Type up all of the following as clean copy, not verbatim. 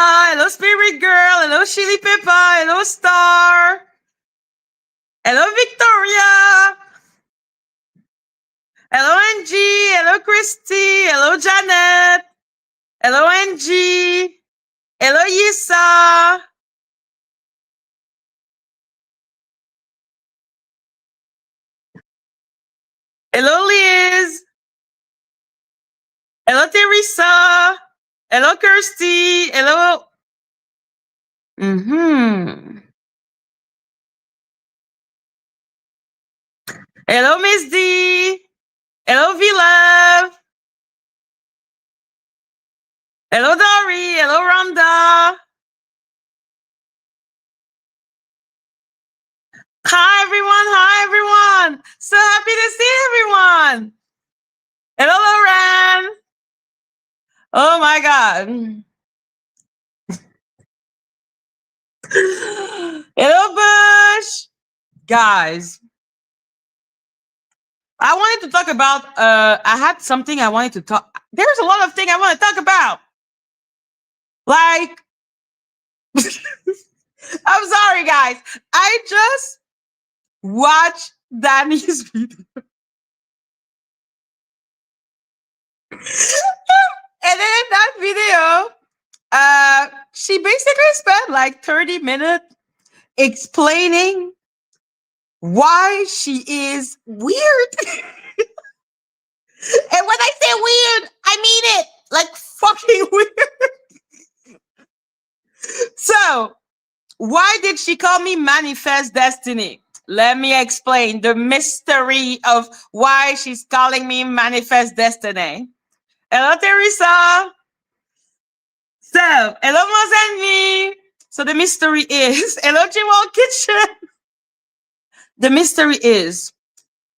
Hello, Spirit Girl. Hello, Chili Pepper. Hello, Star. Hello, Victoria. Hello, Angie. Hello, Christy. Hello, Janet. Hello, Angie. Hello, Yisa. Hello, Liz. Hello, Teresa. Hello, Kirsty. Hello. Hello, Miss D. Hello, V-Love. Hello, Dory. Hello, Rhonda. Hi, everyone. Hi, everyone. So happy to see everyone. Hello, Lauren. Oh, my God. Hello, Bush. Guys, I wanted to talk about, I had something I wanted to talk. There's a lot of things I want to talk about. Like, I'm sorry, guys. I just watched Danny's video. And then in that video, she basically spent like 30 minutes explaining why she is weird. And when I say weird, I mean it. Like fucking weird. So, why did she call me Manifest Destiny? Let me explain the mystery of why she's calling me Manifest Destiny. Hello, Teresa. So, hello, Mozanmi. So the mystery is, hello, Jimwell Kitchen. The mystery is,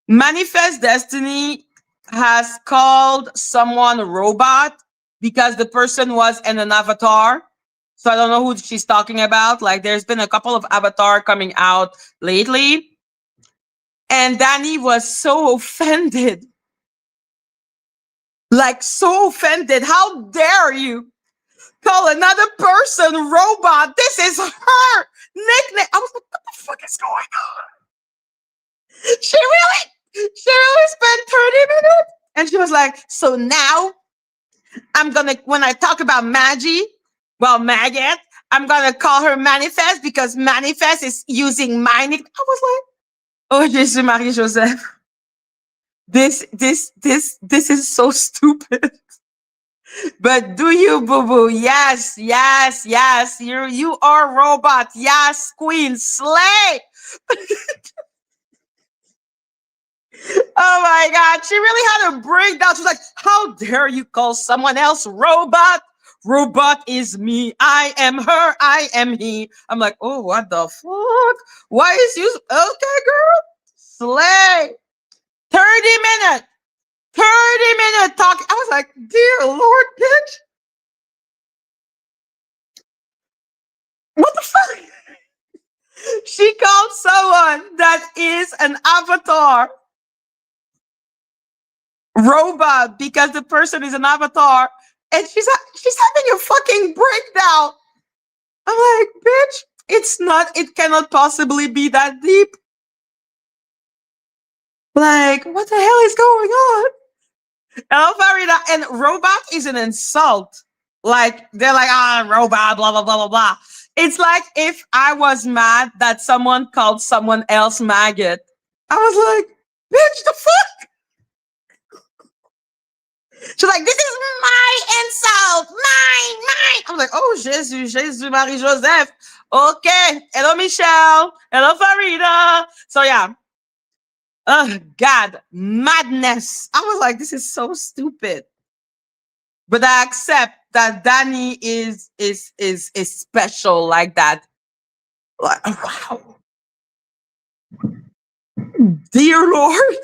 Manifest Destiny has called someone a robot because the person was in an avatar. So I don't know who she's talking about. Like, there's been a couple of avatar coming out lately. And Danny was so offended. Like, so offended. How dare you call another person robot? This is her nickname. I was like, what the fuck is going on? She really spent 30 minutes. And she was like, so now when I talk about Madgie, well, Maggot, I'm going to call her Manifest because Manifest is using my nickname. I was like, oh, Jesus Marie Joseph. This is so stupid. But do you, boo-boo? Yes. You are a robot. Yes, queen. Slay. Oh my God. She really had a breakdown. She was like, how dare you call someone else robot? Robot is me. I am her. I am he. I'm like, oh, what the fuck? Why is you okay, girl? Slay. 30 minutes. 30-minute talk. I was like, dear Lord, bitch. What the fuck? She called someone that is an avatar robot because the person is an avatar, and she's having a fucking breakdown. I'm like, bitch, it cannot possibly be that deep. Like, what the hell is going on? Hello, Farida. And robot is an insult. Like, they're like, robot, blah, blah, blah, blah, blah. It's like if I was mad that someone called someone else maggot. I was like, bitch, the fuck? She's like, this is my insult. Mine. I'm like, oh, Jesus Marie Joseph. Okay. Hello, Michelle. Hello, Farida. So, yeah. Oh, God. Madness. I was like, this is so stupid. But I accept that Danny is special like that. Like, wow. Dear Lord.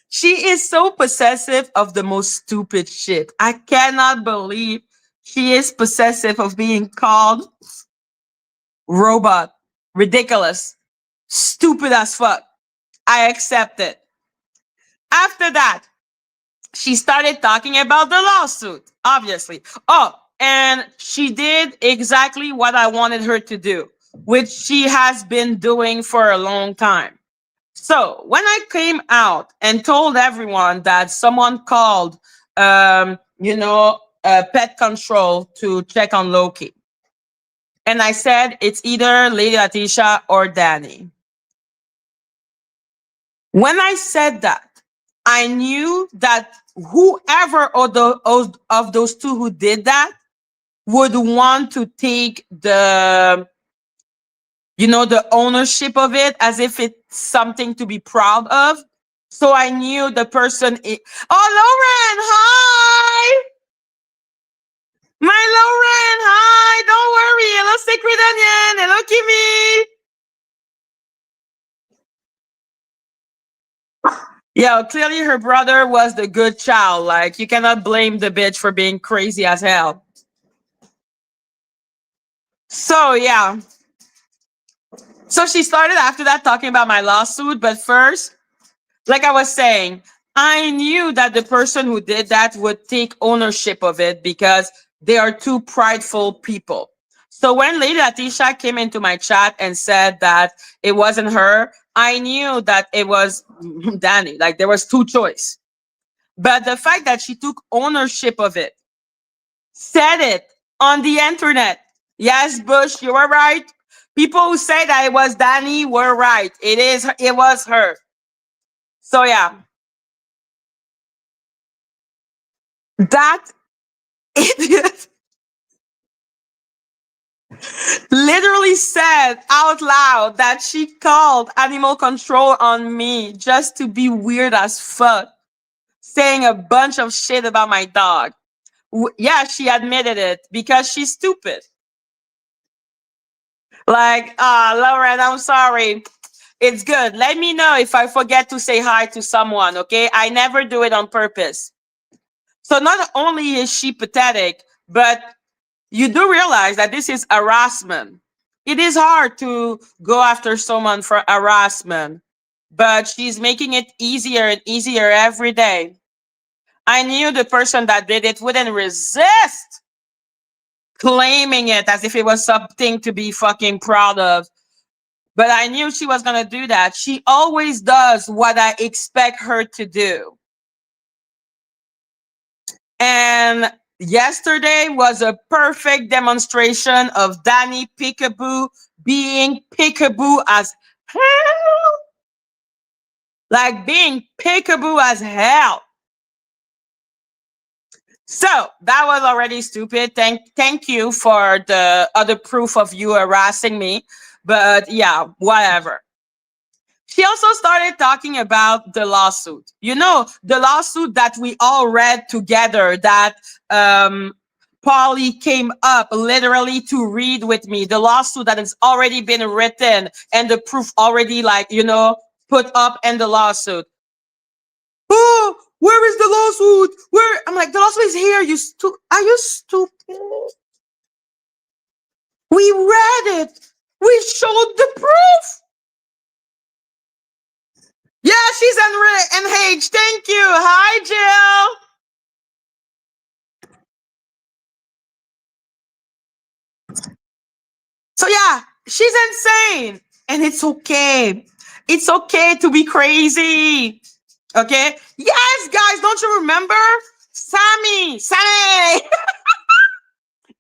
She is so possessive of the most stupid shit. I cannot believe she is possessive of being called robot. Ridiculous. Stupid as fuck. I accept it. After that, she started talking about the lawsuit, obviously. Oh, And she did exactly what I wanted her to do, which she has been doing for a long time. So when I came out and told everyone that someone called, pet control to check on Loki, and I said it's either Lady Letitia or Danny. When I said that, I knew that whoever of those two who did that would want to take the ownership of it as if it's something to be proud of. So I knew the person. Oh, Lauren, hi. My Lauren, hi. Don't worry. Hello, Secret Onion. Hello, Kimmy. Yeah, clearly her brother was the good child. Like, you cannot blame the bitch for being crazy as hell. So, yeah. So she started after that talking about my lawsuit. But first, like I was saying, I knew that the person who did that would take ownership of it because they are two prideful people. So when Lady Atisha came into my chat and said that it wasn't her, I knew that it was Danny. Like, there was two choice. But the fact that she took ownership of it, said it on the internet. Yes, Bush, you were right. People who say that it was Danny were right. It was her. So yeah. That idiot literally said out loud that she called animal control on me just to be weird as fuck, saying a bunch of shit about my dog. Yeah, she admitted it because she's stupid. Like, Lauren, I'm sorry. It's good. Let me know if I forget to say hi to someone, okay? I never do it on purpose. So not only is she pathetic, but you do realize that this is harassment. It is hard to go after someone for harassment, but she's making it easier and easier every day. I knew the person that did it wouldn't resist claiming it as if it was something to be fucking proud of. But I knew she was going to do that. She always does what I expect her to do. And yesterday was a perfect demonstration of Danny Peekaboo being peekaboo as hell. Like being peekaboo as hell. So that was already stupid. Thank you for the other proof of you harassing me. But yeah, whatever. She also started talking about the lawsuit. You know, the lawsuit that we all read together that Polly came up literally to read with me. The lawsuit that has already been written and the proof already put up in the lawsuit. Oh, where is the lawsuit? Where? I'm like, the lawsuit is here. Are you stupid? We read it. We showed the proof. Yeah, she's enraged. Thank you. Hi, Jill. So yeah, she's insane. And it's okay. It's okay to be crazy. Okay? Yes, guys, don't you remember? Sammy.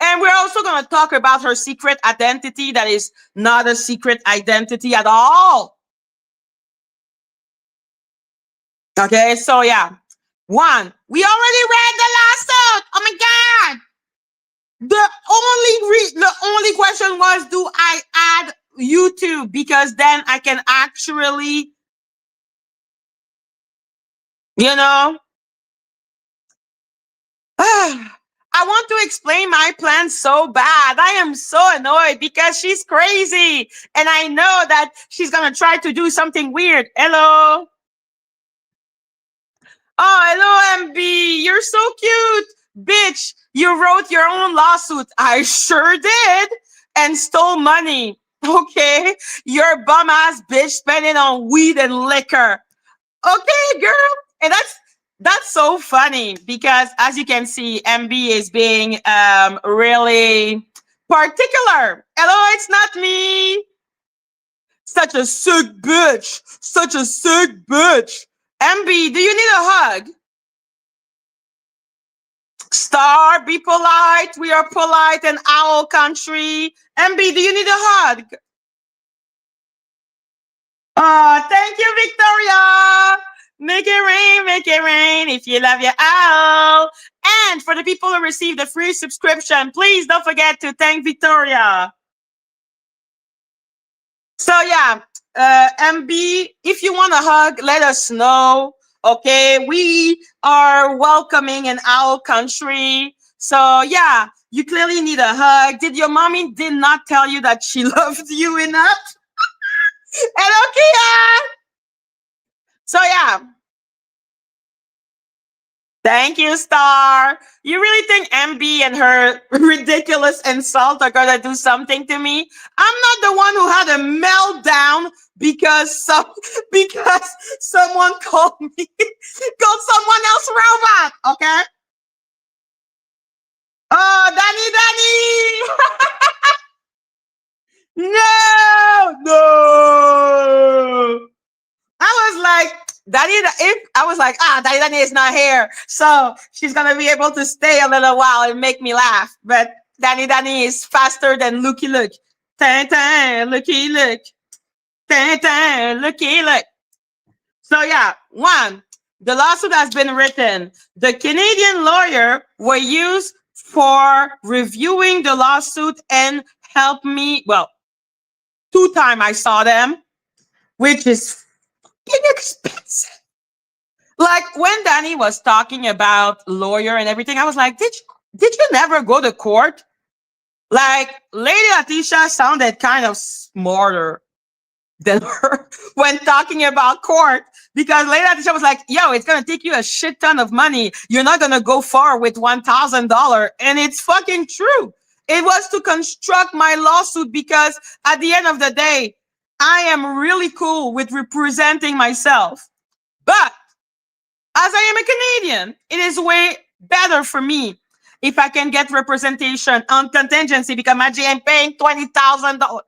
And we're also going to talk about her secret identity that is not a secret identity at all. Okay, so yeah. One, we already read the lawsuit. Oh my God. The only question was, do I add YouTube? Because then I can actually, you know, I want to explain my plan so bad. I am so annoyed because she's crazy. And I know that she's going to try to do something weird. Hello. Oh, hello, MB. You're so cute. Bitch, you wrote your own lawsuit. I sure did. And stole money. Okay? You're bum ass bitch spending on weed and liquor. Okay, girl. And That's so funny because, as you can see, MB is being really particular. Hello, it's not me. Such a sick bitch. Such a sick bitch. MB, do you need a hug? Star, be polite. We are polite in our country. MB, do you need a hug? Oh, thank you, Victoria. Make it rain, make it rain if you love your owl. And for the people who received the free subscription, please don't forget to thank Victoria. So yeah, MB, if you want a hug, let us know. Okay, we are welcoming in our country. So yeah, you clearly need a hug. Did your mommy did not tell you that she loved you enough? Hello, Kia. So yeah, thank you, Star. You really think MB and her ridiculous insult are gonna do something to me? I'm not the one who had a meltdown because someone called me called someone else robot. Okay. Oh, Danny, no. I was like, Daddy is not here, so she's gonna be able to stay a little while and make me laugh. But Danny is faster than Looky Look. Tan tan, Looky Look. Tan tan, Looky Look. So yeah, one, the lawsuit has been written. The Canadian lawyer were used for reviewing the lawsuit and help me. Well, 2 times I saw them, which is inexpensive. Like when Danny was talking about lawyer and everything, I was like, did you never go to court? Like Lady Letitia sounded kind of smarter than her when talking about court, because Lady Letitia was like, yo, it's gonna take you a shit ton of money. You're not gonna go far with $1,000. And it's fucking true. It was to construct my lawsuit because at the end of the day, I am really cool with representing myself. But as I am a Canadian, it is way better for me if I can get representation on contingency because Madgie, I'm paying $20,000.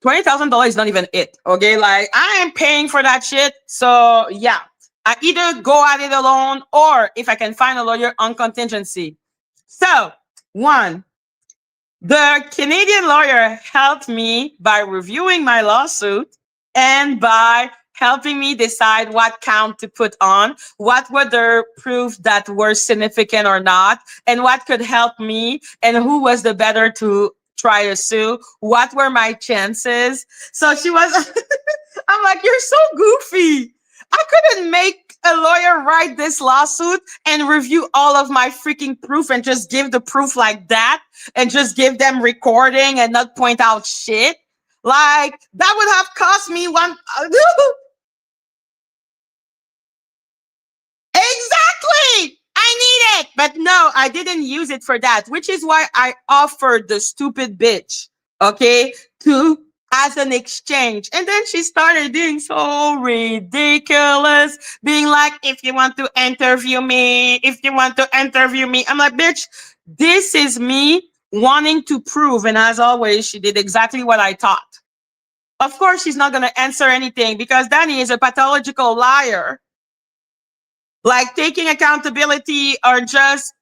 $20,000 is not even it. Okay. Like I am paying for that shit. So yeah, I either go at it alone or if I can find a lawyer on contingency. So one, the Canadian lawyer helped me by reviewing my lawsuit and by helping me decide what count to put on, what were the proof that were significant or not, and what could help me, and who was the better to try to sue, what were my chances. So she was, I'm like, you're so goofy. I couldn't make a lawyer write this lawsuit and review all of my freaking proof and just give the proof like that and just give them recording and not point out shit. Like that would have cost me one. Exactly. I need it. But no, I didn't use it for that, which is why I offered the stupid bitch, okay, to as an exchange. And then she started being so ridiculous, being like, if you want to interview me, if you want to interview me. I'm like, bitch, this is me wanting to prove. And as always, she did exactly what I thought. Of course, she's not going to answer anything because Danny is a pathological liar. Like taking accountability or just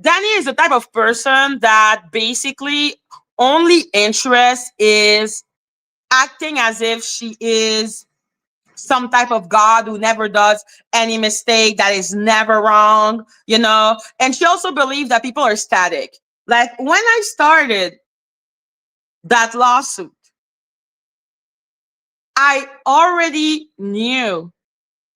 Danny is the type of person that basically only interest is acting as if she is some type of God who never does any mistake, that is never wrong, you know? And she also believes that people are static. Like when I started that lawsuit, I already knew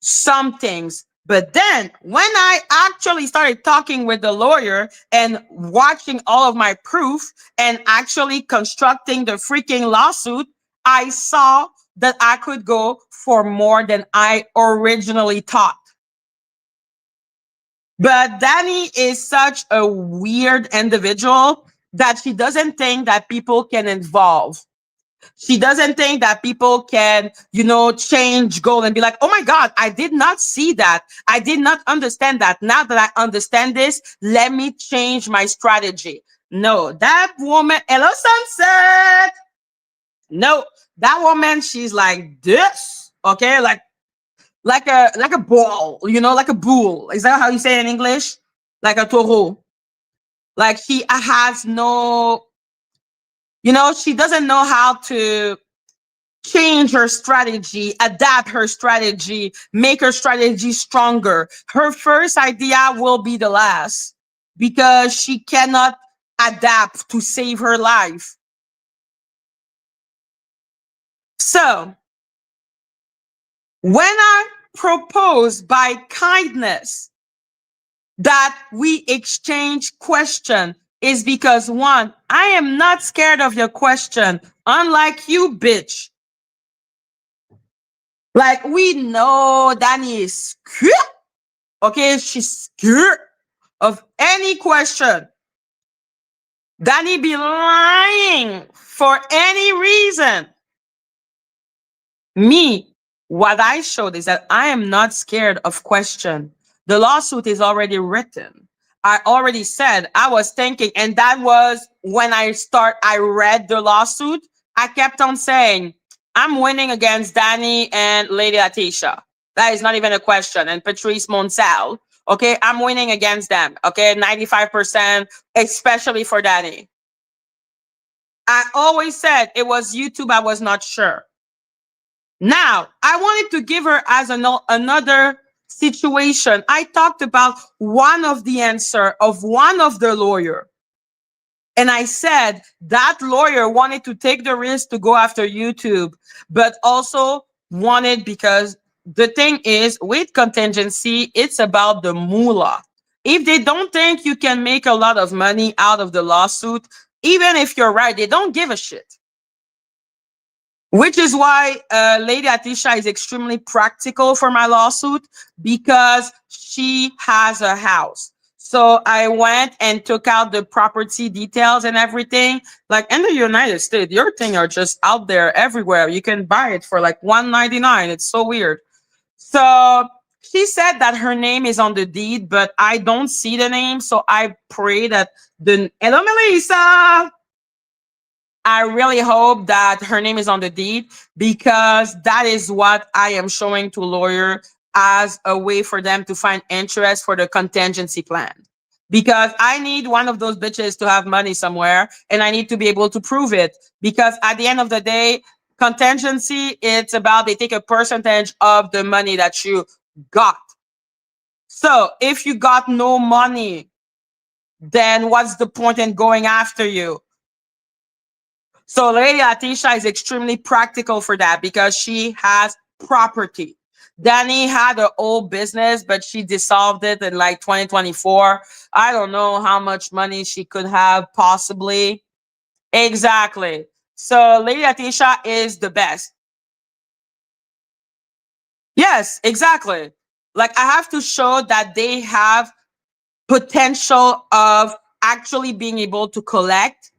some things. But then when I actually started talking with the lawyer and watching all of my proof and actually constructing the freaking lawsuit, I saw that I could go for more than I originally thought. But Danny is such a weird individual that she doesn't think that people can evolve. She doesn't think that people can, change goal and be like, oh my God, I did not see that. I did not understand that. Now that I understand this, let me change my strategy. No, that woman, hello, sunset. No, that woman, she's like this. Okay, like a ball, like a bull. Is that how you say it in English? Like a taureau. Like she has no, she doesn't know how to change her strategy, adapt her strategy, make her strategy stronger. Her first idea will be the last because she cannot adapt to save her life. So, when I propose by kindness that we exchange question is because one, I am not scared of your question, unlike you, bitch. Like we know Danny is scared. Okay, she's scared of any question. Danny be lying for any reason. Me, what I showed is that I am not scared of question. The lawsuit is already written. I already said I was thinking, and that was when I read the lawsuit. I kept on saying, I'm winning against Danny and Lady Atisha. That is not even a question. And Patrice Monsal. Okay, I'm winning against them. Okay, 95%, especially for Danny. I always said it was YouTube. I was not sure. Now, I wanted to give her as another situation. I talked about one of the answer of one of the lawyer. And I said that lawyer wanted to take the risk to go after YouTube, but also wanted because the thing is with contingency, it's about the moolah. If they don't think you can make a lot of money out of the lawsuit, even if you're right, they don't give a shit. Which is why Lady Atisha is extremely practical for my lawsuit because she has a house. So I went and took out the property details and everything. Like in the United States, your things are just out there everywhere. You can buy it for like $199. It's so weird. So she said that her name is on the deed, but I don't see the name. So I pray that hello, Melissa. I really hope that her name is on the deed because that is what I am showing to lawyer as a way for them to find interest for the contingency plan. Because I need one of those bitches to have money somewhere and I need to be able to prove it. Because at the end of the day, contingency, it's about they take a percentage of the money that you got. So if you got no money, then what's the point in going after you? So Lady Atisha is extremely practical for that because she has property. Danny had her old business, but she dissolved it in like 2024. I don't know how much money she could have possibly. Exactly. So Lady Atisha is the best. Yes, exactly. Like I have to show that they have potential of actually being able to collect.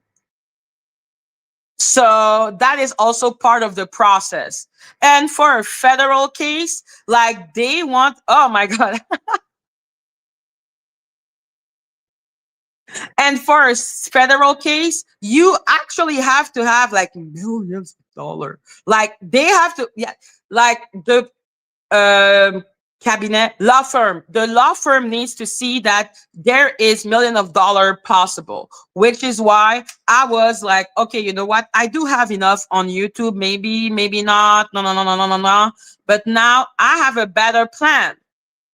So that is also part of the process. And for a federal case, like they want, oh my God. And for a federal case, you actually have to have like millions of dollars. Like they have to, yeah, like the cabinet law firm, the law firm needs to see that there is millions of dollars possible, which is why I was like, okay, you know what, I do have enough on YouTube, maybe not, no, but now I have a better plan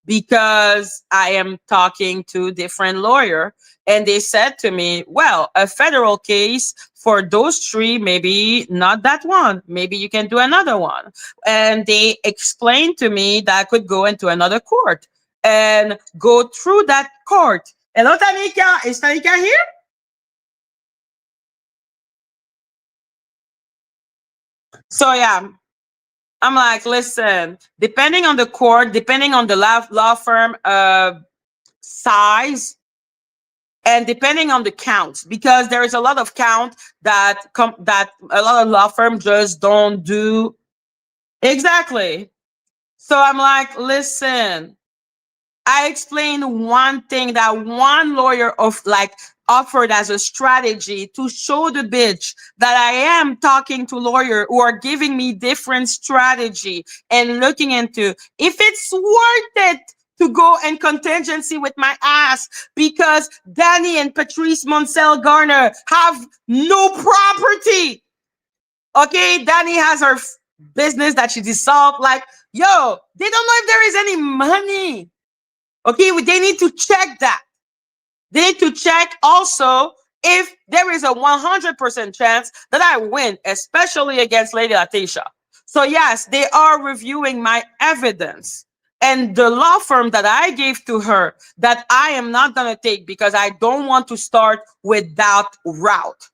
because I am talking to different lawyer and they said to me, well, a federal case for those three, maybe not that one, maybe you can do another one. And they explained to me that I could go into another court and go through that court. Hello, Tanika. Is Tanika here? So yeah, I'm like, listen, depending on the court, depending on the law firm size, And depending on the count, because there is a lot of count that that a lot of law firms just don't do. Exactly. So I'm like, listen, I explained one thing that one lawyer of like offered as a strategy to show the bitch that I am talking to lawyers who are giving me different strategy and looking into if it's worth it to go in contingency with my ass, because Danny and Patrice Monsell Garner have no property. Okay, Danny has her business that she dissolved. Like, yo, they don't know if there is any money. Okay, they need to check that. They need to check also if there is a 100% chance that I win, especially against Lady Letitia. So yes, they are reviewing my evidence. And the law firm that I gave to her that I am not going to take because I don't want to start with that route.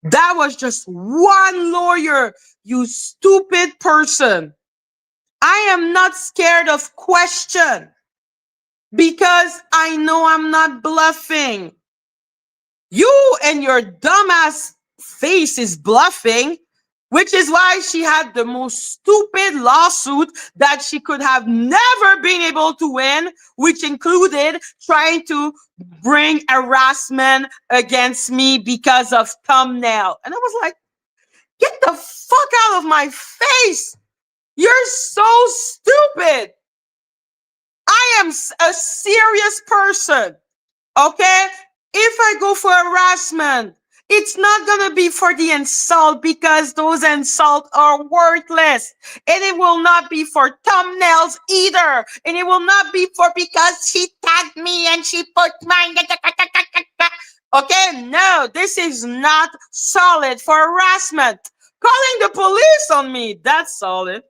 That was just one lawyer, you stupid person. I am not scared of question because I know I'm not bluffing. You and your dumbass face is bluffing, which is why she had the most stupid lawsuit that she could have never been able to win, which included trying to bring harassment against me because of thumbnail. And I was like, get the fuck out of my face. You're so stupid. I am a serious person. Okay? If I go for harassment, it's not going to be for the insult because those insults are worthless. And it will not be for thumbnails either. And it will not be for because she tagged me and she put mine. Okay? No, this is not solid for harassment. Calling the police on me, that's solid.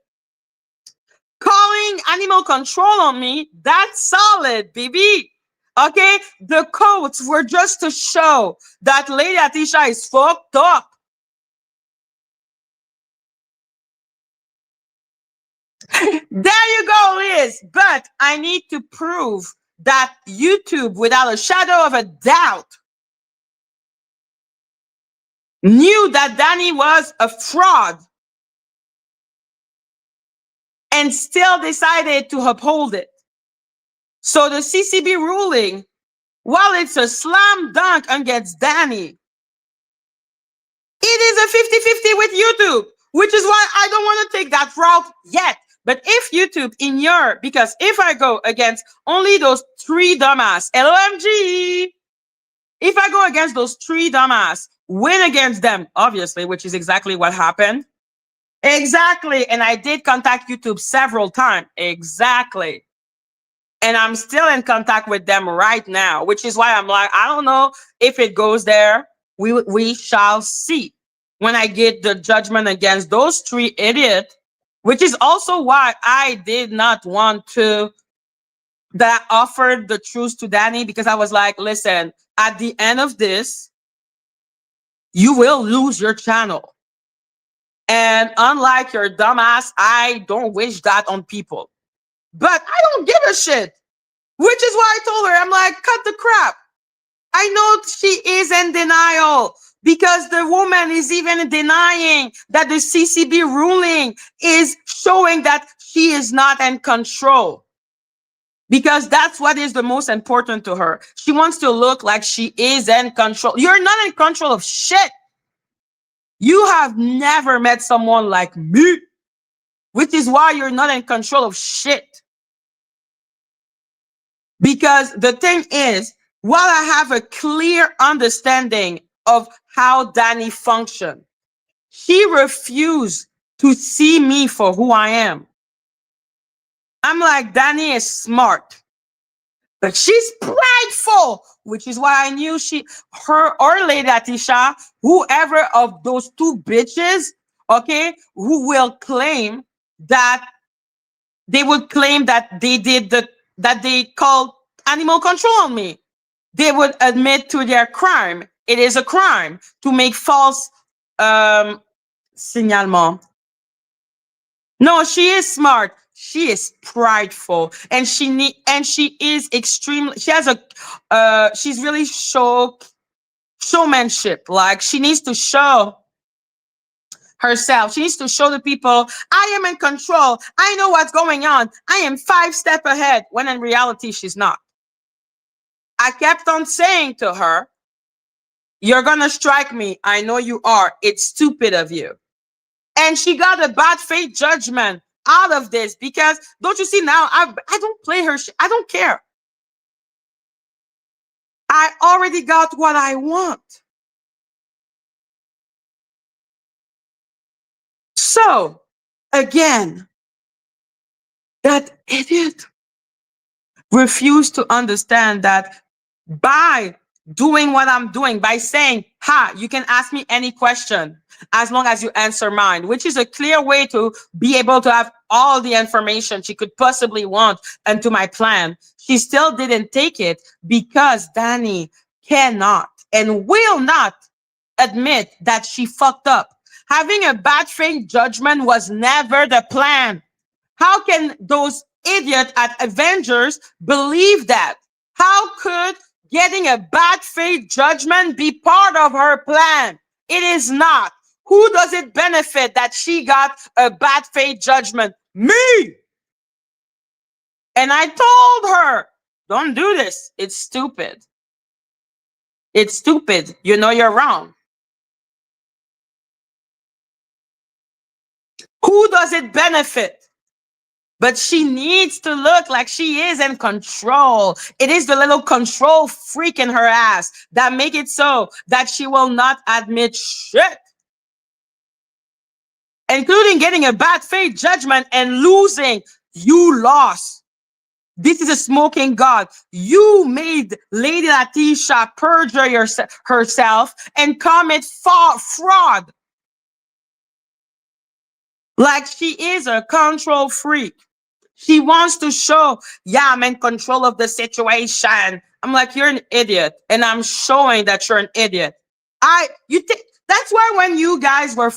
Calling animal control on me, that's solid, baby. Okay, the codes were just to show that Lady Letitia is fucked up. There you go, Liz. But I need to prove that YouTube, without a shadow of a doubt, knew that Danny was a fraud and still decided to uphold it. So the CCB ruling, while it's a slam dunk against Danny, it is a 50-50 with YouTube, which is why I don't want to take that route yet. But if YouTube because if I go against only those 3 dumbass, LOMG, if I go against those 3 dumbass, win against them, obviously, which is exactly what happened. Exactly. And I did contact YouTube several times. Exactly. And I'm still in contact with them right now, which is why I'm like, I don't know if it goes there. We shall see when I get the judgment against those 3 idiots, which is also why I did not want to that offered the truth to Danny, because I was like, listen, at the end of this, you will lose your channel. And unlike your dumbass, I don't wish that on people. But I don't give a shit. Which is why I told her, I'm like, cut the crap. I know she is in denial because the woman is even denying that the CCB ruling is showing that she is not in control. Because that's what is the most important to her. She wants to look like she is in control. You're not in control of shit. You have never met someone like me, which is why you're not in control of shit. Because the thing is, while I have a clear understanding of how Danny functioned, she refused to see me for who I am. I'm like, Danny is smart, but she's prideful, which is why I knew her or Lady Letitia, whoever of those 2 bitches, okay, who will claim that they would claim that they did that they called animal control on me. They would admit to their crime. It is a crime to make false signalement. No, she is smart. she is prideful, and she is extremely, she has a she's really showmanship. Like, she needs to show herself. She needs to show the people, I am in control. I know what's going on. I am 5 steps ahead. When in reality, she's not. I kept on saying to her, you're going to strike me. I know you are. It's stupid of you. And she got a bad faith judgment out of this, because don't you see now, I don't play her. I don't care. I already got what I want. So, again, that idiot refused to understand that by doing what I'm doing, by saying, ha, you can ask me any question as long as you answer mine, which is a clear way to be able to have all the information she could possibly want into my plan. She still didn't take it because Danny cannot and will not admit that she fucked up. Having a bad faith judgment was never the plan. How can those idiots at Avengers believe that? How could getting a bad faith judgment be part of her plan? It is not. Who does it benefit that she got a bad faith judgment? Me! And I told her, don't do this. It's stupid. It's stupid. You know you're wrong. Who does it benefit? But she needs to look like she is in control. It is the little control freak in her ass that make it so that she will not admit shit, including getting a bad faith judgment and losing. You lost. This is a smoking gun. You made Lady Letitia perjure herself and commit fraud. Like she is a control freak. She wants to show, yeah, I'm in control of the situation. I'm like, you're an idiot. And I'm showing that you're an idiot. That's why when you guys were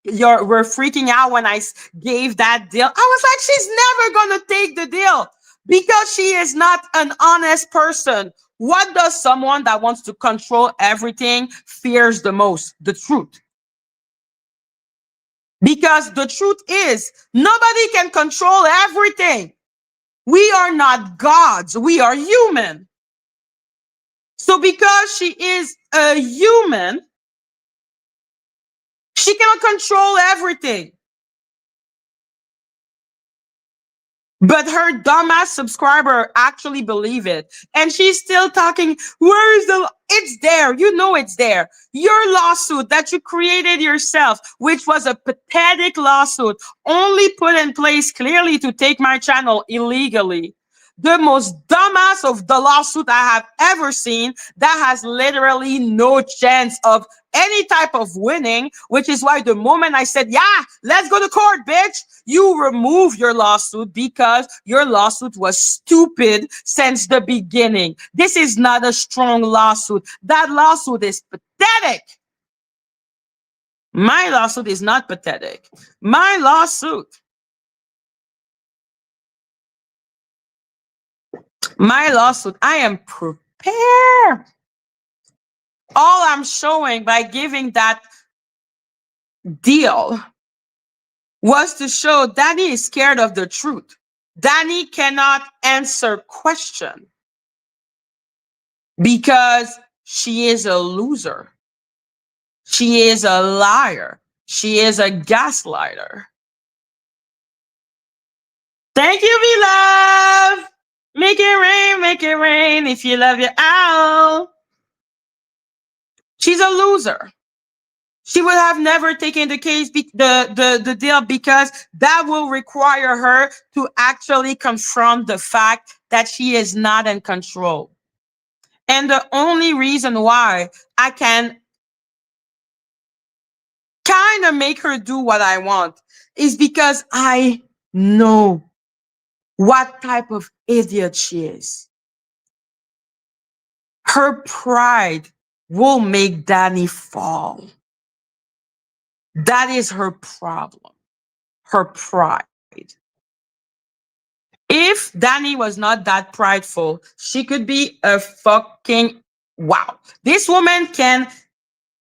freaking out when I gave that deal, I was like, she's never going to take the deal because she is not an honest person. What does someone that wants to control everything fears the most? The truth. Because the truth is, nobody can control everything. We are not gods. We are human. So because she is a human, she cannot control everything. But her dumbass subscriber actually believe it. And she's still talking, where is it's there. You know it's there. Your lawsuit that you created yourself, which was a pathetic lawsuit, only put in place clearly to take my channel illegally. The most dumbass of the lawsuit I have ever seen that has literally no chance of any type of winning, which is why the moment I said, yeah, let's go to court, bitch, you remove your lawsuit because your lawsuit was stupid since the beginning. This is not a strong lawsuit. That lawsuit is pathetic. My lawsuit is not pathetic. My lawsuit, I am prepared. All I'm showing by giving that deal was to show Danny is scared of the truth. Danny cannot answer question because she is a loser. She is a liar. She is a gaslighter. Thank you, V love. Make it rain if you love your owl. She's a loser. She would have never taken the case, the deal, because that will require her to actually confront the fact that she is not in control. And the only reason why I can kind of make her do what I want is because I know what type of idiot she is. Her pride will make Danny fall. That is her problem. Her pride. If Danny was not that prideful, she could be a fucking wow. This woman can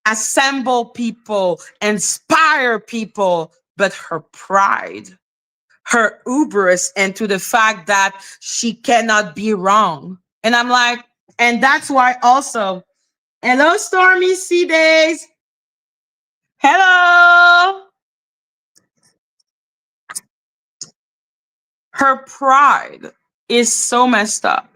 assemble people, inspire people, but her pride, her hubris, and to the fact that she cannot be wrong. And I'm like, and that's why also, hello, Stormy C Days. Hello. Her pride is so messed up,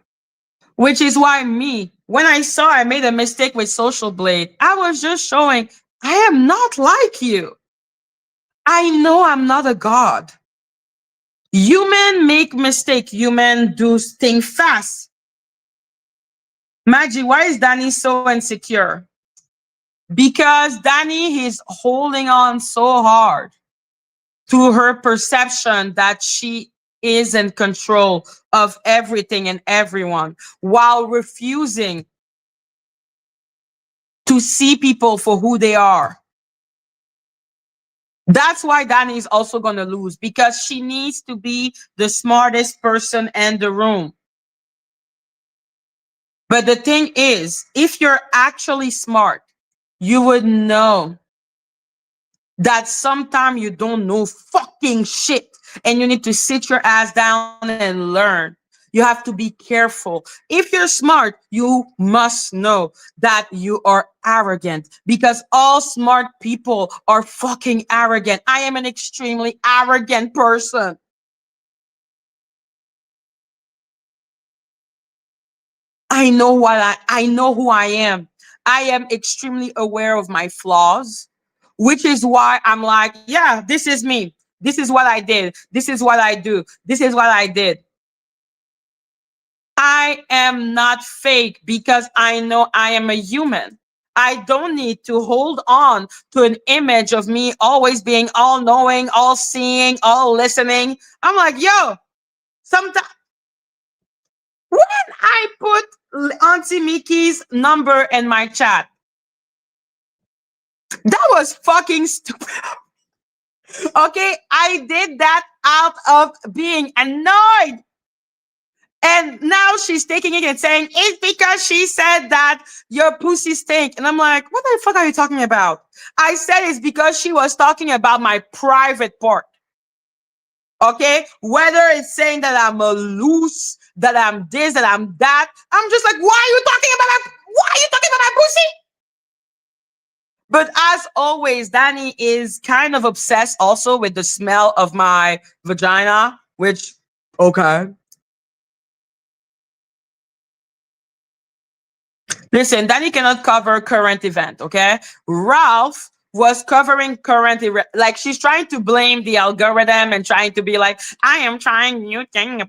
which is why me, when I saw I made a mistake with Social Blade, I was just showing I am not like you. I know I'm not a god. Human make mistake. Human do things fast. Maggie, why is Danny so insecure? Because Danny is holding on so hard to her perception that she is in control of everything and everyone while refusing to see people for who they are. That's why Danny is also going to lose, because she needs to be the smartest person in the room. But the thing is, if you're actually smart, you would know that sometimes you don't know fucking shit and you need to sit your ass down and learn. You have to be careful. If you're smart, you must know that you are arrogant, because all smart people are fucking arrogant. I am an extremely arrogant person. I know who I am. I am extremely aware of my flaws, which is why I'm like, yeah, this is me. This is what I did. This is what I do. This is what I did. I am not fake because I know I am a human. I don't need to hold on to an image of me always being all knowing, all seeing, all listening. I'm like, yo, sometimes when I put Auntie Mickey's number in my chat, that was fucking stupid. Okay, I did that out of being annoyed. And now she's taking it and saying, it's because she said that your pussy stink. And I'm like, what the fuck are you talking about? I said it's because she was talking about my private part. Okay, whether it's saying that I'm a loose, that I'm this, that I'm that, I'm just like, why are you talking about my pussy? But as always, Danny is kind of obsessed also with the smell of my vagina, which, okay. Listen, Danny cannot cover current event, okay? Ralph was covering current event. Like, she's trying to blame the algorithm and trying to be like, I am trying new thing.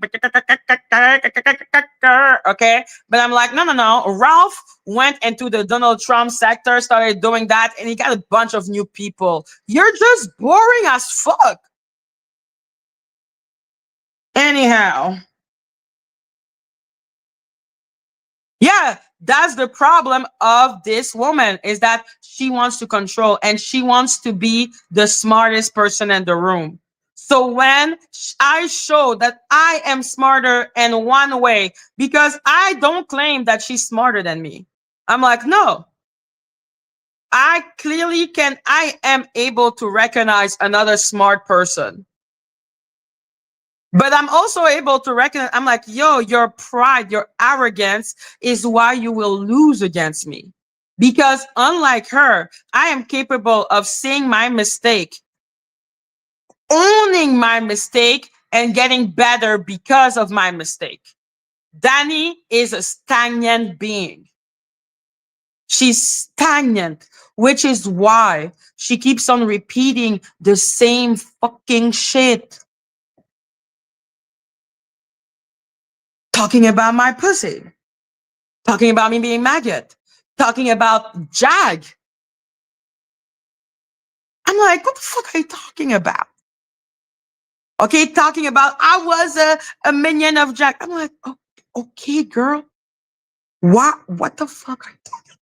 Okay? But I'm like, no, no, no. Ralph went into the Donald Trump sector, started doing that, and he got a bunch of new people. You're just boring as fuck. Anyhow. Yeah, that's the problem of this woman, is that she wants to control and she wants to be the smartest person in the room. So when I show that I am smarter in one way, because I don't claim that she's smarter than me. I'm like, no, I am able to recognize another smart person. But I'm also able to recognize, I'm like, yo, your pride, your arrogance is why you will lose against me. Because unlike her, I am capable of seeing my mistake, owning my mistake, and getting better because of my mistake. Danny is a stagnant being. She's stagnant, which is why she keeps on repeating the same fucking shit. Talking about my pussy, talking about me being maggot, talking about Jag. I'm like, what the fuck are you talking about? Okay, talking about I was a minion of Jag. I'm like, oh, okay, girl. What the fuck are you talking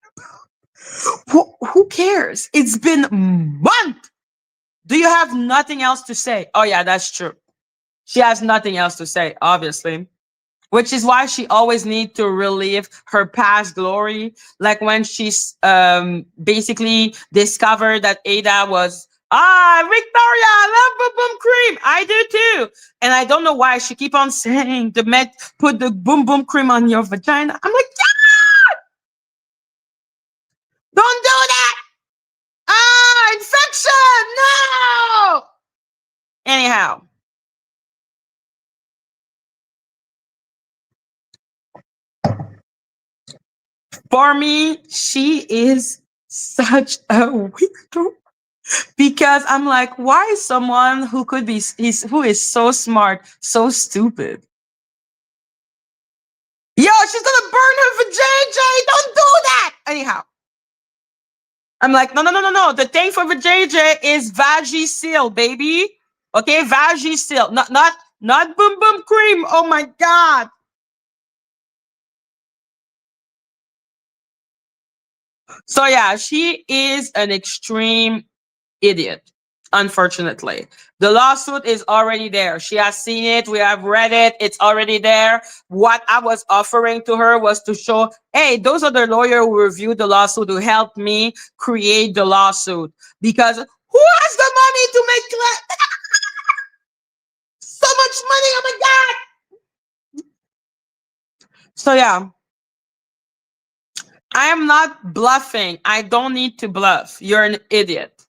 about? Who cares? It's been months. Do you have nothing else to say? Oh yeah, that's true. She has nothing else to say, obviously, which is why she always needs to relive her past glory. Like when she's basically discovered that Ada was, Victoria, I love boom boom cream. I do too. And I don't know why she keep on saying the med put the boom boom cream on your vagina. I'm like, don't do that. Infection. No. Anyhow, for me, she is such a weirdo because I'm like, why is someone who could be who is so smart so stupid? Yo, she's gonna burn her vajayjay. Don't do that. Anyhow, I'm like, no, no, no, no, no. The thing for vajayjay is Vagisil, baby. Okay, Vagisil, not boom boom cream. Oh my god. So yeah, she is an extreme idiot. Unfortunately, the lawsuit is already there. She has seen it. We have read it. It's already there. What I was offering to her was to show, hey, those are the lawyer who reviewed the lawsuit, who helped me create the lawsuit. Because who has the money to make so much money? Oh my god! So yeah, I am not bluffing. I don't need to bluff. You're an idiot.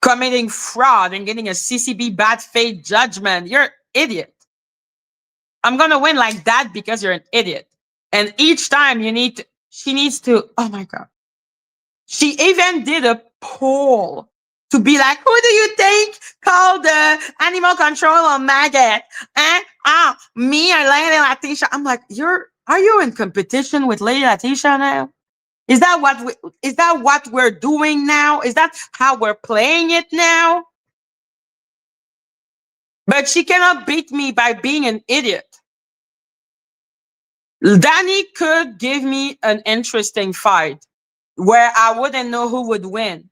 Committing fraud and getting a CCB bad faith judgment. You're an idiot. I'm gonna win like that because you're an idiot. And each time she needs to, oh my God. She even did a poll to be like, who do you think called the animal control on maggot? Me or Lady Latisha? I'm like, are you in competition with Lady Latisha now? Is that what we're doing now? Is that how we're playing it now? But she cannot beat me by being an idiot. Danny could give me an interesting fight where I wouldn't know who would win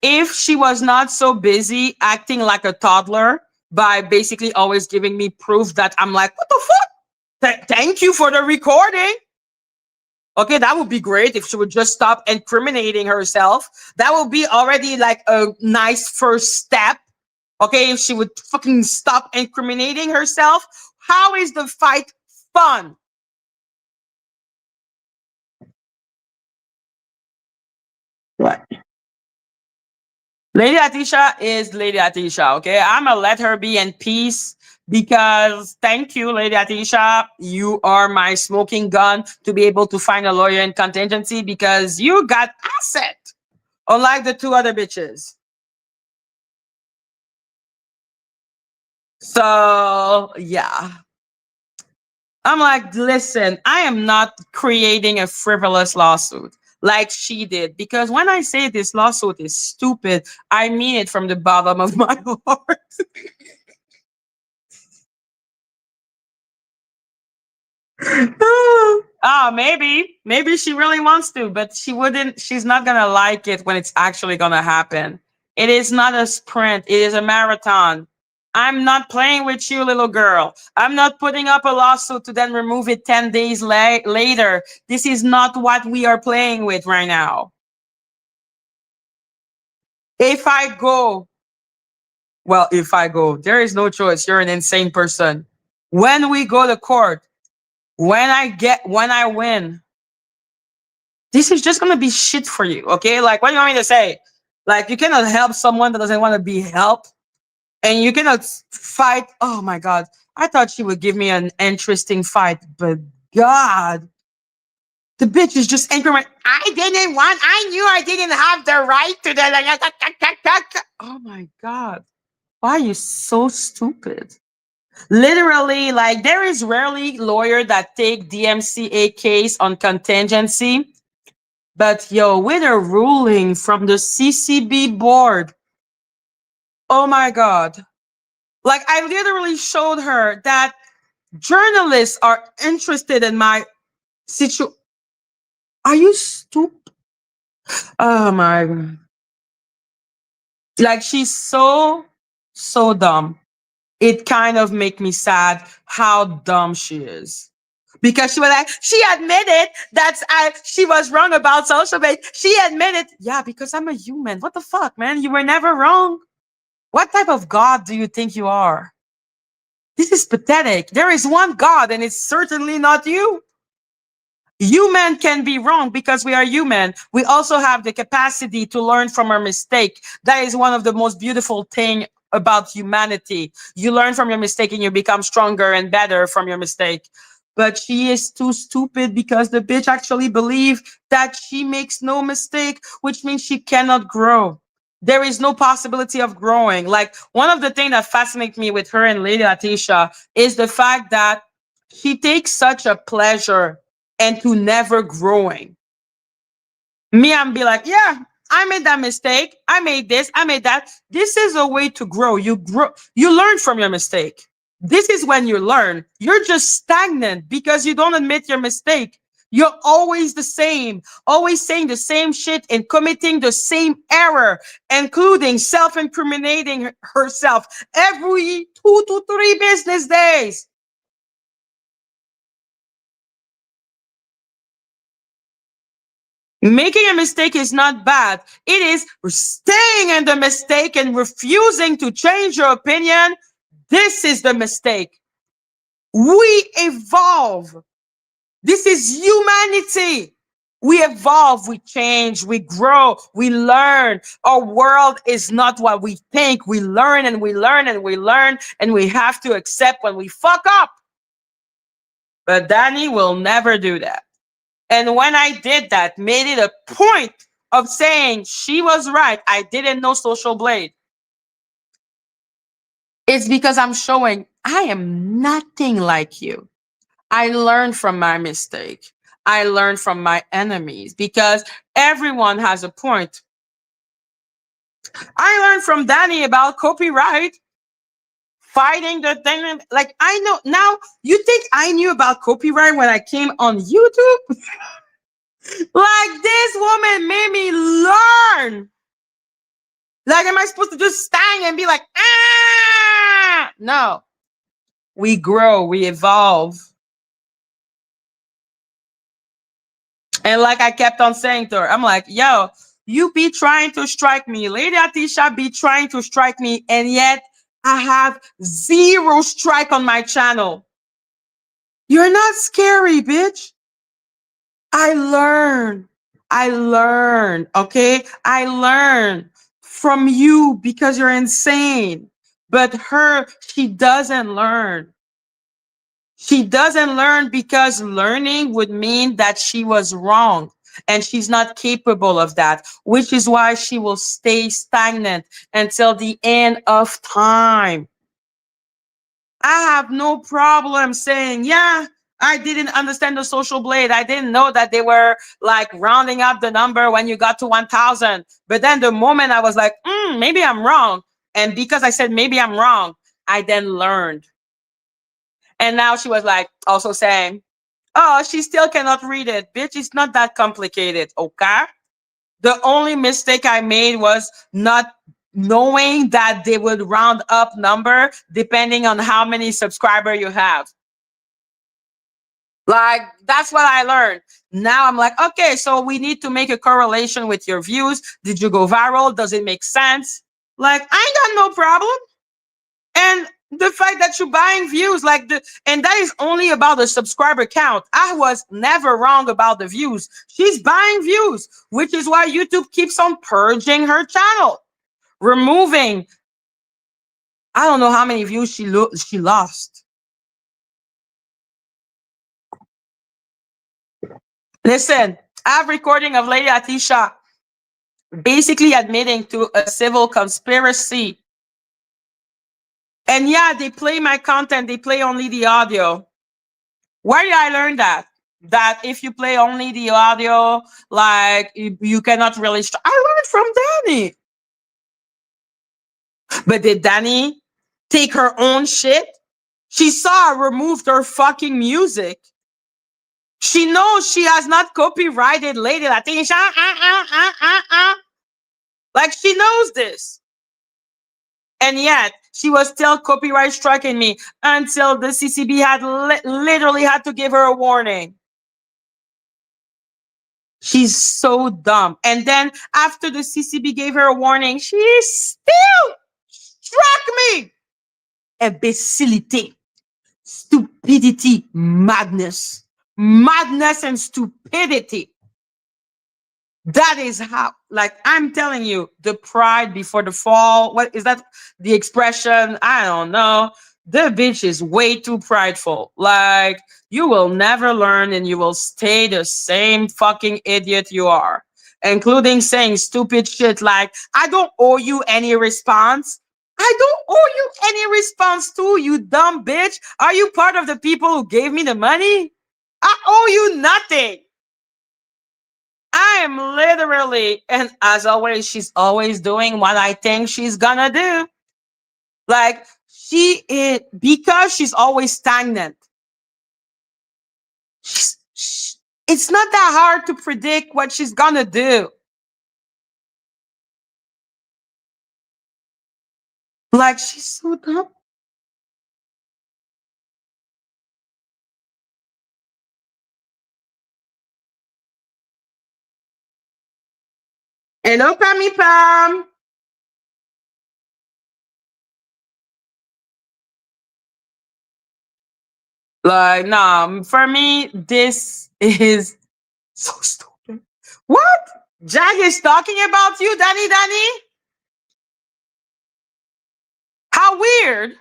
if she was not so busy acting like a toddler by basically always giving me proof that I'm like, what the fuck? Thank you for the recording. Okay, that would be great if she would just stop incriminating herself. That would be already like a nice first step. Okay, if she would fucking stop incriminating herself, how is the fight fun? What? Lady Atisha is Lady Atisha, okay? I'm gonna let her be in peace because thank you, Lady Atisha. You are my smoking gun to be able to find a lawyer in contingency because you got asset, unlike the two other bitches. So, yeah. I'm like, listen, I am not creating a frivolous lawsuit like she did. Because when I say this lawsuit is stupid, I mean it from the bottom of my heart. Maybe she really wants to, but she's not gonna like it when it's actually gonna happen. It is not a sprint, it is a marathon. I'm not playing with you, little girl. I'm not putting up a lawsuit to then remove it 10 days later. This is not what we are playing with right now. If I go, if I go, there is no choice. You're an insane person. When we go to court, when I win, this is just gonna be shit for you, okay? Like, what do you want me to say? Like, you cannot help someone that doesn't want to be helped, and you cannot fight. Oh my God, I thought she would give me an interesting fight, but God, the bitch is just angry. I knew I didn't have the right to the. Oh my God, why are you so stupid? Literally, like, there is rarely lawyer that take DMCA case on contingency. But yo, with a ruling from the CCB board, oh my God. Like, I literally showed her that journalists are interested in my situation. Are you stupid? Oh my God. Like, she's so dumb. it kind of make me sad how dumb she is. Because she was like, she admitted that she was wrong about social media. She admitted, yeah, because I'm a human. What the fuck, man? You were never wrong. What type of God do you think you are? This is pathetic. There is one God, and it's certainly not you. Human can be wrong because we are human. We also have the capacity to learn from our mistake. That is one of the most beautiful thing about humanity. You learn from your mistake and you become stronger and better from your mistake. But she is too stupid because the bitch actually believes that she makes no mistake, which means she cannot grow. There is no possibility of growing. Like, one of the things that fascinates me with her and Lady Atisha is the fact that she takes such a pleasure and to never growing. Me, I'm be like, yeah, I made that mistake. I made this. I made that. This is a way to grow. You grow. You learn from your mistake. This is when you learn. You're just stagnant because you don't admit your mistake. You're always the same, always saying the same shit and committing the same error, including self-incriminating herself every 2 to 3 business days. Making a mistake is not bad. It is staying in the mistake and refusing to change your opinion. This is the mistake. We evolve. This is humanity. We evolve, we change, we grow, we learn. Our world is not what we think. We learn and we learn and we learn, and we have to accept when we fuck up. But Danny will never do that. And when I did that, made it a point of saying she was right, I didn't know Social Blade. It's because I'm showing I am nothing like you. I learned from my mistake. I learned from my enemies because everyone has a point. I learned from Danny about copyright, fighting the thing. Like, I know now, you think I knew about copyright when I came on YouTube? Like, this woman made me learn. Like, am I supposed to just stand and be like, ah? No. We grow, we evolve. And like I kept on saying to her, I'm like, yo, you be trying to strike me. Lady Atisha be trying to strike me. And yet I have 0 strike on my channel. You're not scary, bitch. I learn. I learn. Okay. I learn from you because you're insane. But her, she doesn't learn. She doesn't learn because learning would mean that she was wrong. And she's not capable of that, which is why she will stay stagnant until the end of time. I have no problem saying, yeah, I didn't understand the Social Blade. I didn't know that they were like rounding up the number when you got to 1,000. But then the moment I was like, maybe I'm wrong. And because I said, maybe I'm wrong, I then learned. And now she was like also saying, oh, she still cannot read it. Bitch, it's not that complicated, okay? The only mistake I made was not knowing that they would round up number depending on how many subscribers you have. Like, that's what I learned. Now I'm like, okay, so we need to make a correlation with your views. Did you go viral? Does it make sense? Like, I ain't got no problem. And the fact that you're buying views, and that is only about the subscriber count. I was never wrong about the views. She's buying views, which is why YouTube keeps on purging her channel, removing, I don't know how many views she lost. Listen, I have recording of Lady Atisha basically admitting to a civil conspiracy. And yeah, they play my content. They play only the audio. Where did I learn that? That if you play only the audio, like you cannot really. I learned from Danny. But did Danny take her own shit? She saw I removed her fucking music. She knows she has not copyrighted Lady Latisha. Like, she knows this. And yet she was still copyright striking me until the CCB had literally had to give her a warning. She's so dumb. And then after the CCB gave her a warning, she still struck me. Imbecility, stupidity, madness. Madness and stupidity. That is how, like, I'm telling you, the pride before the fall. What is that? The expression? I don't know. The bitch is way too prideful. Like, you will never learn and you will stay the same fucking idiot you are, including saying stupid shit like, I don't owe you any response. I don't owe you any response too, you dumb bitch. Are you part of the people who gave me the money? I owe you nothing. I am literally, and as always, she's always doing what I think she's gonna do. Like, she is, because she's always stagnant. It's not that hard to predict what she's gonna do. Like, she's so dumb. Hello, Pammy Pam. Like, nah, for me, this is so stupid. What? Jag is talking about you, Danny? How weird.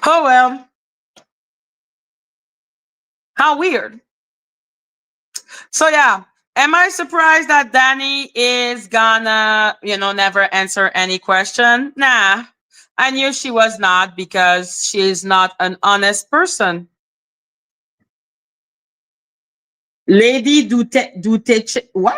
Oh, well. How weird. So, yeah. Am I surprised that Danny is gonna, never answer any question? Nah. I knew she was not because she's not an honest person. Lady what?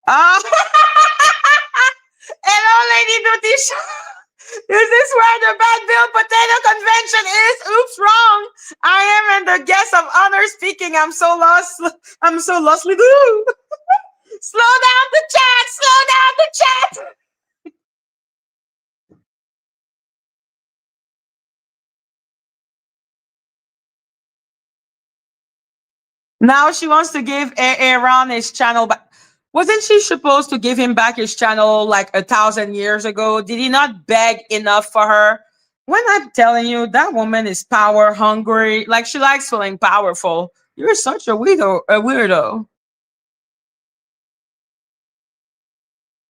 Ah, hello, Lady Dutisha. Is this where the bad bill potato convention is? Oops, wrong. I am in the guest of honor speaking. I'm so lost. I'm so lost. Slow down the chat. Slow down the chat. Now she wants to give Aaron his channel back. Wasn't she supposed to give him back his channel like 1,000 years ago? Did he not beg enough for her? When I'm telling you, that woman is power hungry. Like, she likes feeling powerful. You're such a weirdo.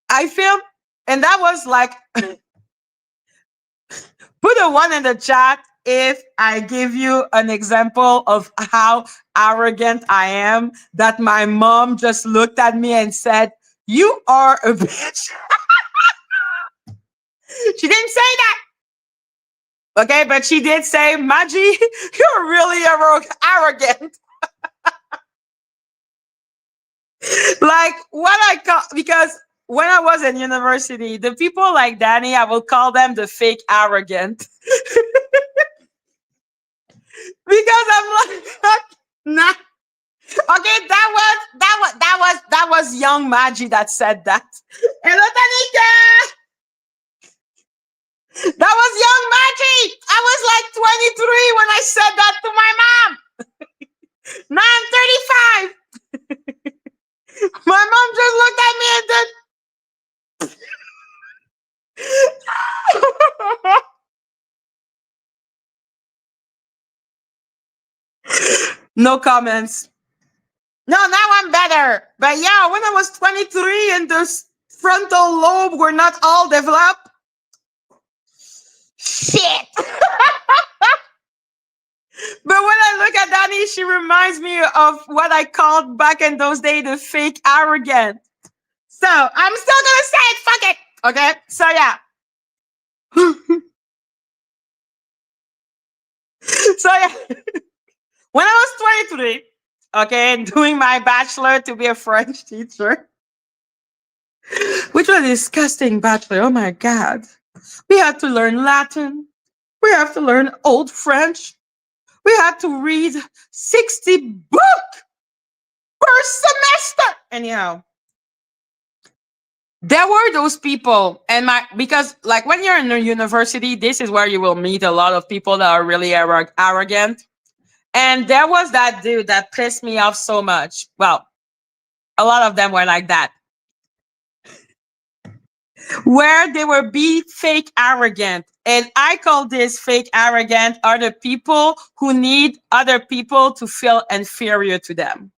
I feel, and that was like, put a one in the chat if I give you an example of how arrogant I am, that my mom just looked at me and said, "You are a bitch." She didn't say that. Okay, but she did say, "Madgie, you're really arrogant." Like, what I call, because when I was in university, the people like Danny, I would call them the fake arrogant. Because I'm like, nah. Okay, that was young Madgie that said that. Hello, Tanika. That was young Madgie. I was like 23 when I said that to my mom. Now I'm 35. My mom just looked at me and then. No comments. No, now I'm better. But yeah, when I was 23 and the frontal lobe were not all developed. Shit. But when I look at Danny, she reminds me of what I called back in those days the fake arrogant. So I'm still gonna say it. Fuck it. Okay. So yeah. So yeah. When I was 23, okay, doing my bachelor to be a French teacher, which was a disgusting bachelor. Oh my God. We had to learn Latin. We have to learn old French. We had to read 60 books per semester. Anyhow, there were those people, and because like when you're in a university, this is where you will meet a lot of people that are really arrogant. And there was that dude that pissed me off so much. Well, a lot of them were like that, where they were be fake arrogant. And I call this fake arrogant are the people who need other people to feel inferior to them.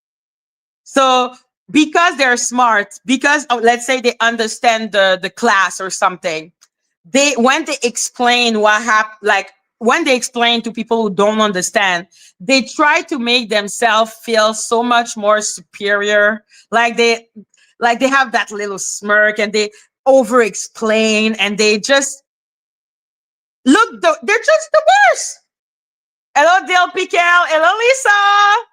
So because they're smart, because let's say they understand the class or something, they when they explain what happened, like when they explain to people who don't understand, they try to make themselves feel so much more superior. Like they have that little smirk and they over explain and they just they're just the worst. Hello, Dale Piquel. Hello, Lisa.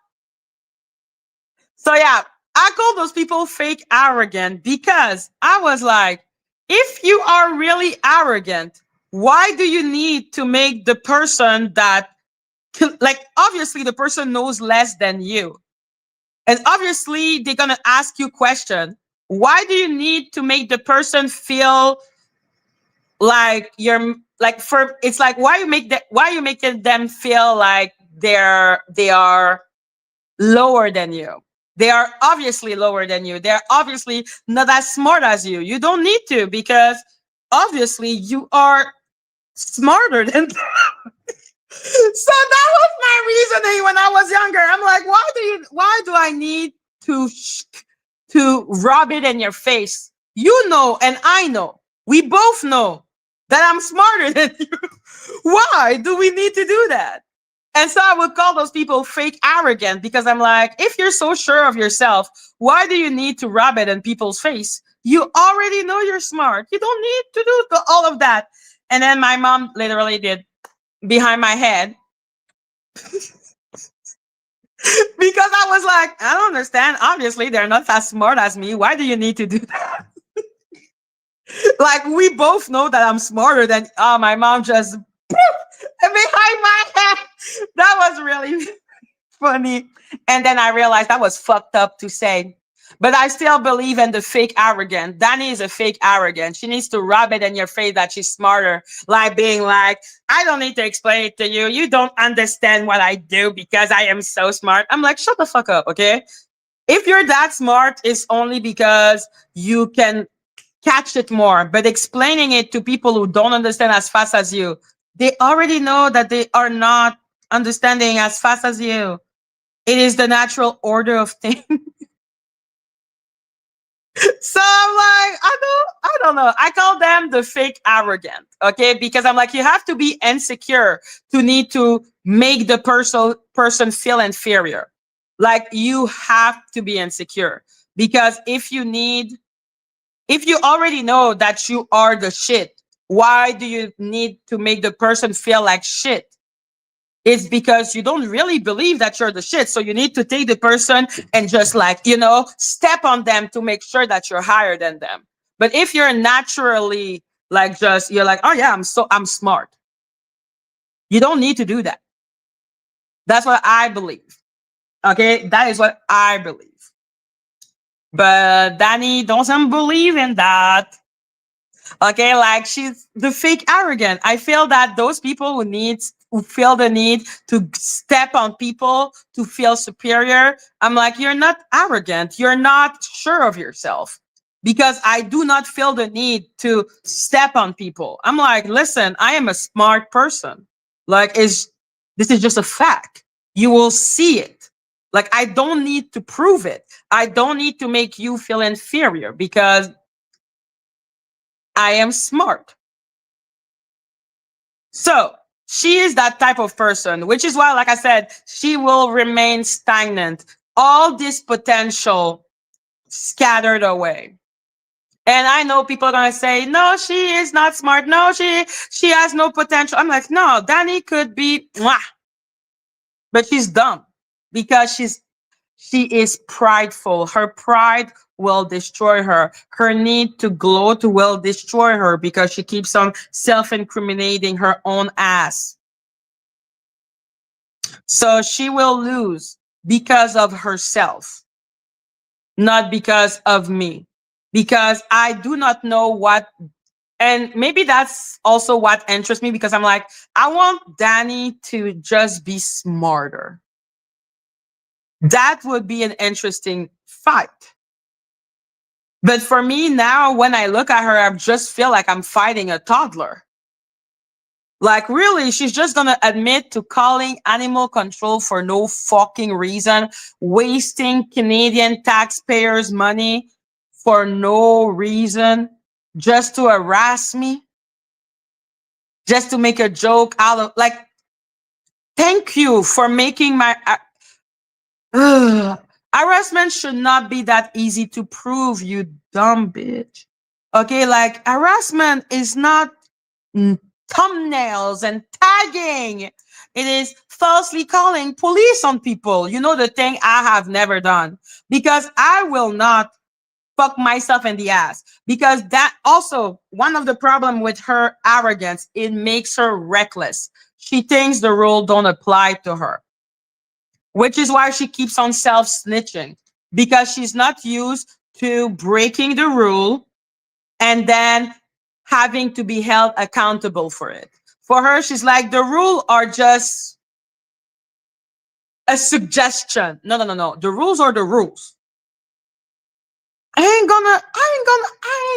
So yeah, I call those people fake arrogant because I was like, if you are really arrogant, why do you need to make the person that, like, obviously the person knows less than you. And obviously they're going to ask you question. Why do you need to make the person feel like you're like for it's like why you making them feel like they are lower than you. They are obviously lower than you. They're obviously not as smart as you. You don't need to because obviously you are smarter than them. So that was my reasoning when I was younger. I'm like, why do I need to rub it in your face? You know, and I know. We both know that I'm smarter than you. Why do we need to do that? And so I would call those people fake arrogant because I'm like, if you're so sure of yourself, why do you need to rub it in people's face? You already know you're smart. You don't need to do all of that. And then my mom literally did behind my head because I was like, I don't understand. Obviously, they're not as smart as me. Why do you need to do that? Like, we both know that I'm smarter than my mom just behind my head. That was really funny. And then I realized that was fucked up to say. But I still believe in the fake arrogant. Danny is a fake arrogant. She needs to rub it in your face that she's smarter. Like being like, I don't need to explain it to you. You don't understand what I do because I am so smart. I'm like, shut the fuck up, okay? If you're that smart, it's only because you can catch it more. But explaining it to people who don't understand as fast as you, they already know that they are not understanding as fast as you. It is the natural order of things. So I'm like, I don't know. I call them the fake arrogant, okay? Because I'm like, you have to be insecure to need to make the person feel inferior. Like you have to be insecure because if you already know that you are the shit, why do you need to make the person feel like shit? It's because you don't really believe that you're the shit. So you need to take the person and just like, step on them to make sure that you're higher than them. But if you're naturally like you're like, oh yeah, I'm smart. You don't need to do that. That's what I believe. Okay. That is what I believe. But Danny doesn't believe in that. Okay, like she's the fake arrogant. I feel that those people who feel the need to step on people to feel superior, I'm like, you're not arrogant. You're not sure of yourself. Because I do not feel the need to step on people. I'm like, listen, I am a smart person. Like, this is just a fact. You will see it. Like, I don't need to prove it. I don't need to make you feel inferior because I am smart. So she is that type of person, which is why, like I said, she will remain stagnant. All this potential scattered away. And I know people are going to say, no, she is not smart. No, she has no potential. I'm like, no, Danny could be, but she's dumb because she is prideful. Her pride will destroy her. Her need to gloat will destroy her because she keeps on self-incriminating her own ass. So she will lose because of herself, not because of me. Because I do not know what, and maybe that's also what interests me, because I'm like, I want Danny to just be smarter. That would be an interesting fight. But for me now, when I look at her, I just feel like I'm fighting a toddler. Like, really, she's just gonna admit to calling animal control for no fucking reason, wasting Canadian taxpayers' money for no reason, just to harass me, just to make a joke out of, like, thank you for making my harassment should not be that easy to prove, you dumb bitch. Okay, like, harassment is not thumbnails and tagging. It is falsely calling police on people. You know, the thing I have never done, because I will not fuck myself in the ass. Because that also, one of the problem with her arrogance, it makes her reckless. She thinks the rule don't apply to her, which is why she keeps on self snitching, because she's not used to breaking the rule and then having to be held accountable for it. For her, she's like, the rule are just a suggestion. No, no, no, no. The rules are the rules. I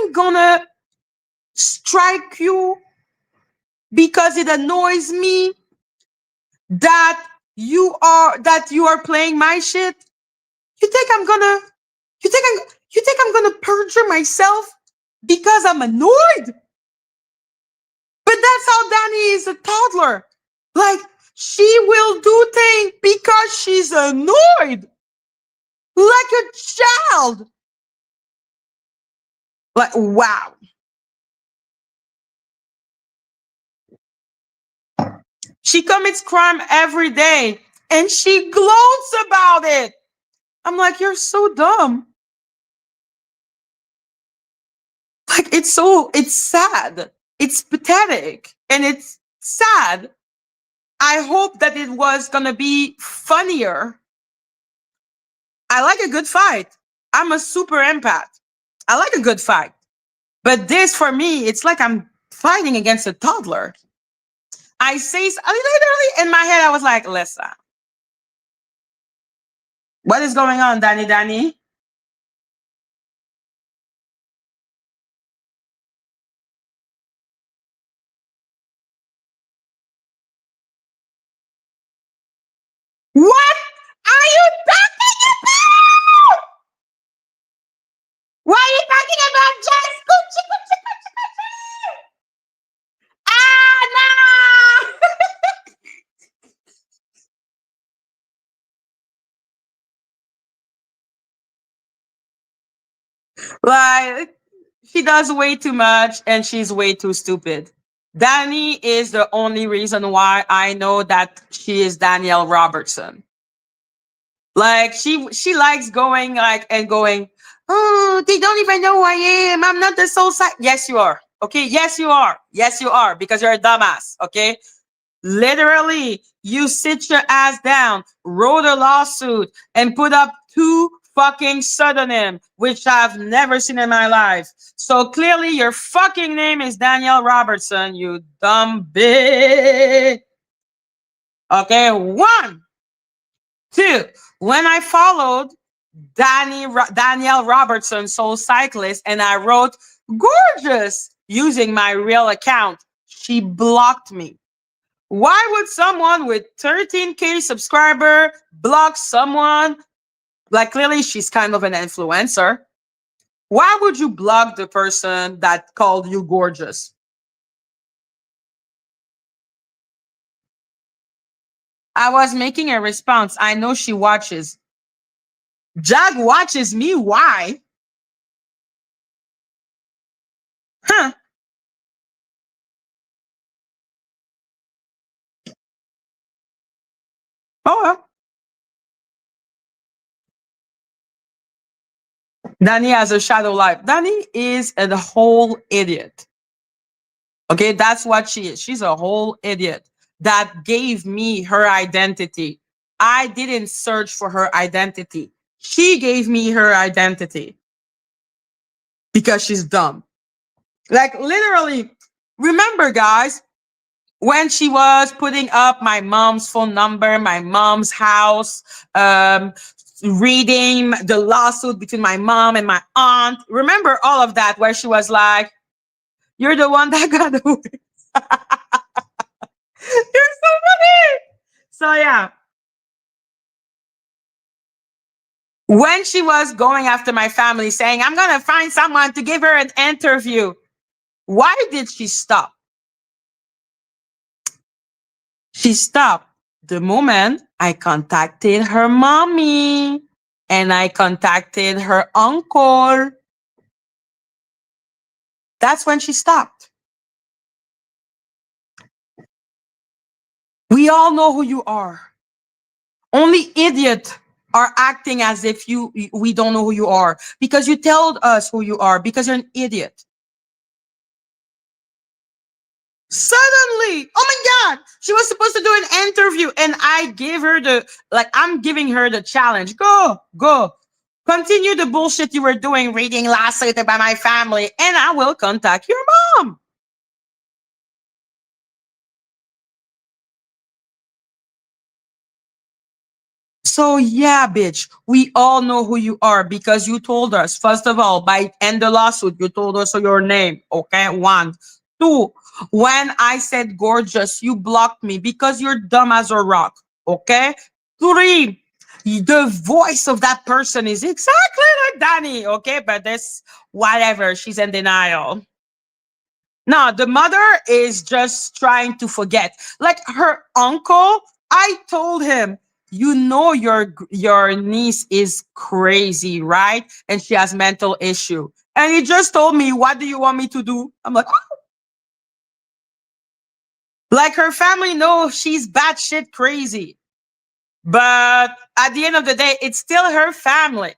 ain't gonna strike you because it annoys me that you are playing my shit. You think I'm gonna you think I'm gonna perjure myself because I'm annoyed? But that's how Danny is a toddler. Like, she will do things because she's annoyed. Like a child. Like, wow. She commits crime every day and she gloats about it. I'm like, you're so dumb. Like, it's sad. It's pathetic and it's sad. I hope that it was gonna be funnier. I like a good fight. I'm a super empath. I like a good fight. But this, for me, it's like I'm fighting against a toddler. I literally in my head, I was like, listen, what is going on, Danny Danny? What are you talking about? What are you talking about, Jess? Coochie, coochie, coochie, coochie. Ah, no! Like, she does way too much and she's way too stupid. Danny is the only reason why I know that she is Danielle Robertson. Like, she likes going like and going, oh, they don't even know who I am. I'm not the soul side. Yes, you are. Okay. Yes, you are. Yes, you are, because you're a dumbass. Okay. Literally, you sit your ass down, wrote a lawsuit, and put up two fucking pseudonym, which I've never seen in my life. So clearly, your fucking name is Danielle Robertson, you dumb bitch. Okay, one, two. When I followed Danielle Robertson, Soul Cyclist, and I wrote gorgeous using my real account, she blocked me. Why would someone with 13K subscriber block someone? Like, clearly she's kind of an influencer. Why would you block the person that called you gorgeous? I was making a response. I know she watches. Jag watches me. Why? Huh. Oh, well. Danny has a shadow life. Danny is a whole idiot. Okay, that's what she is. She's a whole idiot that gave me her identity. I didn't search for her identity. She gave me her identity because she's dumb. Like literally, remember, guys, when she was putting up my mom's phone number, my mom's house, reading the lawsuit between my mom and my aunt. Remember all of that, where she was like, "You're the one that got away." You're so funny. So yeah, when she was going after my family, saying, "I'm gonna find someone to give her an interview," why did she stop? She stopped the moment I contacted her mommy and I contacted her uncle. That's when she stopped. We all know who you are. Only idiots are acting as if we don't know who you are because you told us who you are because you're an idiot. Suddenly, oh my God, she was supposed to do an interview and I gave her I'm giving her the challenge. Go. Continue the bullshit you were doing, reading last night about my family, and I will contact your mom. So yeah, bitch, we all know who you are because you told us. First of all, by end the lawsuit, you told us your name. Okay, one. Two, when I said gorgeous, you blocked me because you're dumb as a rock. Okay. Three, the voice of that person is exactly like Danny. Okay, but this whatever, she's in denial. No, the mother is just trying to forget. Like her uncle, I told him, you know your niece is crazy, right? And she has mental issue. And he just told me, what do you want me to do? I'm like, oh. Like her family knows she's batshit crazy. But at the end of the day, it's still her family.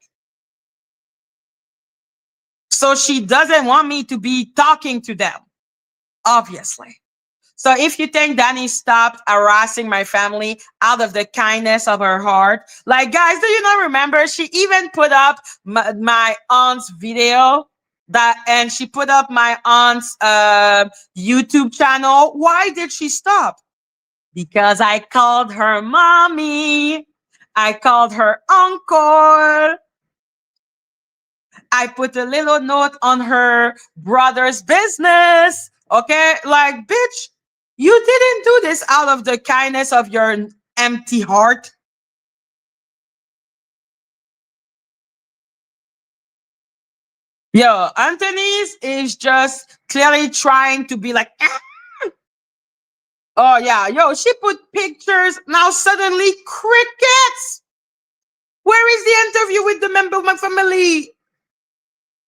So she doesn't want me to be talking to them, obviously. So if you think Danny stopped harassing my family out of the kindness of her heart, like guys, do you not remember? She even put up my aunt's video and she put up my aunt's YouTube channel. Why did she stop? Because I called her mommy. I called her uncle. I put a little note on her brother's business. Okay, like, bitch, you didn't do this out of the kindness of your empty heart. Yo, Anthony's is just clearly trying to be like, ah. Oh yeah, yo, she put pictures. Now suddenly crickets. Where is the interview with the member of my family?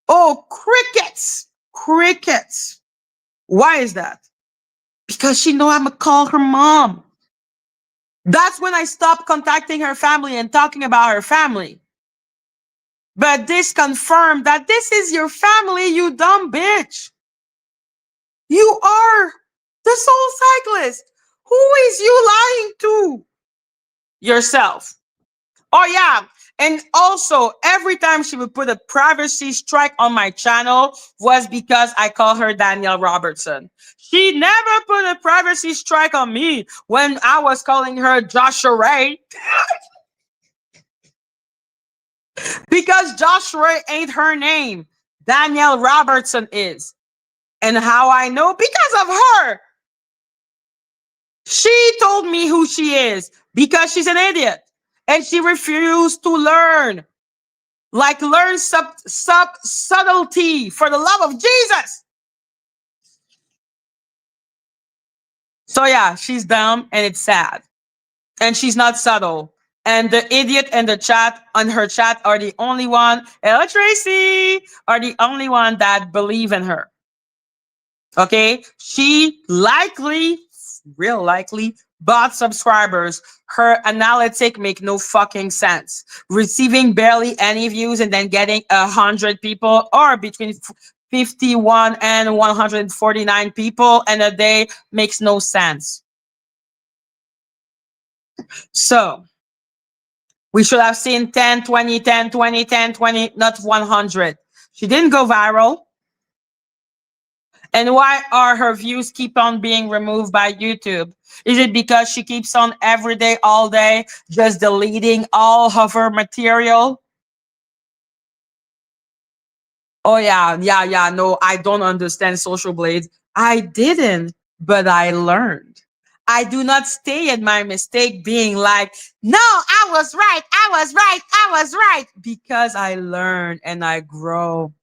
Oh, crickets. Crickets. Why is that? Because she know I'm gonna call her mom. That's when I stopped contacting her family and talking about her family. But this confirmed that this is your family, you dumb bitch. You are the soul cyclist. Who is you lying to? Yourself. Oh, yeah. And also, every time she would put a privacy strike on my channel was because I call her Danielle Robertson. She never put a privacy strike on me when I was calling her Joshua Ray. Because Joshua Ray ain't her name. Danielle Robertson is. And how I know? Because of her. She told me who she is because she's an idiot. And she refused to learn. Like learn subtlety for the love of Jesus. So yeah, she's dumb and it's sad. And she's not subtle. And the idiot and the chat on her chat are the only one, hello Tracy, are the only one that believe in her. Okay? She likely, real likely, bot subscribers. Her analytic make no fucking sense. Receiving barely any views and then getting 100 people, or between 51 and 149 people in a day, makes no sense. So we should have seen 10, 20, 10, 20, 10, 20, not 100. She didn't go viral. And why are her views keep on being removed by YouTube? Is it because she keeps on every day, all day, just deleting all of her material? Oh, yeah. No, I don't understand social blades. I didn't, but I learned. I do not stay in my mistake being like, no, I was right. I was right. I was right. Because I learn and I grow.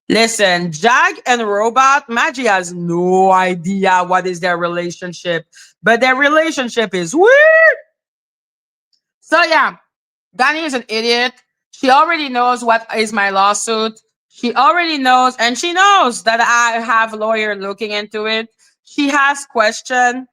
Listen, Jag and Robot, Madgie has no idea what is their relationship, but their relationship is weird. So yeah, Danny is an idiot. She already knows what is my lawsuit. She already knows, and she knows that I have a lawyer looking into it. She has questions.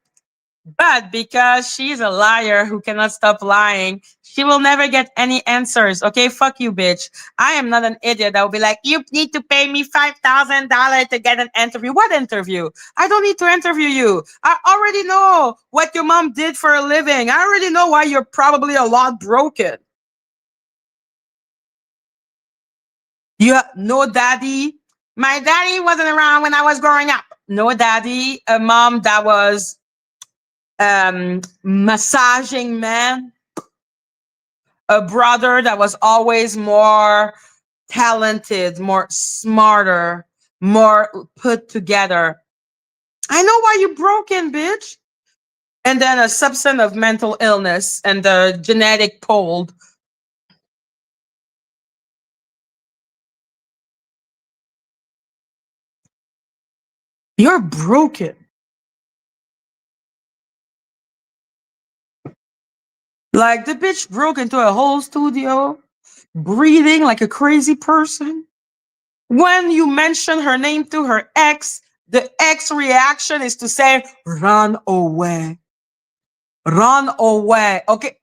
But because she's a liar who cannot stop lying, she will never get any answers. Okay, fuck you, bitch. I am not an idiot that will be like, you need to pay me $5,000 to get an interview. What interview? I don't need to interview you. I already know what your mom did for a living. I already know why you're probably a lot broken. You have no daddy. My daddy wasn't around when I was growing up. No daddy. A mom that was massaging men, a brother that was always more talented, more smarter, more put together. I know why you're broken, bitch. And then a substance of mental illness and the genetic cold. You're broken. Like the bitch broke into a whole studio, breathing like a crazy person. When you mention her name to her ex, the ex reaction is to say, run away. Run away. Okay.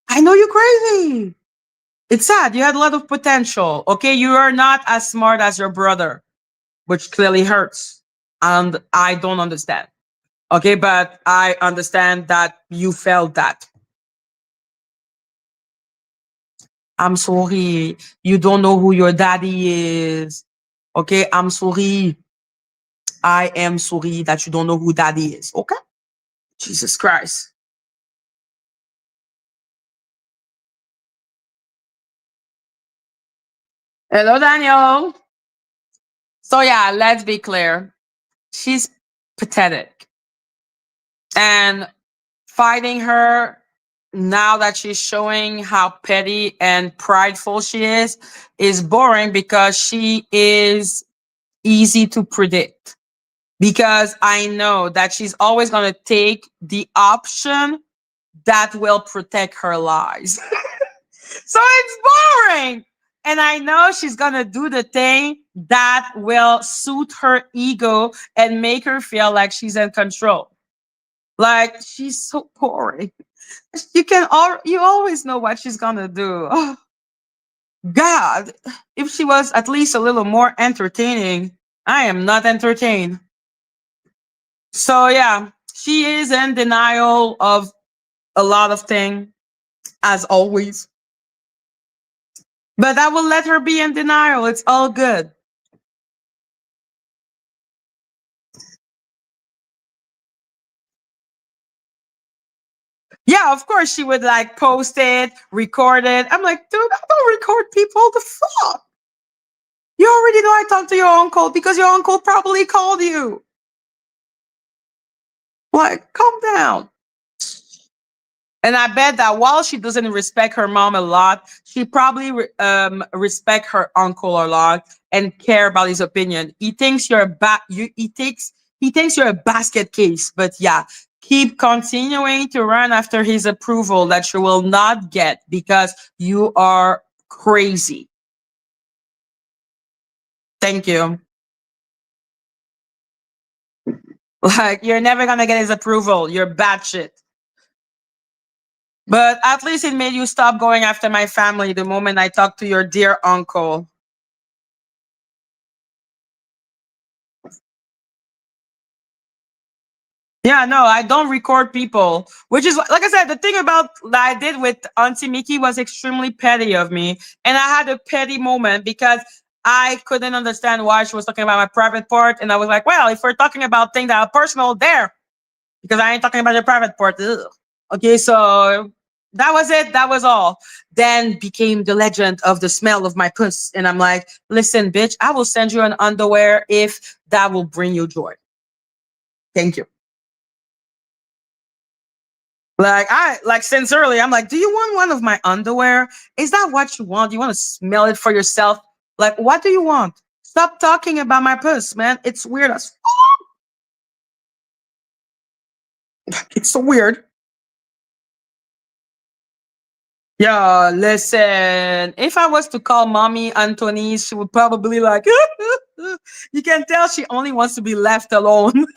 I know you're crazy. It's sad. You had a lot of potential. Okay. You are not as smart as your brother, which clearly hurts. And I don't understand. Okay. But I understand that you felt that. I'm sorry. You don't know who your daddy is. Okay. I'm sorry. I am sorry that you don't know who daddy is. Okay. Jesus Christ. Hello, Daniel. So yeah, let's be clear. She's pathetic. And fighting her now that she's showing how petty and prideful she is boring because she is easy to predict. Because I know that she's always going to take the option that will protect her lies. So it's boring. And I know she's going to do the thing that will suit her ego and make her feel like she's in control. Like she's so boring. You always know what she's going to do. Oh, God, if she was at least a little more entertaining, I am not entertained. So yeah, she is in denial of a lot of things, as always. But I will let her be in denial. It's all good. Yeah, of course she would like post it, record it. I'm like, dude, I don't record people. The fuck? You already know I talked to your uncle because your uncle probably called you. Like, calm down. And I bet that while she doesn't respect her mom a lot, she probably respect her uncle a lot and care about his opinion. He thinks you're he thinks you're a basket case. But yeah, keep continuing to run after his approval that you will not get because you are crazy. Thank you. Like, you're never gonna get his approval. You're bad shit. But at least it made you stop going after my family the moment I talked to your dear uncle. Yeah, no, I don't record people, which is like I said, the thing about that I did with Auntie Mickey was extremely petty of me. And I had a petty moment because I couldn't understand why she was talking about my private part. And I was like, well, if we're talking about things that are personal, there, because I ain't talking about your private part. Ugh. Okay, so that was it. That was all. Then became the legend of the smell of my puss. And I'm like, listen, bitch, I will send you an underwear if that will bring you joy. Thank you. Like I like sincerely, I'm like, do you want one of my underwear? Is that what you want? You want to smell it for yourself? Like, what do you want? Stop talking about my puss, man. It's weird as it's so weird. Yeah, listen. If I was to call mommy Anthony, she would probably like you can tell she only wants to be left alone.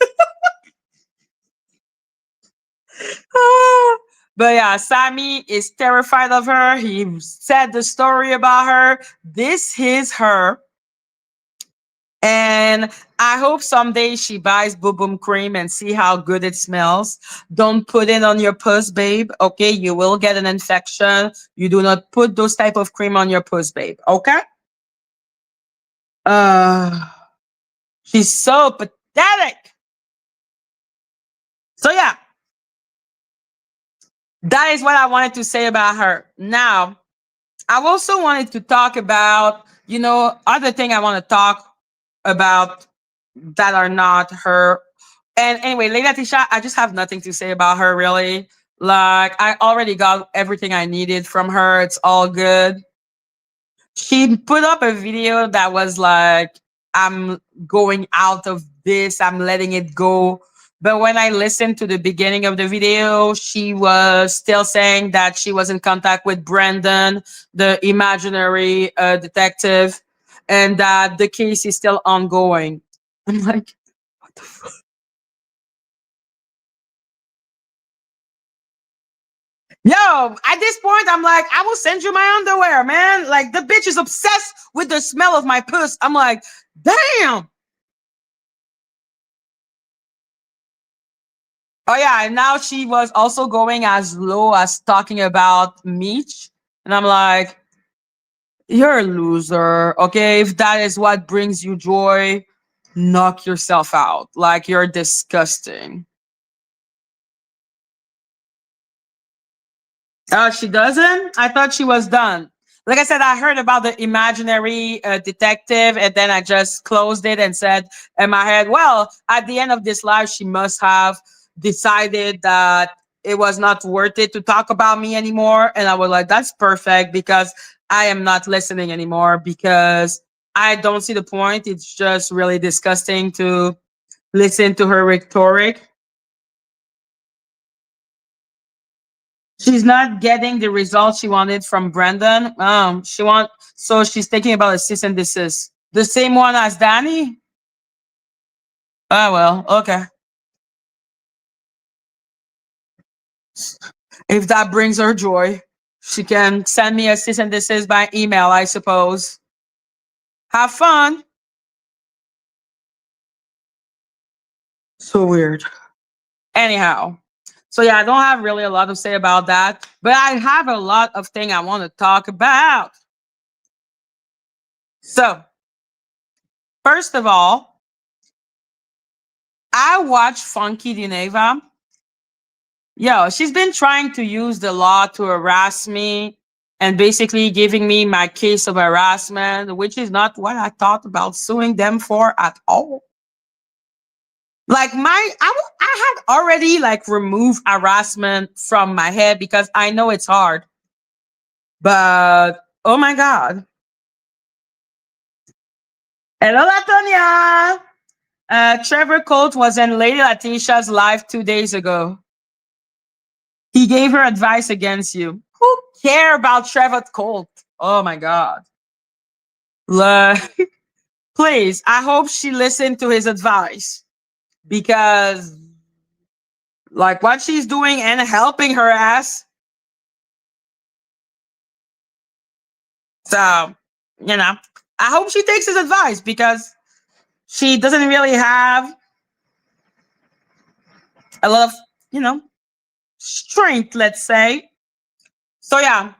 But yeah, Sammy is terrified of her. He said the story about her. This is her. And I hope someday she buys Boo Boom cream and see how good it smells. Don't put it on your puss, babe. Okay, you will get an infection. You do not put those type of cream on your puss, babe. Okay. Uh, she's so pathetic. So yeah, that is what I wanted to say about her. Now, I also wanted to talk about, other thing I want to talk about that are not her. And anyway, Leila Tisha, I just have nothing to say about her really. Like, I already got everything I needed from her. It's all good. She put up a video that was like, I'm going out of this, I'm letting it go. But when I listened to the beginning of the video, she was still saying that she was in contact with Brandon, the imaginary detective, and that the case is still ongoing. I'm like, what the fuck? Yo, at this point, I'm like, I will send you my underwear, man. Like, the bitch is obsessed with the smell of my puss. I'm like, damn. Oh yeah, and now she was also going as low as talking about Meech. And I'm like, you're a loser. Okay, if that is what brings you joy, knock yourself out. Like, you're disgusting. Oh, she doesn't? I thought she was done. Like I said, I heard about the imaginary detective, and then I just closed it and said in my head, well, at the end of this life, she must have decided that it was not worth it to talk about me anymore. And I was like, that's perfect because I am not listening anymore because I don't see the point. It's just really disgusting to listen to her rhetoric. She's not getting the results she wanted from Brandon. So she's thinking about a cease and desist. The same one as Danny? Oh well, okay. If that brings her joy, she can send me a cease and desist by email, I suppose. Have fun. So weird. Anyhow. So yeah, I don't have really a lot to say about that, but I have a lot of things I want to talk about. So, first of all, I watched Funky Dineva. Yo, she's been trying to use the law to harass me and basically giving me my case of harassment, which is not what I thought about suing them for at all. Like I had already like removed harassment from my head because I know it's hard. But oh my god. Hello, Latonia. Trevor Colt was in Lady Letitia's live 2 days ago. He gave her advice against you. Who care about Trevor Colt? Oh my god. Like, please, I hope she listened to his advice. because like what she's doing and helping her ass. So, you know, I hope she takes his advice because she doesn't really have a lot of, you know, strength, let's say. So, yeah,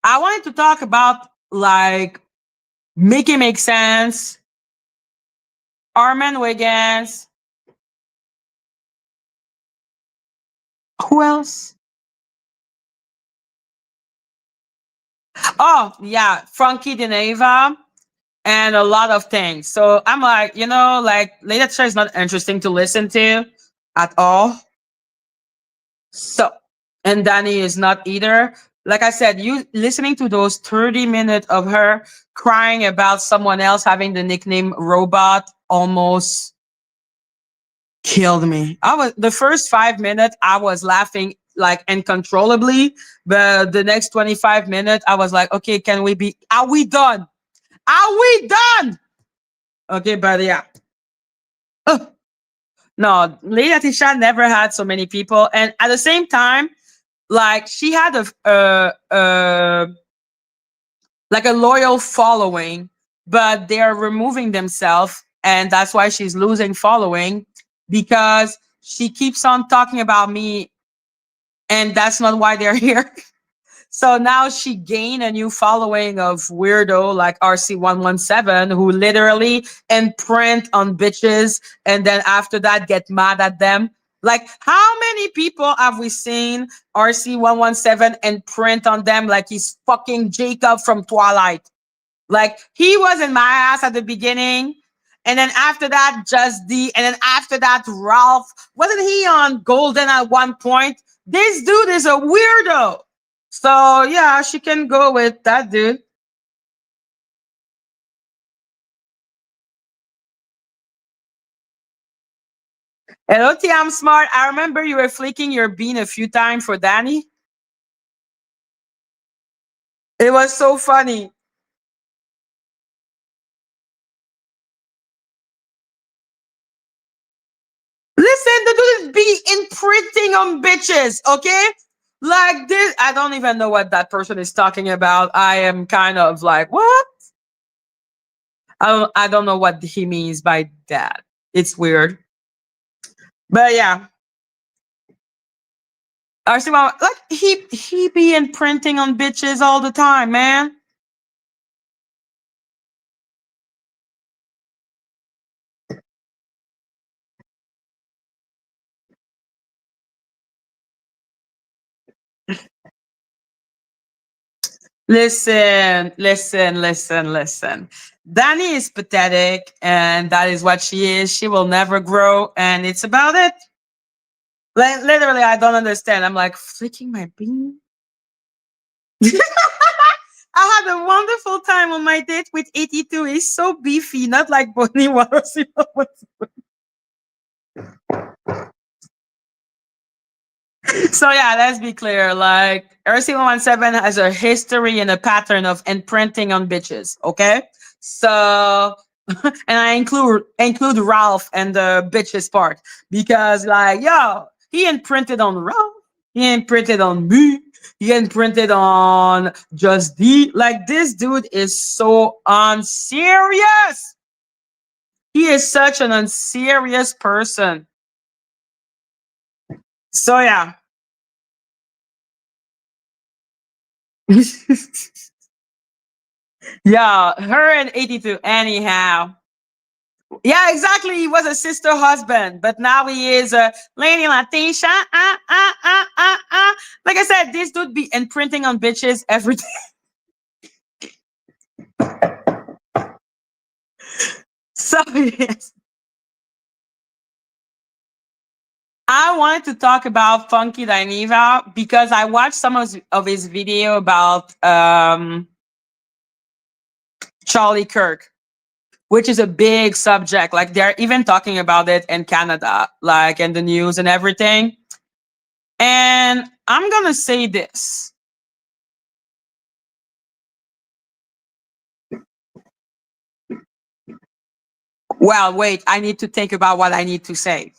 I wanted to talk about like make it make sense, Armin Wiggins. Who else? Oh, yeah, Frankie Deneva and a lot of things. So I'm like, you know, like literature is not interesting to listen to at all. So, and Danny is not either. Like I said, you listening to those 30 minutes of her crying about someone else having the nickname robot almost killed me. I was the first 5 minutes I was laughing like uncontrollably, but the next 25 minutes I was like, okay, can we be are we done? Are we done? Okay, but yeah. Ugh. No, Lady Tisha never had so many people. And at the same time, like she had like a loyal following, but they're removing themselves, and that's why she's losing following because she keeps on talking about me, and that's not why they're here. So now she gained a new following of weirdo like RC117 who literally imprint on bitches and then after that get mad at them. Like how many people have we seen RC117 imprint on them like he's fucking Jacob from Twilight? Like he was in my ass at the beginning. And then after that, Just D. And then after that, Ralph. Wasn't he on Golden at one point? This dude is a weirdo. So yeah, she can go with that dude. Hello, T, I'm smart. I remember you were flicking your bean a few times for Danny. It was so funny. Listen, the dude is be imprinting on bitches, okay? Like this, I don't even know what that person is talking about. I am kind of like, what? I don't know what he means by that. It's weird. But yeah. I see like he be imprinting on bitches all the time, man. Listen, listen, listen, listen. Danny is pathetic, and that is what she is. She will never grow, and it's about it. Like literally, I don't understand. I'm like flicking my bean. I had a wonderful time on my date with 82. He's so beefy, not like Bonnie Wallace. So yeah, let's be clear. Like RC117 has a history and a pattern of imprinting on bitches. Okay, so and I include Ralph and the bitches part because like yo, he imprinted on Ralph, he imprinted on me, he imprinted on Just D. Like this dude is so unserious. He is such an unserious person. So yeah. Yeah, her and 82. Anyhow. Yeah, exactly. He was a sister husband, but now he is a Lady Latisha. Like I said, this dude be imprinting on bitches every day. So yes. I wanted to talk about Funky Dineva because I watched some of his video about Charlie Kirk, which is a big subject. Like they're even talking about it in Canada, like in the news and everything. And I'm gonna say this. Well, wait, I need to think about what I need to say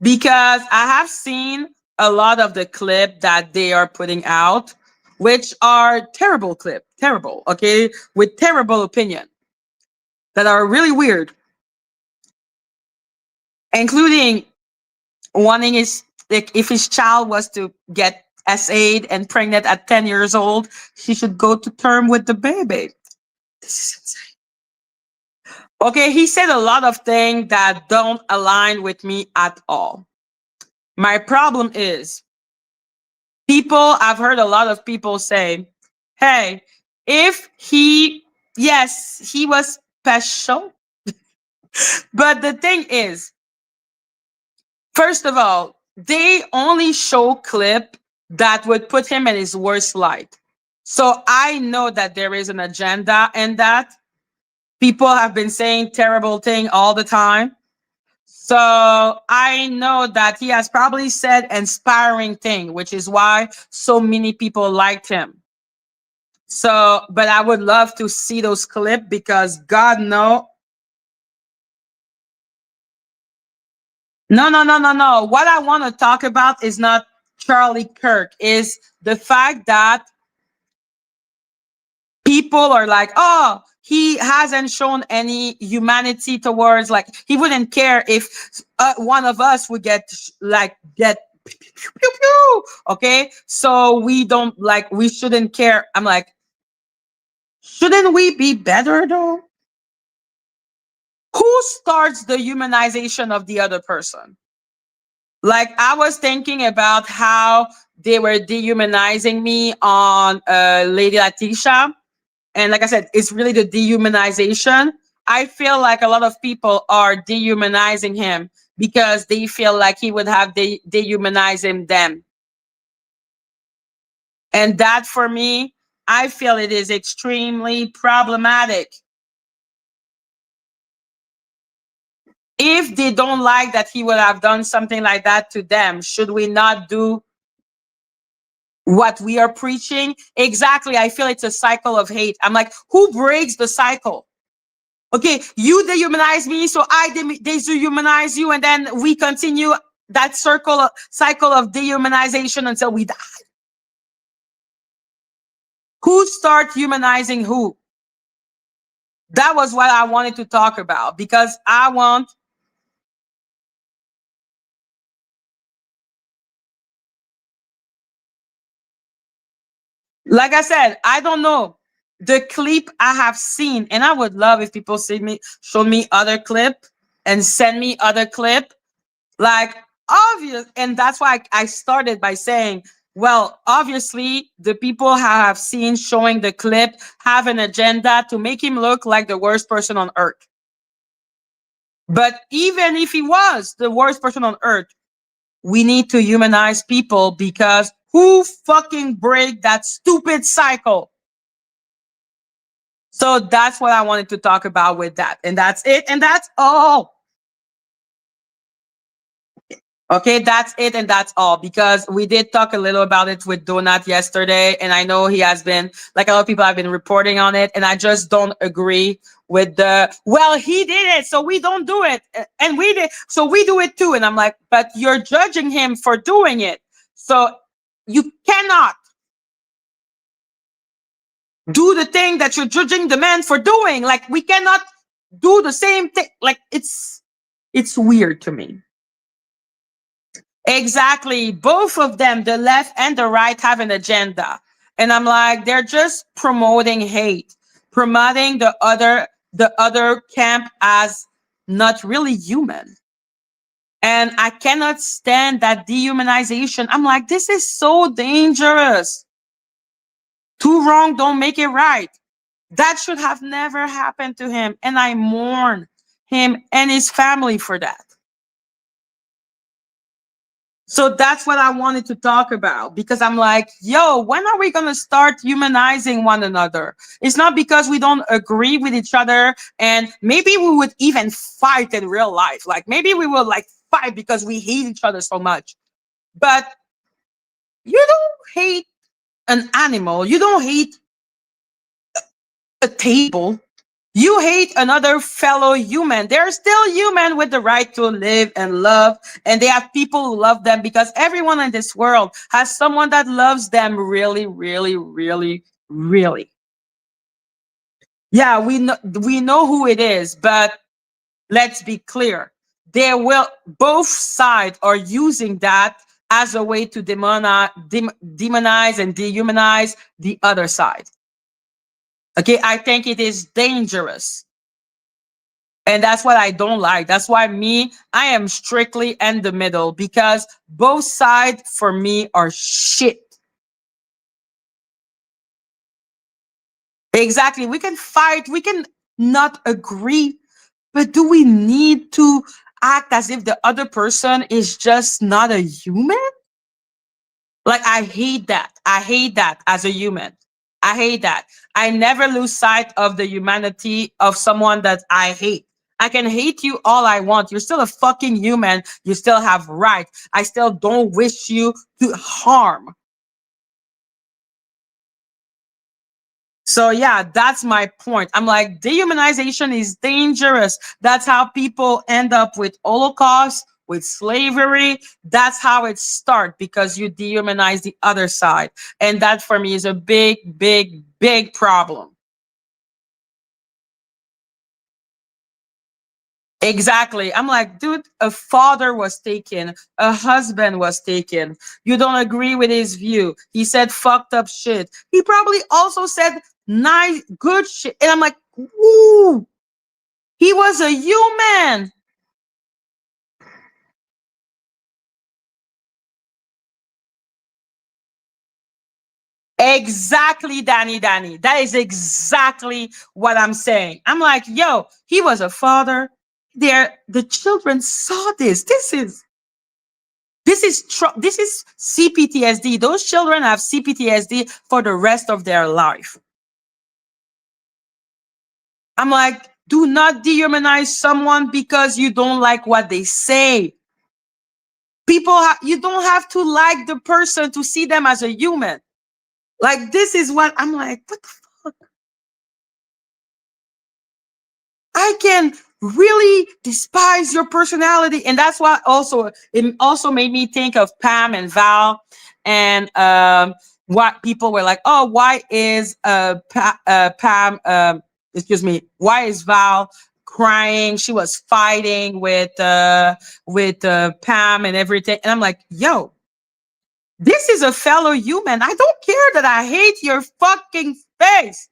because I have seen a lot of the clip that they are putting out, which are terrible clip, terrible, okay, with terrible opinion that are really weird, including wanting his, like, if his child was to get SA'd and pregnant at 10 years old, she should go to term with the baby. This is insane. Okay, he said a lot of things that don't align with me at all. My problem is I've heard a lot of people say, hey, if he, yes, he was special. But the thing is, first of all, they only show clip that would put him in his worst light. So I know that there is an agenda in that. People have been saying terrible things all the time. So I know that he has probably said inspiring thing, which is why so many people liked him. So, but I would love to see those clips because God no. No. What I want to talk about is not Charlie Kirk, is the fact that people are like, oh, he hasn't shown any humanity towards, like, he wouldn't care if one of us would get pew, pew, pew, pew. Okay, so we don't, like, we shouldn't care. I'm like, shouldn't we be better though? Who starts the humanization of the other person? Like, I was thinking about how they were dehumanizing me on Lady Letitia. And like I said, it's really the dehumanization. I feel like a lot of people are dehumanizing him because they feel like he would have dehumanizing them. And that, for me, I feel it is extremely problematic. If they don't like that he would have done something like that to them, should we not do what we are preaching? Exactly. I feel it's a cycle of hate. I'm like, who breaks the cycle? Okay, you dehumanize me, so I dehumanize you, and then we continue that cycle of dehumanization until we die. Who start humanizing who? That was what I wanted to talk about because I want. Like I said, I don't know the clip I have seen, and I would love if people show me other clip and send me other clip. Like, obvious, and that's why I started by saying, well, obviously, the people have seen showing the clip have an agenda to make him look like the worst person on earth. But even if he was the worst person on earth, we need to humanize people because who fucking break that stupid cycle? So that's what I wanted to talk about with that. And that's it. And that's all. Okay, that's it. And that's all. Because we did talk a little about it with Donut yesterday. And I know he has been, like, a lot of people have been reporting on it. And I just don't agree with well, he did it, so we don't do it. And we did, so we do it too. And I'm like, but you're judging him for doing it. So you cannot do the thing that you're judging the man for doing. Like, we cannot do the same thing. Like, it's weird to me. Exactly. Both of them, the left and the right, have an agenda. And I'm like, they're just promoting hate, promoting the other camp as not really human. And I cannot stand that dehumanization. I'm like, this is so dangerous. Two wrong don't make it right. That should have never happened to him. And I mourn him and his family for that. So that's what I wanted to talk about because I'm like, yo, when are we going to start humanizing one another? It's not because we don't agree with each other, and maybe we would even fight in real life. Like, maybe we will, like, fight because we hate each other so much. But you don't hate an animal. You don't hate a table. You hate another fellow human. They're still human with the right to live and love. And they have people who love them because everyone in this world has someone that loves them really, really, really, really. Yeah, we know who it is, but let's be clear. They will both sides are using that as a way to demonize and dehumanize the other side. Okay, I think it is dangerous. And that's what I don't like. That's why I am strictly in the middle because both sides for me are shit. Exactly. We can fight, we can not agree, but do we need to act as if the other person is just not a human? Like, I hate that. I hate that as a human. I hate that. I never lose sight of the humanity of someone that I hate. I can hate you all I want. You're still a fucking human. You still have rights. I still don't wish you to harm. So yeah, that's my point. I'm like, dehumanization is dangerous. That's how people end up with Holocaust, with slavery. That's how it starts because you dehumanize the other side. And that for me is a big, big, big problem. Exactly. I'm like, dude, a father was taken, a husband was taken. You don't agree with his view. He said fucked up shit. He probably also said nice, good shit. And I'm like, ooh, he was a human. Exactly, Danny. That is exactly what I'm saying. I'm like, yo, he was a father. The children saw this. This is CPTSD. Those children have CPTSD for the rest of their life. I'm like, do not dehumanize someone because you don't like what they say. You don't have to like the person to see them as a human. Like, this is what I'm like, what the fuck? I can really despise your personality. And that's why also it also made me think of Pam and Val and what people were like, oh, why is Pam excuse me, why is Val crying? She was fighting with Pam and everything. And I'm like, yo, this is a fellow human. I don't care that I hate your fucking face.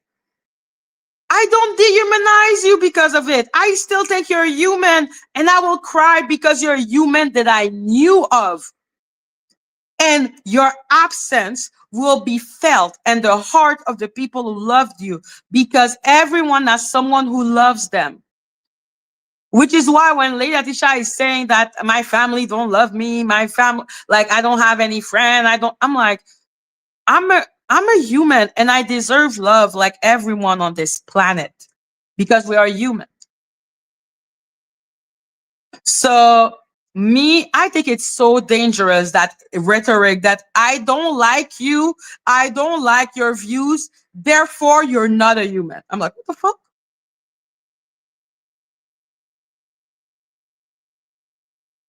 I don't dehumanize you because of it. I still think you're a human and I will cry because you're a human that I knew of. And your absence will be felt in the heart of the people who loved you because everyone has someone who loves them. Which is why when Lady Atisha is saying that my family don't love me, my family, like I don't have any friend, I'm like, I'm a human and I deserve love like everyone on this planet because we are human. So I think it's so dangerous that rhetoric that I don't like you, I don't like your views, therefore you're not a human. I'm like, what the fuck?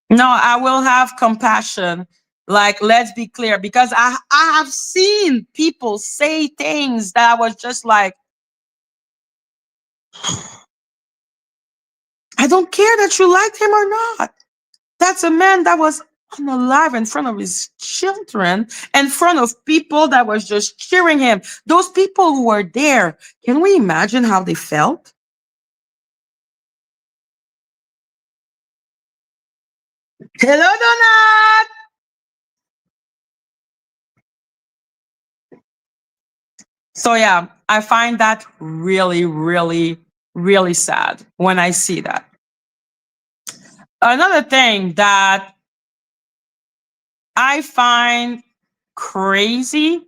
No, I will have compassion. Like, let's be clear, because I have seen people say things that I was just like, I don't care that you liked him or not. That's a man that was unalive in front of his children, in front of people that was just cheering him. Those people who were there, can we imagine how they felt? Hello, Donut. So yeah, I find that really, really, really sad when I see that. Another thing that I find crazy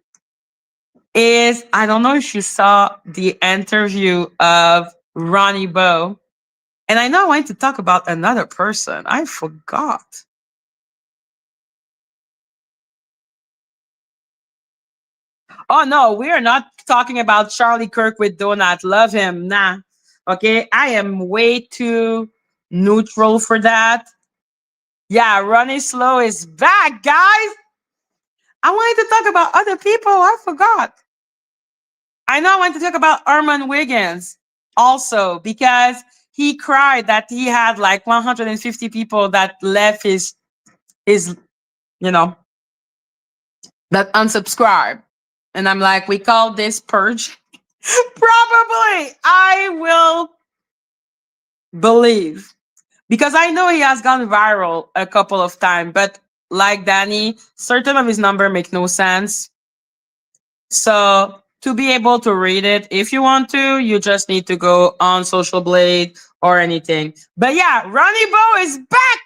is, I don't know if you saw the interview of Ronnie Bo. And I know I wanted to talk about another person. I forgot. Oh no, we are not talking about Charlie Kirk with Donut. Love him. Nah. Okay, I am way too neutral for that. Yeah, Ronnie Slow is back, guys. I wanted to talk about other people. I forgot. I know I wanted to talk about Armand Wiggins also because he cried that he had like 150 people that left his you know that unsubscribe. And I'm like, we call this purge. Probably I will believe because I know he has gone viral a couple of times, but like Danny, certain of his number make no sense. So to be able to read it, if you want to, you just need to go on Social Blade or anything. But yeah, Ronnie Bo is back.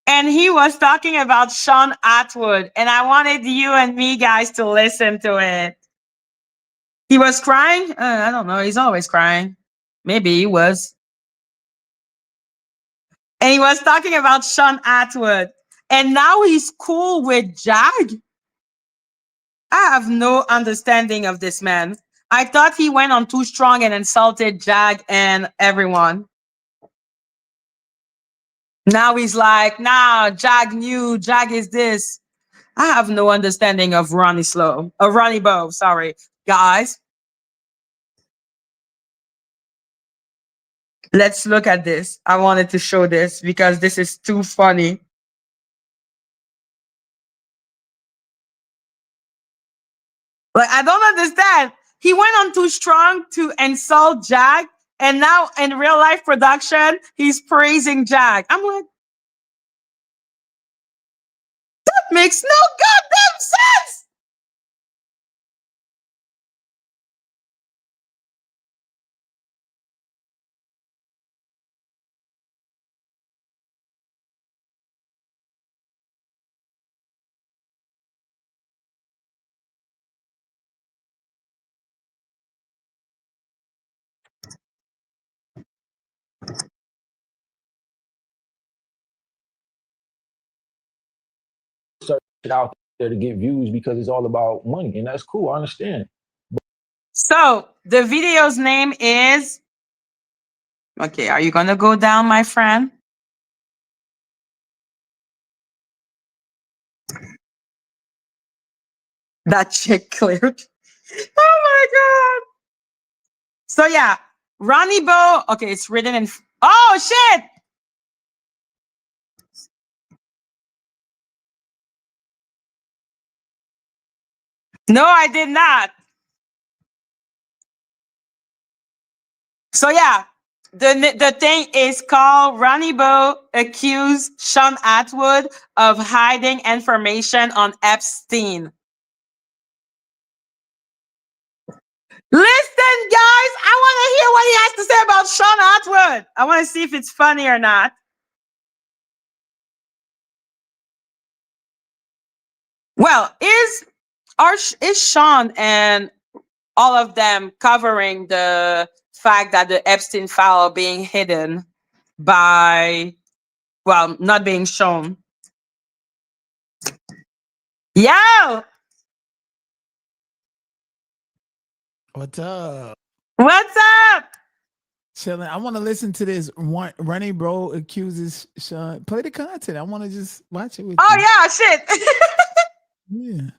And he was talking about Sean Atwood. And I wanted you and me guys to listen to it. He was crying. I don't know. He's always crying. Maybe he was. And he was talking about Sean Atwood. And now he's cool with Jag. I have no understanding of this man. I thought he went on too strong and insulted Jag and everyone. Now he's like, nah, Jag knew, Jag is this. I have no understanding of Ronnie Bo, sorry. Guys, let's look at this. I wanted to show this because this is too funny. Like, I don't understand. He went on too strong to insult Jag, and now in real life production, he's praising Jag. I'm like, that makes no goddamn sense. It out there to get views because it's all about money, and that's cool. I understand. So the video's name is, okay, are you gonna go down, my friend? That chick cleared. Oh my god. So yeah, Ronnie Bo. Okay, it's written in. Oh shit! No, I did not. So yeah, the thing is called Ronnie Bo accused Sean Atwood of hiding information on Epstein. Listen, guys, I want to hear what he has to say about Sean Atwood. I want to see if it's funny or not. Well, is Sean and all of them covering the fact that the Epstein file being hidden by, well, not being shown? Yo, What's up? what's up? Chilling. I want to listen to this. Running Bro accuses Sean. Play the content. I want to just watch it with Oh you. yeah, shit. Yeah.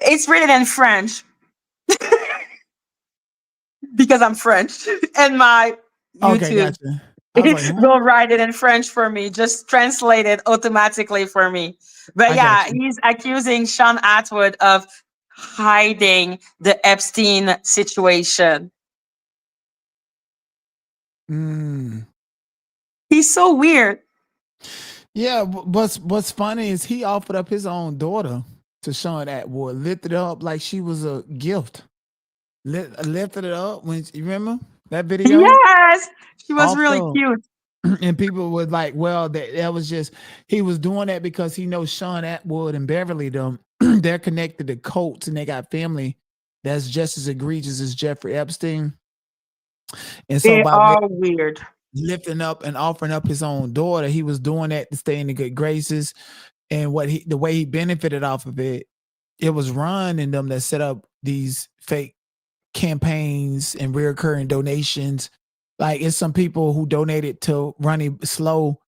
It's written in French because I'm French and my Okay, YouTube gotcha. I was like, huh? will write it in French for me, just translate it automatically for me. But I yeah, got you. he's accusing Sean Atwood of hiding the Epstein situation. Mm. He's so weird. Yeah, what's funny is he offered up his own daughter to Sean Atwood, lifted her up like she was a gift. Lifted it up when you remember that video? Yes, she was really Also, cute. and people would like, well, that was just he was doing that because he knows Sean Atwood and Beverly them. They're connected to cults and they got family that's just as egregious as Jeffrey Epstein. And so They by are weird. lifting up and offering up his own daughter, he was doing that to stay in the good graces. And the way he benefited off of it, it was Ron and them that set up these fake campaigns and reoccurring donations. Like it's some people who donated to Ronnie Slow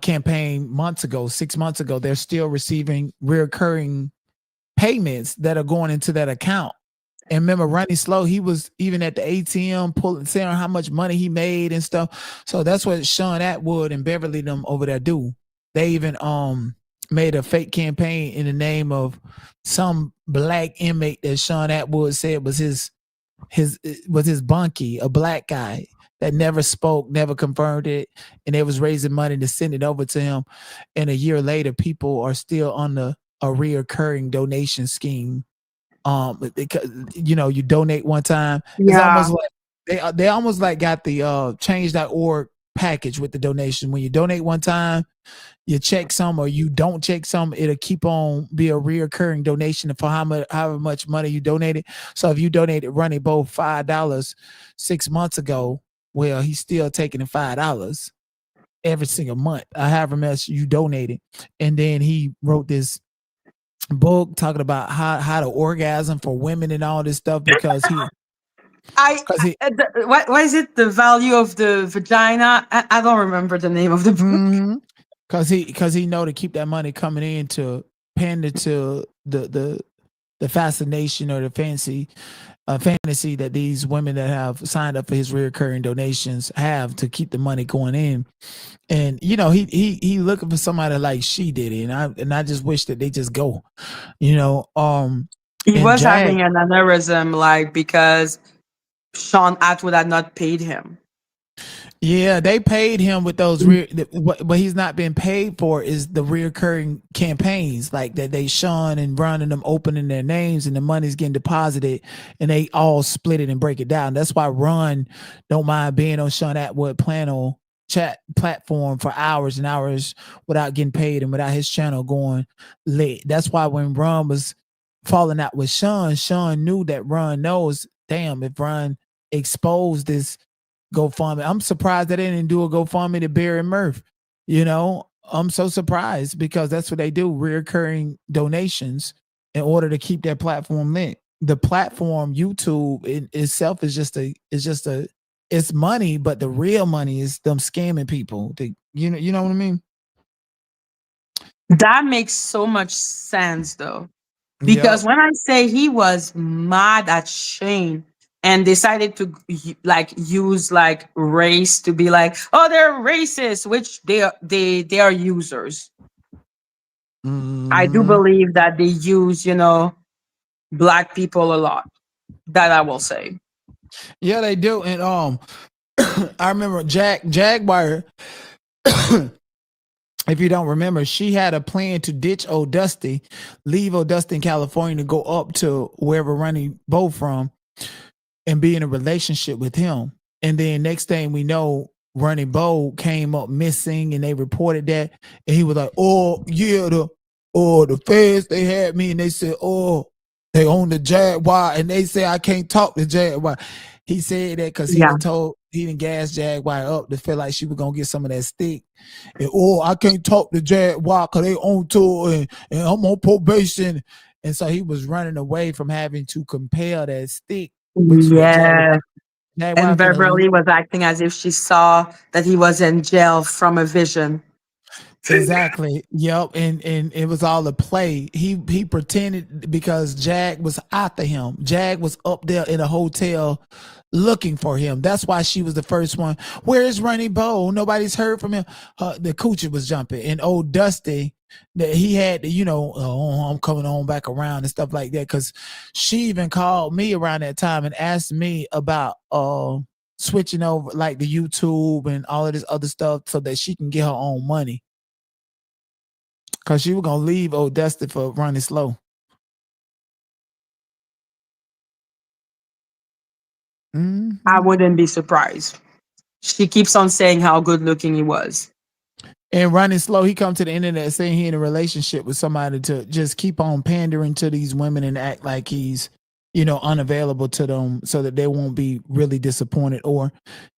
campaign months ago, 6 months ago. They're still receiving reoccurring payments that are going into that account. And remember, Ronnie Slow, he was even at the ATM pulling, saying how much money he made and stuff. So that's what Sean Atwood and Beverly them over there do. They even made a fake campaign in the name of some black inmate that Sean Atwood said was his bunkie, a black guy that never spoke, never confirmed it, and they was raising money to send it over to him. And a year later, people are still on a reoccurring donation scheme. Because you know, you donate one time. It's almost like they almost like got the change.org package with the donation. When you donate one time, you check some, or you don't check some, it'll keep on be a reoccurring donation for however much money you donated. So if you donated Ronnie Bo $5 6 months ago, well, he's still taking $5 every single month, however much you donated. And then he wrote this book talking about how to orgasm for women and all this stuff because what is it? The value of the vagina? I don't remember the name of the book. Because he know to keep that money coming in to pander to the fascination or the fancy fantasy that these women that have signed up for his recurring donations have to keep the money going in. And you know, he looking for somebody like she did it, and I just wish that they just go, you know. He was having an aneurysm, like, because Sean Atwood had not paid him. Yeah, they paid him with those what he's not been paid for is the reoccurring campaigns, like that they Sean and Ron and them opening their names and the money's getting deposited and they all split it and break it down. That's why Ron don't mind being on Sean Atwood Plano chat platform for hours and hours without getting paid and without his channel going lit. That's why when Ron was falling out with Sean knew that Ron knows, damn, if Ron exposed this GoFundMe. I'm surprised that they didn't do a GoFundMe to Barry Murph. You know, I'm so surprised because that's what they do, recurring donations in order to keep their platform lit. The platform YouTube in itself is it's money, but the real money is them scamming people. You know what I mean? That makes so much sense though. Because when I say he was mad at Shane and decided to like use like race to be like, oh, they're racist, which they are users. I do believe that they use, you know, black people a lot. That I will say. Yeah, they do. And I remember Jaguar. If you don't remember, she had a plan to ditch Old Dusty, leave Old Dusty in California to go up to wherever Ronnie Bo from and be in a relationship with him. And then next thing we know, Ronnie Bo came up missing and they reported that. And he was like, oh, yeah, the feds, they had me and they said, oh, they own the Jaguar. And they say I can't talk to Jaguar. He said that because he didn't gas Jaguar up to feel like she was going to get some of that stick. And, oh, I can't talk to Jaguar because they own tour and I'm on probation. And so he was running away from having to compel that stick. Yeah. And Beverly was acting as if she saw that he was in jail from a vision. Exactly. Yep. And it was all a play. He pretended because Jag was after him. Jag was up there in a hotel looking for him. That's why she was the first one. Where is Ronnie Bo? Nobody's heard from him. The coochie was jumping. And old Dusty, that he had to, you know, oh, I'm coming on back around and stuff like that. Cause she even called me around that time and asked me about switching over like the YouTube and all of this other stuff so that she can get her own money. Cause she was gonna leave old Dusty for Ronnie Slow. Mm-hmm. I wouldn't be surprised. She keeps on saying how good looking he was. And Ronnie Slow, he come to the internet saying he in a relationship with somebody to just keep on pandering to these women and act like he's, you know, unavailable to them so that they won't be really disappointed. Or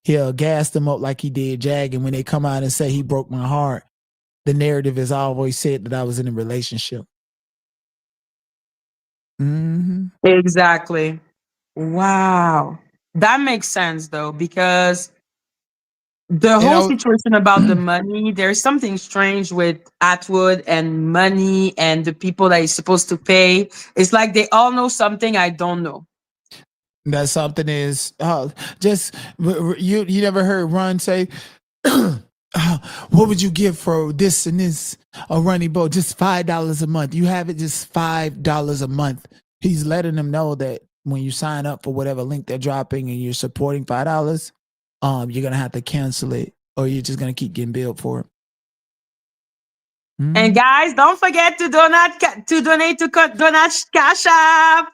he'll gas them up like he did Jag. And when they come out and say he broke my heart, the narrative has always said that I was in a relationship. Mm-hmm. Exactly. Wow. That makes sense though, because the You whole know, situation about the money, there's something strange with Atwood and money and the people that he's supposed to pay. It's like they all know something I don't know. that something is just you never heard Ron say, what would you give for this and this? A running boat, just $5 a month. You have it just $5 a month. He's letting them know that when you sign up for whatever link they're dropping and you're supporting $5, you're gonna have to cancel it, or you're just gonna keep getting billed for it. And guys, don't forget to donate to Donut Cash App.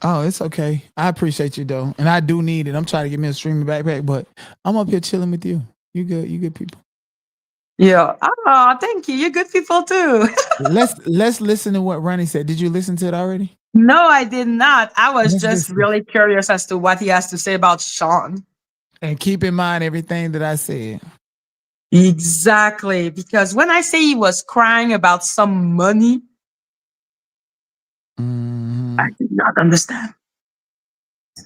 Oh, it's okay. I appreciate you though, and I do need it. I'm trying to get me a streaming backpack, but I'm up here chilling with you. You good? You good people. Yeah. Oh, thank you. You're good people too. Let's listen to what Ronnie said. Did you listen to it already? No, I did not. I was Let's just listen. really curious as to what he has to say about Sean. And keep in mind everything that I said. Exactly. Because when I say he was crying about some money, I did not understand.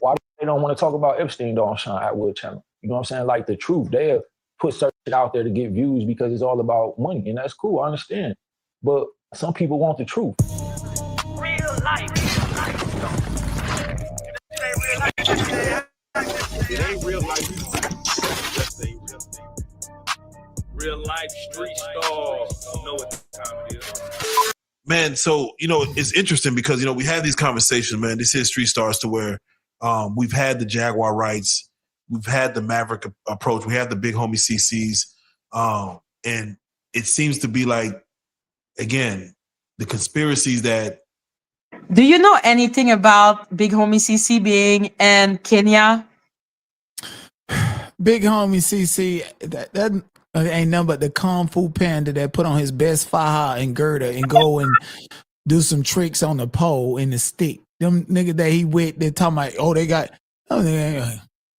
Why they don't want to talk about Epstein though on Sean Atwood channel? You know what I'm saying? Like the truth. They'll put certain shit out there to get views because it's all about money. And that's cool. I understand. But some people want the truth. Real life. It ain't real life. Real life street stars. You know what time it is. Man, so, it's interesting because, we have these conversations, man. This is Street Stars to where we've had the Jaguar rights. We've had the Maverick approach. We have the big homie CCs. And it seems to be like, again, the conspiracies that. Do you know anything about Big Homie CC being in Kenya? Big homie CC, that ain't nothing but the Kung Fu Panda that put on his best faja and girder and go and do some tricks on the pole and the stick. Them niggas that he with, they're talking about,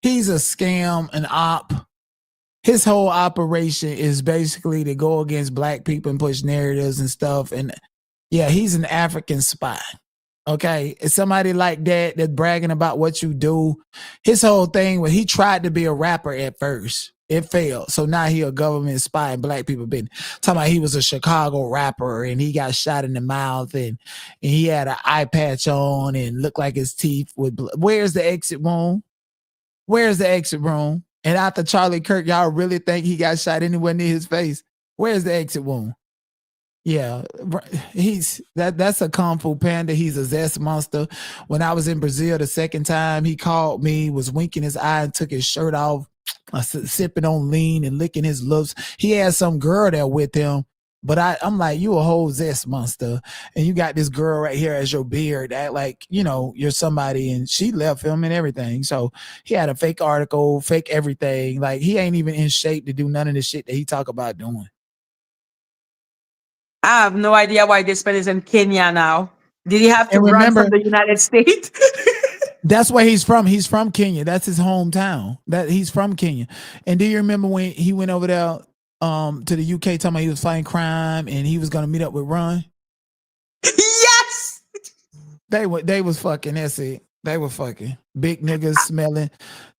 he's a scam, an op. His whole operation is basically to go against black people and push narratives and stuff. And yeah, he's an African spy. Okay, it's somebody like that that's bragging about what you do. His whole thing was he tried to be a rapper at first. It failed. So now he a government spy and black people been talking about he was a Chicago rapper and he got shot in the mouth and he had an eye patch on and looked like his teeth would. Where's the exit wound? Where's the exit wound? And after Charlie Kirk, y'all really think he got shot anywhere near his face? Where's the exit wound? Yeah, that's a Kung Fu Panda. He's a zest monster. When I was in Brazil the second time, he called me, was winking his eye and took his shirt off, sipping on lean and licking his lips. He had some girl there with him, but I'm like, you a whole zest monster, and you got this girl right here as your beard. Act like you're somebody, and she left him and everything. So he had a fake article, fake everything. Like he ain't even in shape to do none of the shit that he talk about doing. I have no idea why this man is in Kenya now. Did he have to And run remember, from the United States? That's where he's from. He's from Kenya. That's his hometown. That he's from Kenya. And do you remember when he went over there to the UK talking about he was fighting crime and he was gonna meet up with Ron? Yes. They was fucking. That's it. They were fucking big niggas smelling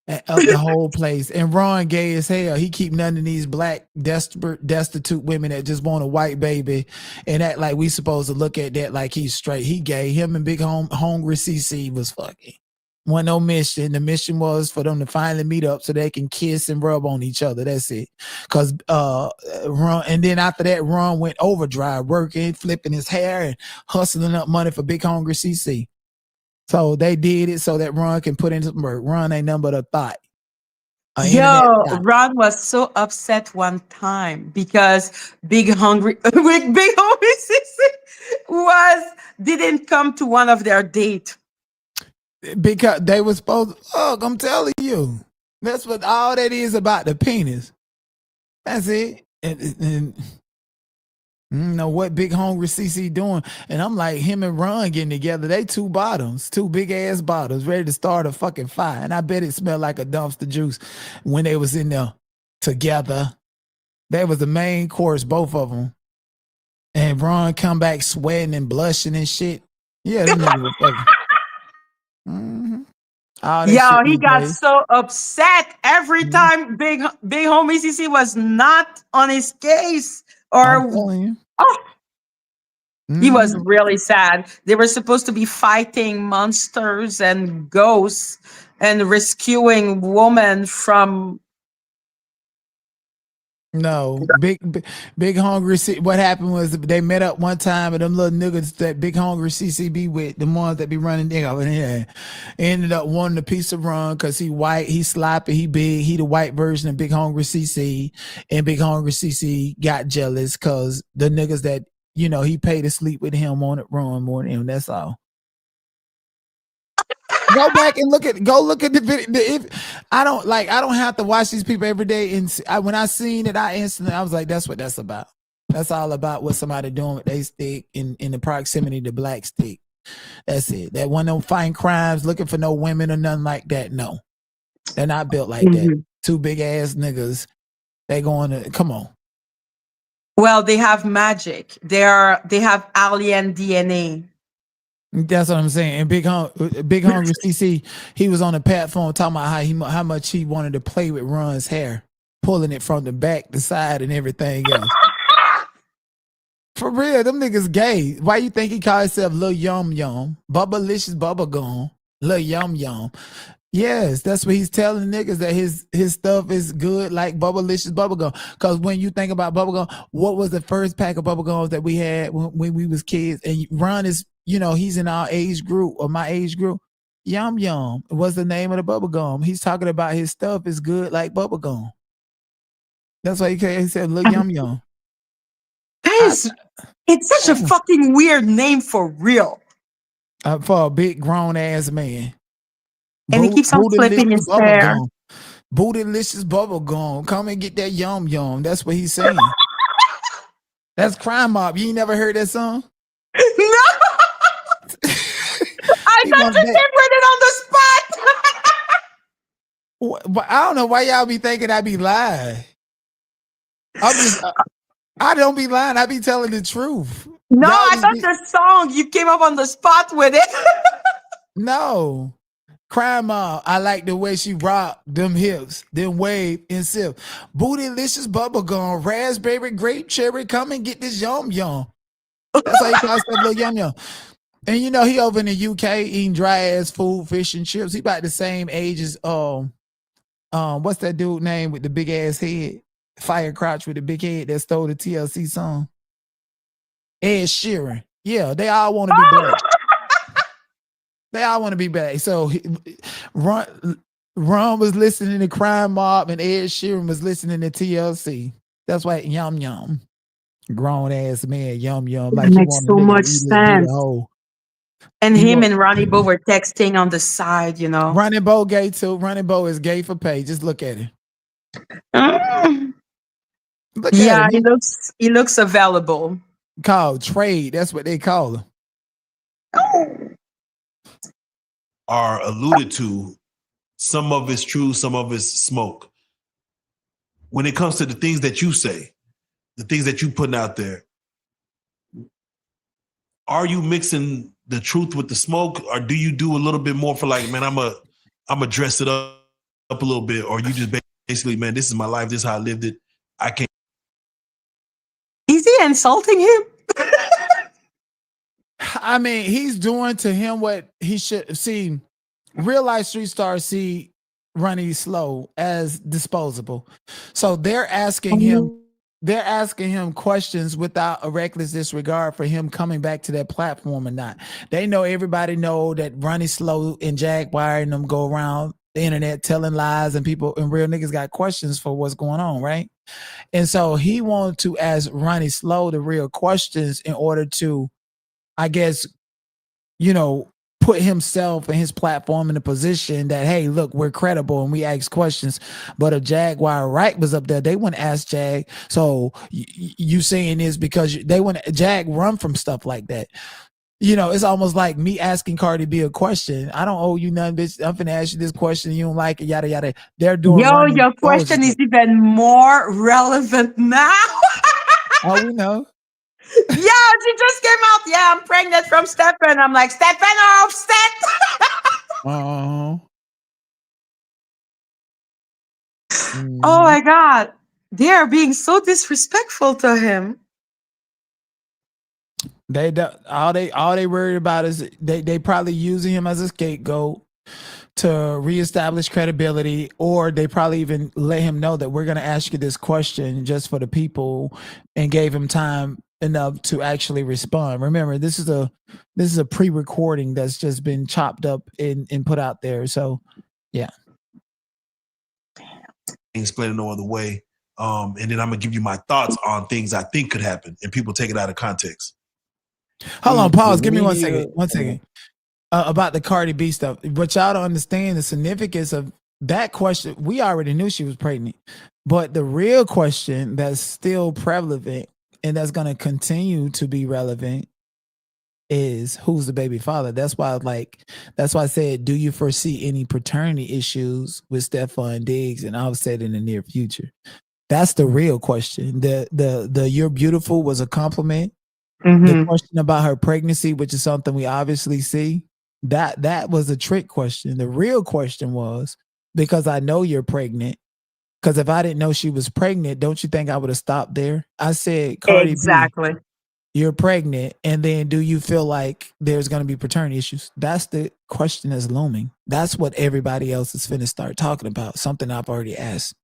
up the whole place. And Ron gay as hell. He keep none of these black destitute women that just want a white baby and act like we supposed to look at that like he's straight. He gay. Him and Big Hungry CC was fucking. Wasn't no mission. The mission was for them to finally meet up so they can kiss and rub on each other. That's it. Cause Ron, and then after that, Ron went overdrive, working, flipping his hair and hustling up money for Big Hungry CC. So they did it so that Ron can put in some work. Ron ain't nothing but a thought. Yo, Ron was so upset one time because Big Hungry with Big Homie didn't come to one of their dates. Because they were supposed to, look, I'm telling you. That's what all that is about, the penis. That's it. And you know what Big Hungry CC doing? And I'm like, him and Ron getting together. They two big ass bottoms, ready to start a fucking fire. And I bet it smelled like a dumpster juice when they was in there together. That was the main course, both of them. And Ron come back sweating and blushing and shit. Yeah, them niggas were fucking. Mm-hmm. All that Yo, shit he got replay. so upset every time big homie CC was not on his case, I'm or telling you. oh, he was Mhm. really sad. They were supposed to be fighting monsters and ghosts and rescuing women from. No, big hungry. What happened was they met up one time, and them little niggas that big hungry CCB with, the ones that be running there over there, ended up wanting a piece of run because he white, he sloppy, he big, he the white version of big hungry CC, and big hungry CC got jealous because the niggas that he paid to sleep with him wanted run more than him. That's all. Go back and look at the video. I don't have to watch these people every day. And when I seen it, I was like, that's what that's about. That's all about what somebody doing with they stick in the proximity to black stick. That's it. That one don't find crimes, looking for no women or nothing like that. No, they're not built like that. Mhm. Two big ass niggas. They going to come on. Well, they have magic. They have alien DNA. That's what I'm saying. And Big Hungry CC, he was on the platform talking about how much he wanted to play with Ron's hair, pulling it from the back, the side, and everything else. For real, them niggas gay. Why you think he called himself Lil Yum Yum? Bubbalicious Bubba Gum. Lil Yum Yum. Yes, that's what he's telling niggas, that his stuff is good like Bubbalicious Bubblegum. Because when you think about bubblegum, what was the first pack of bubblegums that we had when we was kids? And Ron is, he's in our age group or my age group. Yum Yum was the name of the bubblegum. He's talking about his stuff is good like bubblegum. That's why he said Lil Yum Yum. Guys, it's such a fucking weird name for real. For a big grown ass man. And he keeps on flipping his hair. Bootylicious bubble gum. Come and get that yum yum. That's what he's saying. That's Crime Mob. You ain't never heard that song? No. I thought you said put it on the spot. I don't know why y'all be thinking I be lying. I don't be lying. I be telling the truth. No, I thought the song, you came up on the spot with it. No. Crime Mob, I like the way she rock them hips, then wave and sip. Bootylicious bubblegum, raspberry, grape, cherry, come and get this yum yum. That's how he calls that little yum yum. And he over in the UK eating dry ass food, fish and chips. He about the same age as what's that dude name with the big ass head? Fire Crotch with the big head that stole the TLC song. Ed Sheeran. Yeah, they all want to be black. They all want to be back. So Ron was listening to Crime Mob and Ed Sheeran was listening to TLC. That's why yum yum. Grown ass man, yum yum. Like, it makes so much sense. And him and Ronnie Bo were texting on the side, Ronnie Bo gay too. Ronnie Bo is gay for pay. Just look at him. Look at him. He looks available. Called trade. That's what they call him. Are alluded to. Some of it's true, some of it's smoke. When it comes to the things that you say, the things that you putting out there, are you mixing the truth with the smoke, or do you do a little bit more for like, man, I'm a dress it up a little bit, or you just basically, man, this is my life, this is how I lived it. I can't. Is he insulting him? I mean, he's doing to him what he should see. Real life street stars see Ronnie Slow as disposable. So they're asking him questions without a reckless disregard for him coming back to that platform or not. They know, everybody know that Ronnie Slow and Jaguar and them go around the internet telling lies, and people and real niggas got questions for what's going on, right? And so he wanted to ask Ronnie Slow the real questions in order to, I guess, put himself and his platform in a position that, hey, look, we're credible and we ask questions. But if Jaguar Wright was up there, they wouldn't ask Jag. So you saying this because they want Jag run from stuff like that. It's almost like me asking Cardi B a question. I don't owe you nothing, bitch. I'm finna ask you this question. You don't like it, yada, yada. They're doing. Your question is even more relevant now. Oh, we know. Yeah, she just came out. Yeah, I'm pregnant from Stephen. I'm like, Stephen, offset. Oh my God. They are being so disrespectful to him. They all they worried about is they probably using him as a scapegoat to reestablish credibility, or they probably even let him know that we're going to ask you this question just for the people, and gave him time enough to actually respond. Remember, this is a pre-recording that's just been chopped up and put out there. So yeah. Explain it no other way. And then I'm gonna give you my thoughts on things I think could happen, and people take it out of context. Hold on, pause. The Give me one media- second. One second. About the Cardi B stuff. But y'all don't understand the significance of that question. We already knew she was pregnant. But the real question that's still prevalent and that's going to continue to be relevant is who's the baby father. That's why I said, do you foresee any paternity issues with Stephon Diggs and Offset in the near future? That's the real question. The you're beautiful was a compliment. The question about her pregnancy, which is something we obviously see, that was a trick question. The real question was, because I know you're pregnant, because if I didn't know she was pregnant, don't you think I would have stopped there? I said, Cardi Exactly. B, you're pregnant, and then do you feel like there's going to be paternity issues? That's the question that's looming. That's what everybody else is finna start talking about, something I've already asked.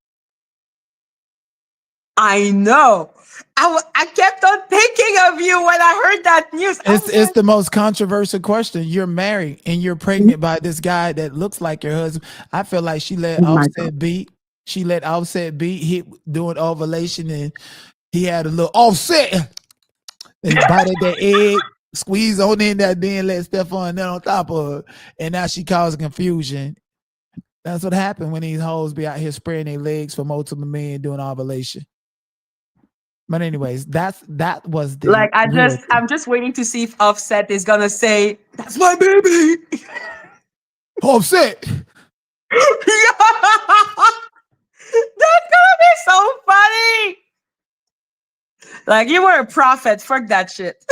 I know. I kept on thinking of you when I heard that news. It's the most controversial question. You're married and you're pregnant by this guy that looks like your husband. I feel like she let Offset beat. She let Offset beat, hit doing ovulation, and he had a little Offset. And bite at that egg, squeeze on in that, then let Stephon on top of her. And now she causing confusion. That's what happened when these hoes be out here spreading their legs for multiple men doing ovulation. But anyways, that was the like I'm just waiting to see if Offset is gonna say, "That's my baby." Offset. That's gonna be so funny. Like, you were a prophet. Fuck that shit.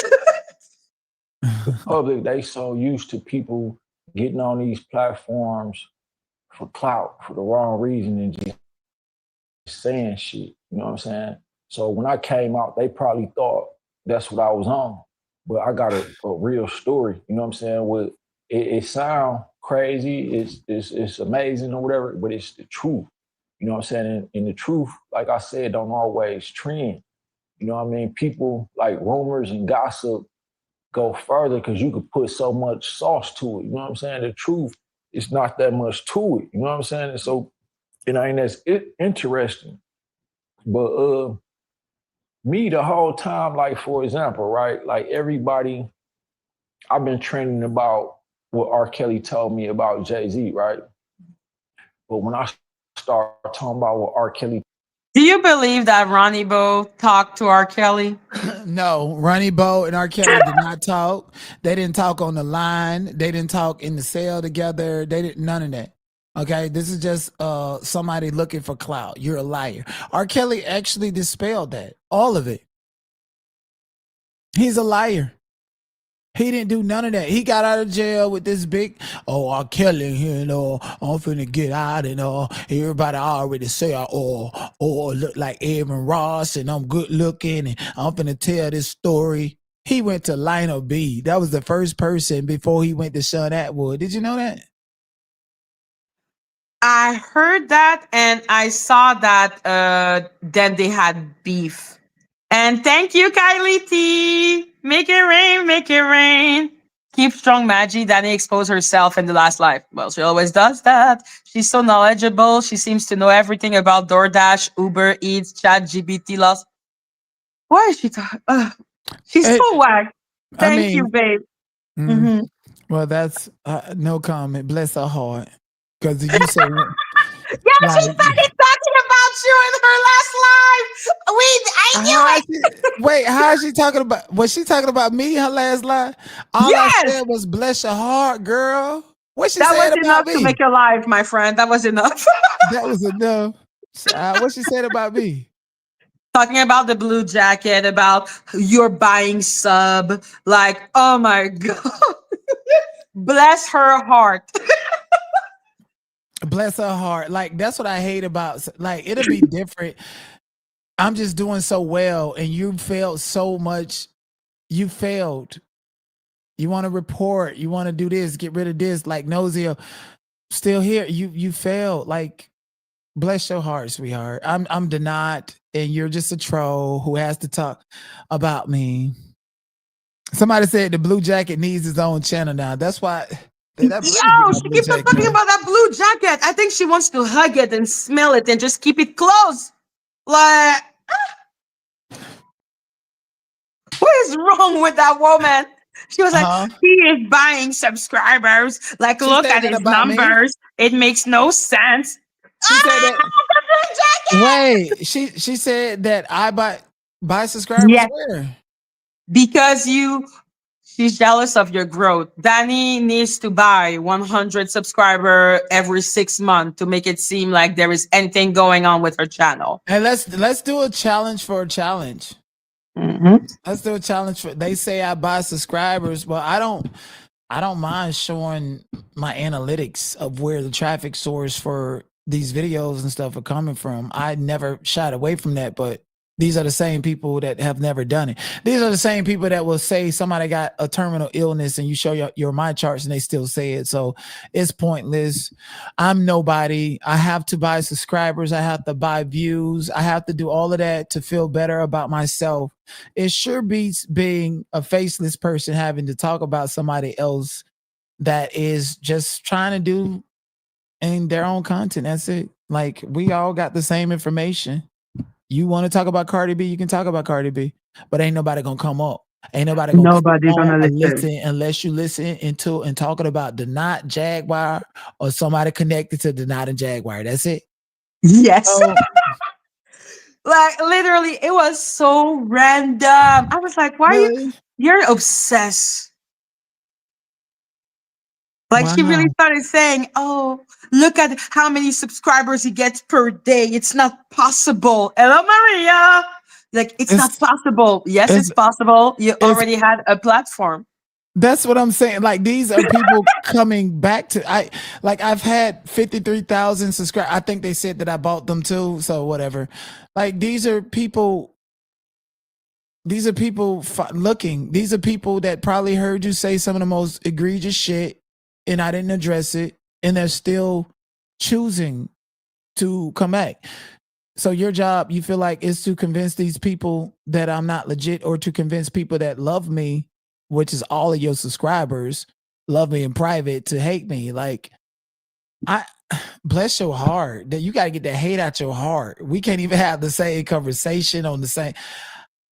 Public, they so used to people getting on these platforms for clout for the wrong reason and just saying shit. You know what I'm saying? So when I came out, they probably thought that's what I was on. But I got a real story. You know what I'm saying? With it sound crazy, it's amazing or whatever, but it's the truth. You know what I'm saying? And the truth, like I said, don't always trend. You know what I mean? People like rumors and gossip go further because you could put so much sauce to it. You know what I'm saying? The truth, it's not that much to it. You know what I'm saying? And so, and that's interesting. But me the whole time, like for example, right? Like everybody, I've been trending about what R. Kelly told me about Jay-Z, right? But when I start talking about what R. Kelly, Do you believe that Ronnie Bo talked to R. Kelly? No, Ronnie Bo and R. Kelly did not talk. They didn't talk on the line. They didn't talk in the cell together. They didn't, none of that. Okay, this is just somebody looking for clout. You're a liar. R. Kelly actually dispelled that, all of it. He's a liar. He didn't do none of that. He got out of jail with this big, R. Kelly, you know, I'm finna get out and everybody already say look like Aaron Ross and I'm good looking and I'm finna tell this story. He went to Lionel B. That was the first person before he went to Sean Atwood. Did you know that? I heard that and I saw that then they had beef. And thank you, Kylie T. Make it rain, make it rain. Keep strong, Madgie. Danny exposed herself in the last life. Well, she always does that. She's so knowledgeable. She seems to know everything about DoorDash, Uber Eats, ChatGPT. Lost. Why is she talking? She's so whack. Thank you, babe. Mm-hmm. Well, that's no comment. Bless her heart. Because you say... Yeah, like, she's fucking talking about you in her last live. I knew it. Wait, how is she talking about? Was she talking about me? Her last line. All I said was "bless your heart, girl." What she said about me? That was enough to make your life, my friend. That was enough. That was enough. What she said about me? Talking about the blue jacket, about you're buying sub. Like, oh my god, bless her heart. Bless her heart. Like that's what I hate about. Like it'll be different. I'm just doing so well, and you failed so much. You failed. You want to report. You want to do this. Get rid of this. Like Nosy, still here. You failed. Like bless your heart, sweetheart. I'm denied, and you're just a troll who has to talk about me. Somebody said the blue jacket needs his own channel now. That's why. That Yo, she keeps on talking about that blue jacket. I think she wants to hug it and smell it and just keep it close. Like, what is wrong with that woman? She was like, he is buying subscribers. Like, She look said at that his about me? numbers. It makes no sense. She said that. The blue jacket! Wait, she said that I buy subscribers Yes. where? Because she's jealous of your growth. Danny needs to buy 100 subscriber every 6 months to make it seem like there is anything going on with her channel. And let's do a challenge for a challenge. Mm-hmm. Let's do a challenge for. They say I buy subscribers, but I don't mind showing my analytics of where the traffic source for these videos and stuff are coming from. I never shied away from that, but these are the same people that have never done it. These are the same people that will say somebody got a terminal illness and you show your mind charts and they still say it. So it's pointless. I'm nobody. I have to buy subscribers. I have to buy views. I have to do all of that to feel better about myself. It sure beats being a faceless person having to talk about somebody else that is just trying to do in their own content. That's it. Like we all got the same information. You want to talk about Cardi B, you can talk about Cardi B, but ain't nobody gonna come up. Ain't nobody gonna listen unless you listen into and talking about the not Jaguar or somebody connected to the not and Jaguar. That's it. Yes. So, like literally, it was so random. I was like, why really? you're obsessed? Like she really Wow. started saying, oh, look at how many subscribers he gets per day. It's not possible. Hello, Maria. Like, it's not possible. Yes, it's possible. You already had a platform. That's what I'm saying. Like these are people coming back to I've had 53,000 subscribers. I think they said that I bought them too. So whatever. Like these are people looking. These are people that probably heard you say some of the most egregious shit and I didn't address it. And they're still choosing to come back. So your job, you feel like, is to convince these people that I'm not legit, or to convince people that love me, which is all of your subscribers, love me in private, to hate me. Like, I bless your heart. That you got to get that hate out your heart. We can't even have the same conversation on the same.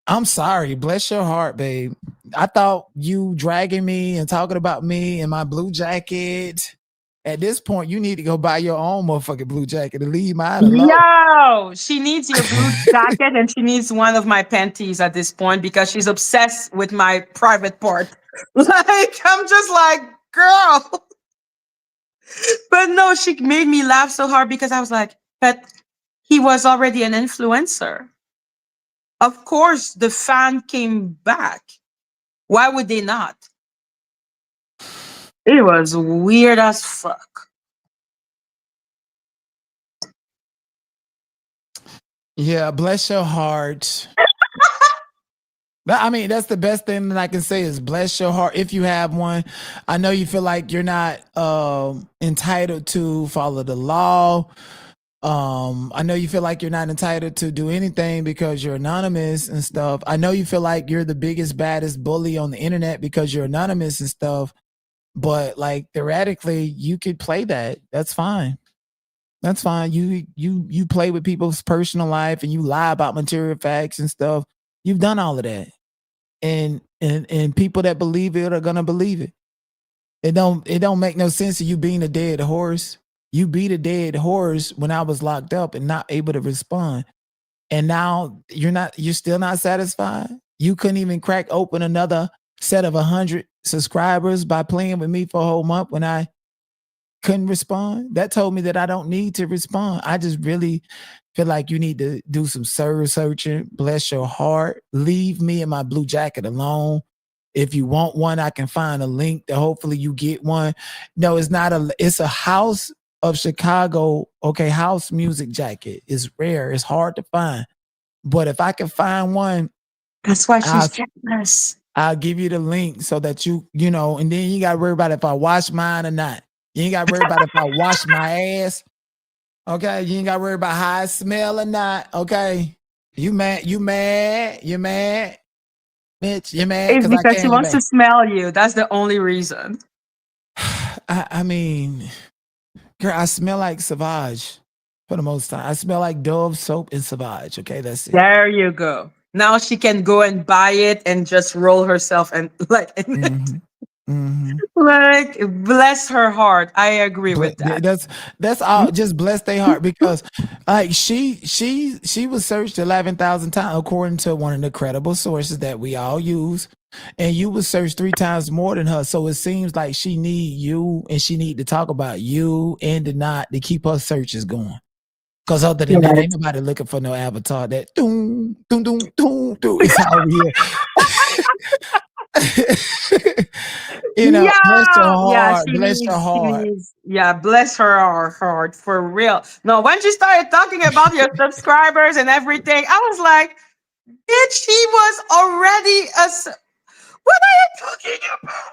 I'm sorry. Bless your heart, babe. I thought you dragging me and talking about me and my blue jacket. At this point, you need to go buy your own motherfucking blue jacket and leave mine alone. Yo, she needs your blue jacket and she needs one of my panties at this point because she's obsessed with my private part. Like, I'm just like, girl. But no, she made me laugh so hard because I was like, but he was already an influencer. Of course, the fan came back. Why would they not? It was weird as fuck. Yeah, bless your heart. I mean, that's the best thing that I can say is bless your heart if you have one. I know you feel like you're not entitled to follow the law. I know you feel like you're not entitled to do anything because you're anonymous and stuff. I know you feel like you're the biggest, baddest bully on the internet because you're anonymous and stuff. But like theoretically, you could play that. That's fine. That's fine. You play with people's personal life and you lie about material facts and stuff. You've done all of that. And people that believe it are gonna believe it. It don't make no sense of you being a dead horse. You beat a dead horse when I was locked up and not able to respond. And now you're still not satisfied. You couldn't even crack open another set of 100 subscribers by playing with me for a whole month when I couldn't respond. That told me that I don't need to respond. I just really feel like you need to do some soul searching. Bless your heart. Leave me and my blue jacket alone. If you want one, I can find a link that hopefully you get one. No, it's not it's a house of Chicago, okay, house music jacket is rare. It's hard to find. But if I can find one, That's why I'll, she's jealous. I'll give you the link so that you know, and then you got to worry about if I wash mine or not. You ain't got to worry about if I wash my ass. Okay. You ain't got to worry about how I smell or not. Okay. You mad? You mad? You mad? Bitch, you mad? It's Because I because she came wants to back. smell you. That's the only reason. I mean, girl, I smell like Savage for the most time. I smell like Dove soap and Savage. Okay, that's it. There you go. Now she can go and buy it and just roll herself and like, Mhm. Mhm. like bless her heart. I agree with that. That's all. Just bless their heart because, like she was searched 11,000 times according to one of the credible sources that we all use, and you was searched 3 times more than her. So it seems like she need you, and she need to talk about you and to keep her searches going. Because other than that, ain't nobody looking for no avatar that doom doom doom doom doom. It's all here. You know, bless your Yeah, heart, bless your she heart. needs, yeah, bless her heart for real. No, when she started talking about your subscribers and everything, I was like, bitch, she was already what are you talking about?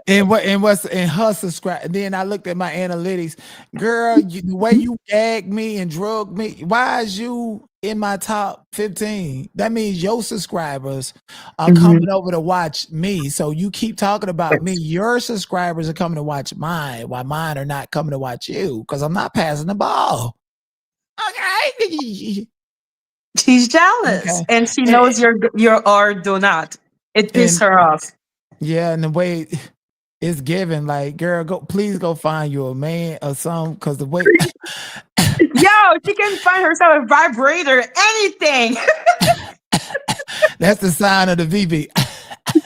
And what's in her subscribe? Then I looked at my analytics, girl. The way you gagged me and drug me, why is you in my top 15? That means your subscribers are coming over to watch me. So you keep talking about me. Your subscribers are coming to watch mine, while mine are not coming to watch you because I'm not passing the ball. Okay. She's jealous Okay. and she And, knows you're or do not. It pisses and her off. yeah, and the way it's given, like, girl, please go find you a man or something, because the way Yo, she can find herself a vibrator, anything. that's the sign of the VB.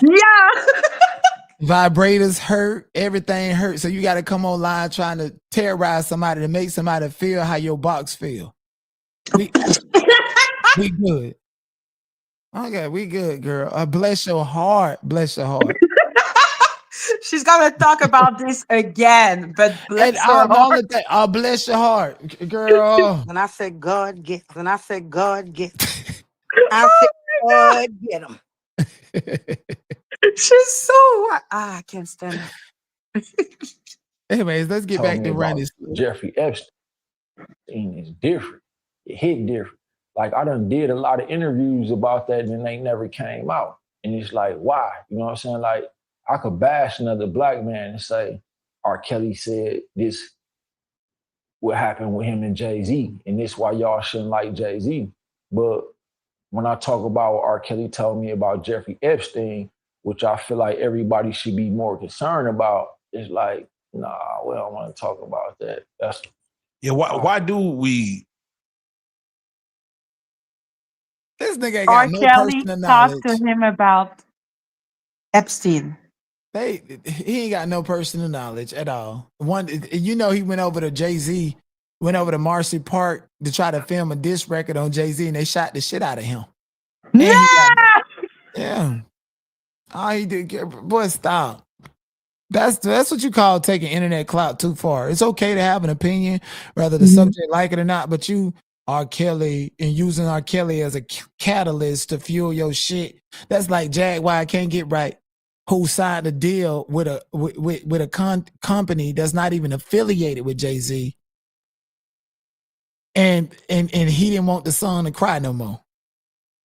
Yeah. Vibrators hurt, everything hurts. So you got to come online trying to terrorize somebody to make somebody feel how your box feel. We good. Okay, we good, girl. Bless your heart. Bless your heart. She's gonna talk about this again, but bless And her the heart. only thing, bless your heart, girl. When I said God get, when I said God get, I said God get them. She's so I can't stand her. Anyways, let's get Told back me to about Ronnie's. Jeffrey Epstein is different. It hit different. Like I done did a lot of interviews about that and they never came out. And it's like, why? You know what I'm saying? Like I could bash another black man and say, R. Kelly said this what happened with him and Jay-Z, and this why y'all shouldn't like Jay-Z. But when I talk about what R. Kelly told me about Jeffrey Epstein, which I feel like everybody should be more concerned about, it's like, nah, we don't want to talk about that. That's Yeah, why do we? This nigga ain't R. got no Kelly personal talked to knowledge. him about Epstein. He ain't got no personal knowledge at all. He went over to Jay-Z, went over to Marcy Park to try to film a diss record on Jay-Z, and they shot the shit out of him. And No! he got, yeah. All he did, boy, stop. That's what you call taking internet clout too far. It's okay to have an opinion, whether the subject like it or not, but you R. Kelly and using R. Kelly as a catalyst to fuel your shit. That's like Jaguar can't get right, who signed a deal with a company that's not even affiliated with Jay-Z. And he didn't want the son to cry no more.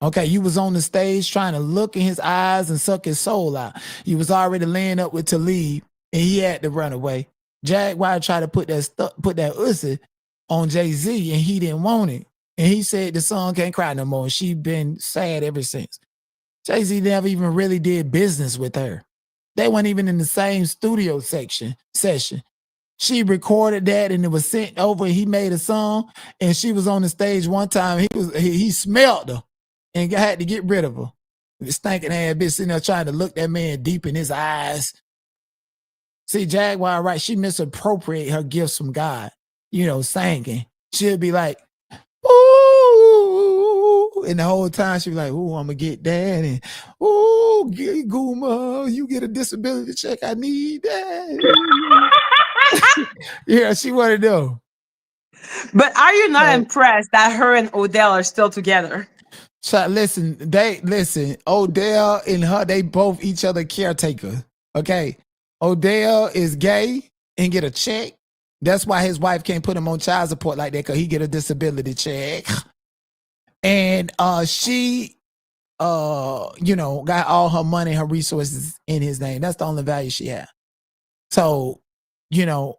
Okay, you was on the stage trying to look in his eyes and suck his soul out. You was already laying up with Talib, and he had to run away. Jaguar tried to put that ussy on Jay-Z, and he didn't want it. And he said the son can't cry no more. And she been sad ever since. Jay-Z never even really did business with her. They weren't even in the same studio session. She recorded that and it was sent over. He made a song, and she was on the stage one time. He smelled her and had to get rid of her. The stinking ass bitch sitting there trying to look that man deep in his eyes. See, Jaguar, right? She misappropriate her gifts from God, singing. She'll be like, ooh, and the whole time she be like, ooh, I'm gonna get that, and ooh, Gooma, you get a disability check, I need that. Yeah, she wanted to know. But are you not So- impressed that her and Odell are still together? So listen, Odell and her, they both each other caretaker. Okay. Odell is gay and get a check. That's why his wife can't put him on child support like that, because he get a disability check. And she got all her money, her resources in his name. That's the only value she had. So, he don't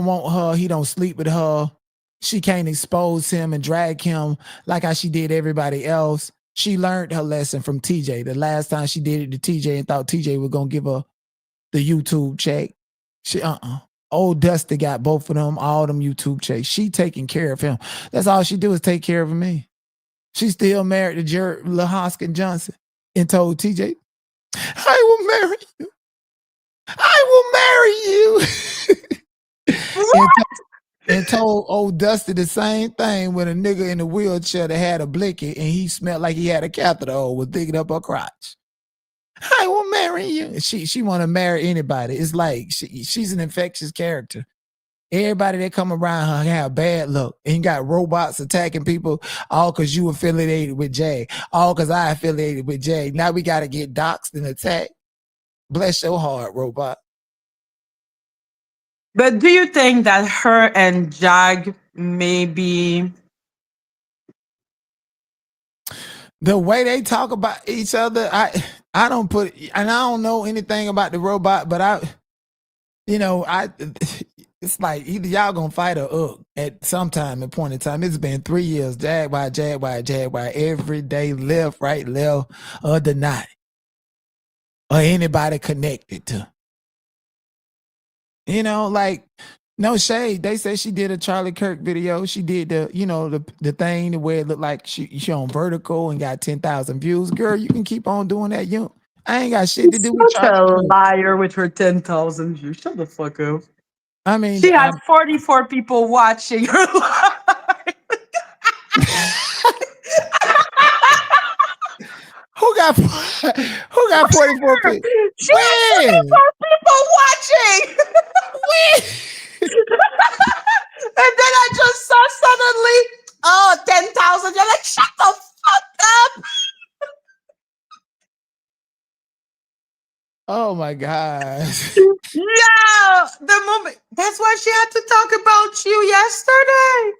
want her, he don't sleep with her. She can't expose him and drag him like how she did everybody else. She learned her lesson from TJ. The last time she did it to TJ and thought TJ was gonna give her the YouTube check. She Old Dusty got both of them, all them YouTube checks. She taking care of him. That's all she do is take care of me. She's still married to Jared LaHoskin Johnson and told TJ, I will marry you. I will marry you. and told old Dusty the same thing when a nigga in a wheelchair that had a blicky and he smelled like he had a catheter or was digging up her crotch. I will marry you. She want to marry anybody. It's like she's an infectious character. Everybody that come around her have bad luck. And got robots attacking people, all because you affiliated with Jay. All because I affiliated with Jay. Now we got to get doxxed and attacked. Bless your heart, robot. But do you think that her and Jag maybe... The way they talk about each other, I don't put, and I don't know anything about the robot, but it's like either y'all gonna fight or at some time and point in time. It's been 3 years, Jaguar, every day, left, right, left, or deny, or anybody connected to. Like, no shade. They say she did a Charlie Kirk video. She did the thing where it looked like she on vertical and got 10,000 views. Girl, you can keep on doing that. I ain't got shit to do with Such Charlie a Kirk. liar with her 10,000 views. Shut the fuck up. I mean, She has 44 people watching her live. Who got 44 people? She has 44 people watching. And then I just saw suddenly, 10,000. You're like, shut the fuck up. Oh my gosh. Yeah, the moment. That's why she had to talk about you yesterday.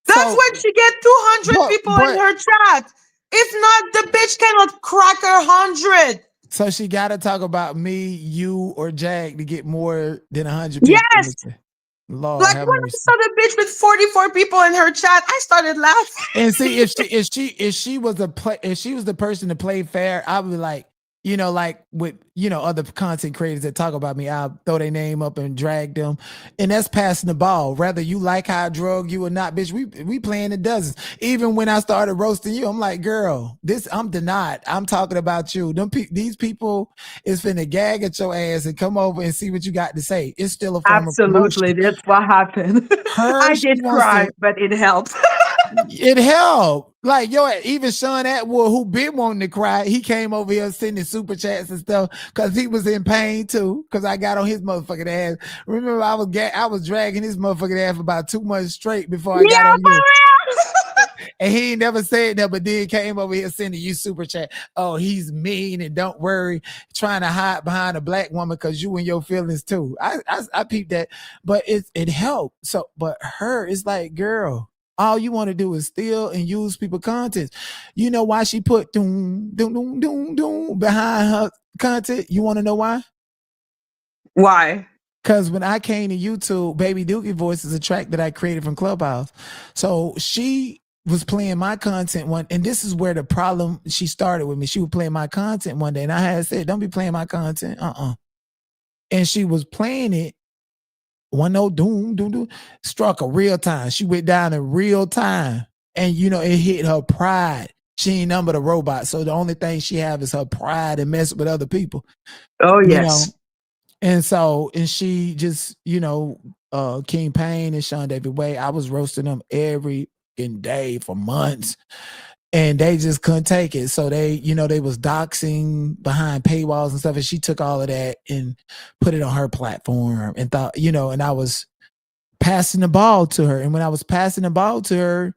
That's when she get 200 people in her chat. If not, the bitch cannot crack her 100. So she got to talk about me, you, or Jag to get more than 100 people. Yes. Lord, like when I saw the bitch with 44 people in her chat, I started laughing. And see, if she was the person to play fair, I would be like, like with other content creators that talk about me, I'll throw their name up and drag them, and that's passing the ball. Whether you like how I drug you or not, bitch, we playing the dozens. Even when I started roasting you, I'm like, girl, I'm denied. I'm talking about you. These people is finna gag at your ass and come over and see what you got to say. It's still a form of promotion. That's what happened. I did cry, but it helped. It helped. Like, even Sean Atwood, who been wanting to cry, he came over here sending super chats and stuff because he was in pain too. Because I got on his motherfucking ass. Remember, I was dragging his motherfucking ass for about 2 months straight before I got on you. And he ain't never said that, but then came over here sending you super chat. Oh, he's mean and don't worry, trying to hide behind a black woman because you and your feelings too. I peeped that, but it helped. So, but her is like, girl, all you want to do is steal and use people content. You know why she put doom behind her content? You want to know why? Why? Because when I came to YouTube, Baby Dookie Voice is a track that I created from Clubhouse. So she was playing my content and this is where the problem, she started with me. She was playing my content one day and I had said, don't be playing my content. And she was playing it. One no doom, struck a real time. She went down in real time. And it hit her pride. She ain't nothing but a robot. So the only thing she have is her pride and mess with other people. Oh, yes. And she just, King Payne and Sean David Way, I was roasting them every day for months. and they just couldn't take it. So they was doxing behind paywalls and stuff, and she took all of that and put it on her platform and thought, and I was passing the ball to her. And when I was passing the ball to her,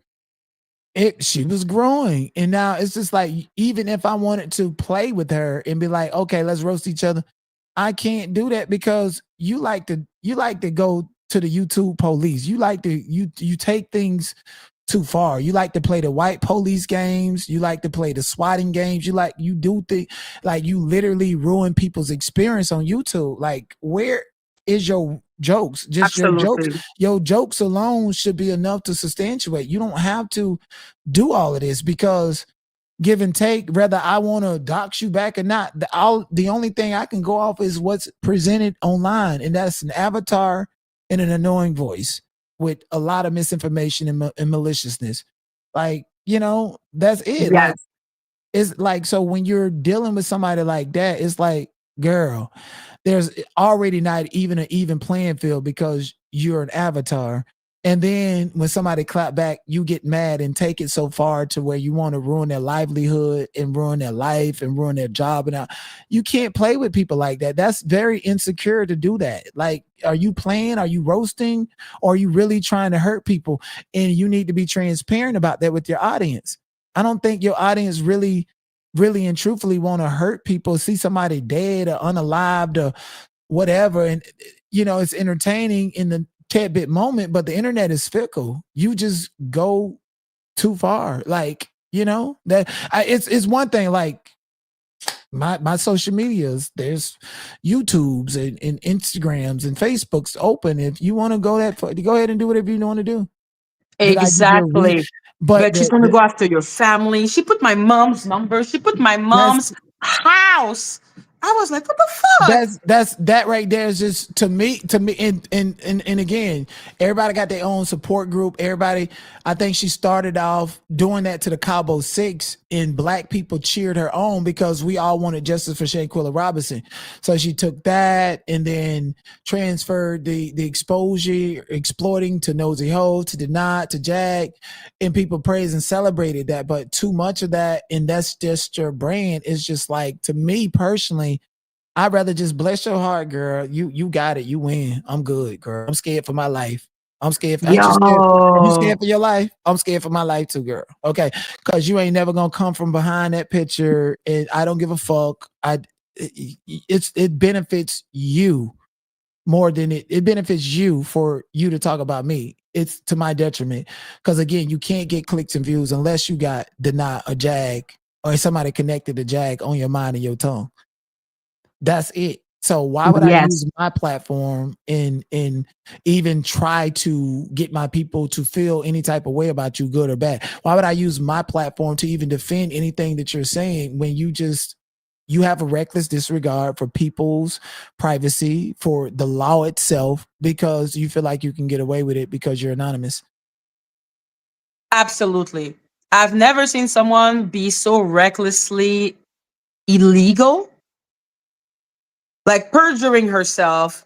she was growing. And now it's just like, even if I wanted to play with her and be like, okay, let's roast each other, I can't do that because you like to go to the YouTube police. You like to you take things too far. You like to play the white police games. You like to play the swatting games. You do things like you literally ruin people's experience on YouTube. Like, where is your jokes? Just Absolutely. your jokes alone should be enough to substantiate. You don't have to do all of this because give and take, whether I want to dox you back or not. The only thing I can go off is what's presented online, and that's an avatar and an annoying voice with a lot of misinformation and maliciousness. Like, that's it. Yes. Like, it's like, so when you're dealing with somebody like that, it's like, girl, there's already not even an even playing field because you're an avatar. And then when somebody clap back, you get mad and take it so far to where you want to ruin their livelihood and ruin their life and ruin their job. And you can't play with people like that. That's very insecure to do that. Like, are you playing? Are you roasting? Or are you really trying to hurt people? And you need to be transparent about that with your audience. I don't think your audience really and truthfully want to hurt people, see somebody dead or unalived or whatever. And, it's entertaining in the tidbit moment, but the internet is fickle. You just go too far. Like, it's one thing, like my social medias, there's YouTubes and Instagrams and Facebook's open. If you want to go that far, go ahead and do whatever you want to do. Exactly. But she's going to the- go after your family. She put my mom's number. She put my mom's house. I was like, what the fuck? That right there is just to me and again, everybody got their own support group. Everybody, I think she started off doing that to the Cabo Six, and black people cheered her on because we all wanted justice for Shaquilla Robinson. So she took that and then transferred the exposure, exploiting to Nosy Ho, to Deny, to Jag, and people praised and celebrated that. But too much of that, and that's just your brand, is just like, to me personally, I'd rather just bless your heart, girl. You got it. You win. I'm good, girl. I'm scared for my life. I'm scared. You scared for your life? I'm scared for my life too, girl. Okay, because you ain't never gonna come from behind that picture, and I don't give a fuck. It benefits you more than it benefits you for you to talk about me. It's to my detriment because, again, you can't get clicks and views unless you got Deny or Jag or somebody connected to Jag on your mind and your tongue. That's it. So why would I use my platform and even try to get my people to feel any type of way about you, good or bad? Why would I use my platform to even defend anything that you're saying when you have a reckless disregard for people's privacy, for the law itself, because you feel like you can get away with it because you're anonymous? Absolutely. I've never seen someone be so recklessly illegal, like perjuring herself,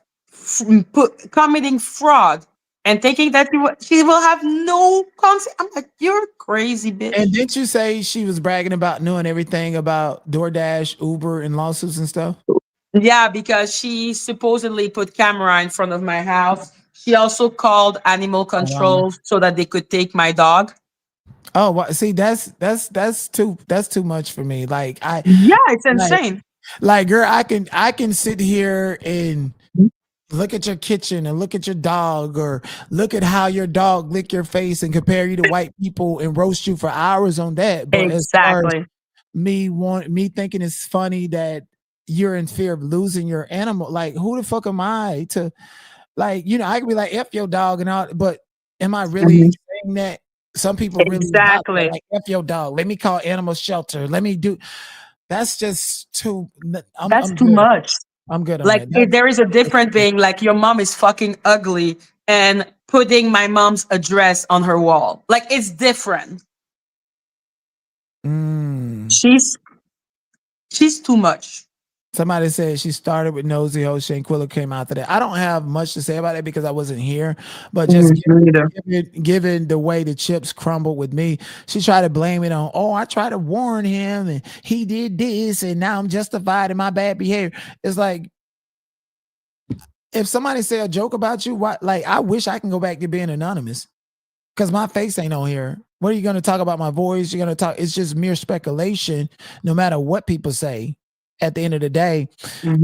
committing fraud, and thinking that she will have no consequence. I'm like, you're a crazy bitch. And didn't you say she was bragging about knowing everything about DoorDash, Uber, and lawsuits and stuff? Yeah, because she supposedly put camera in front of my house. She also called animal control so that they could take my dog. Oh, well, see, that's too much for me. Like, it's insane. Like, girl, I can sit here and look at your kitchen and look at your dog, or look at how your dog lick your face and compare you to white people and roast you for hours on that. But as far as me thinking it's funny that you're in fear of losing your animal, like, who the fuck am I to, like, I could be like, F your dog and all, but am I really saying that? Some people really like, F your dog. Let me call animal shelter. Let me do. That's just too. I'm too much. I'm good on like that. there is a different thing. Like, your mom is fucking ugly and putting my mom's address on her wall. Like, it's different. She's too much. Somebody said she started with Nosy Ho. Shanquilla came after that. I don't have much to say about it because I wasn't here. But just given the way the chips crumbled with me, she tried to blame it on, oh, I tried to warn him and he did this and now I'm justified in my bad behavior. It's like, if somebody say a joke about you, what, like, I wish I can go back to being anonymous because my face ain't on here. What are you going to talk about my voice? You're going to talk. It's just mere speculation, no matter what people say at the end of the day,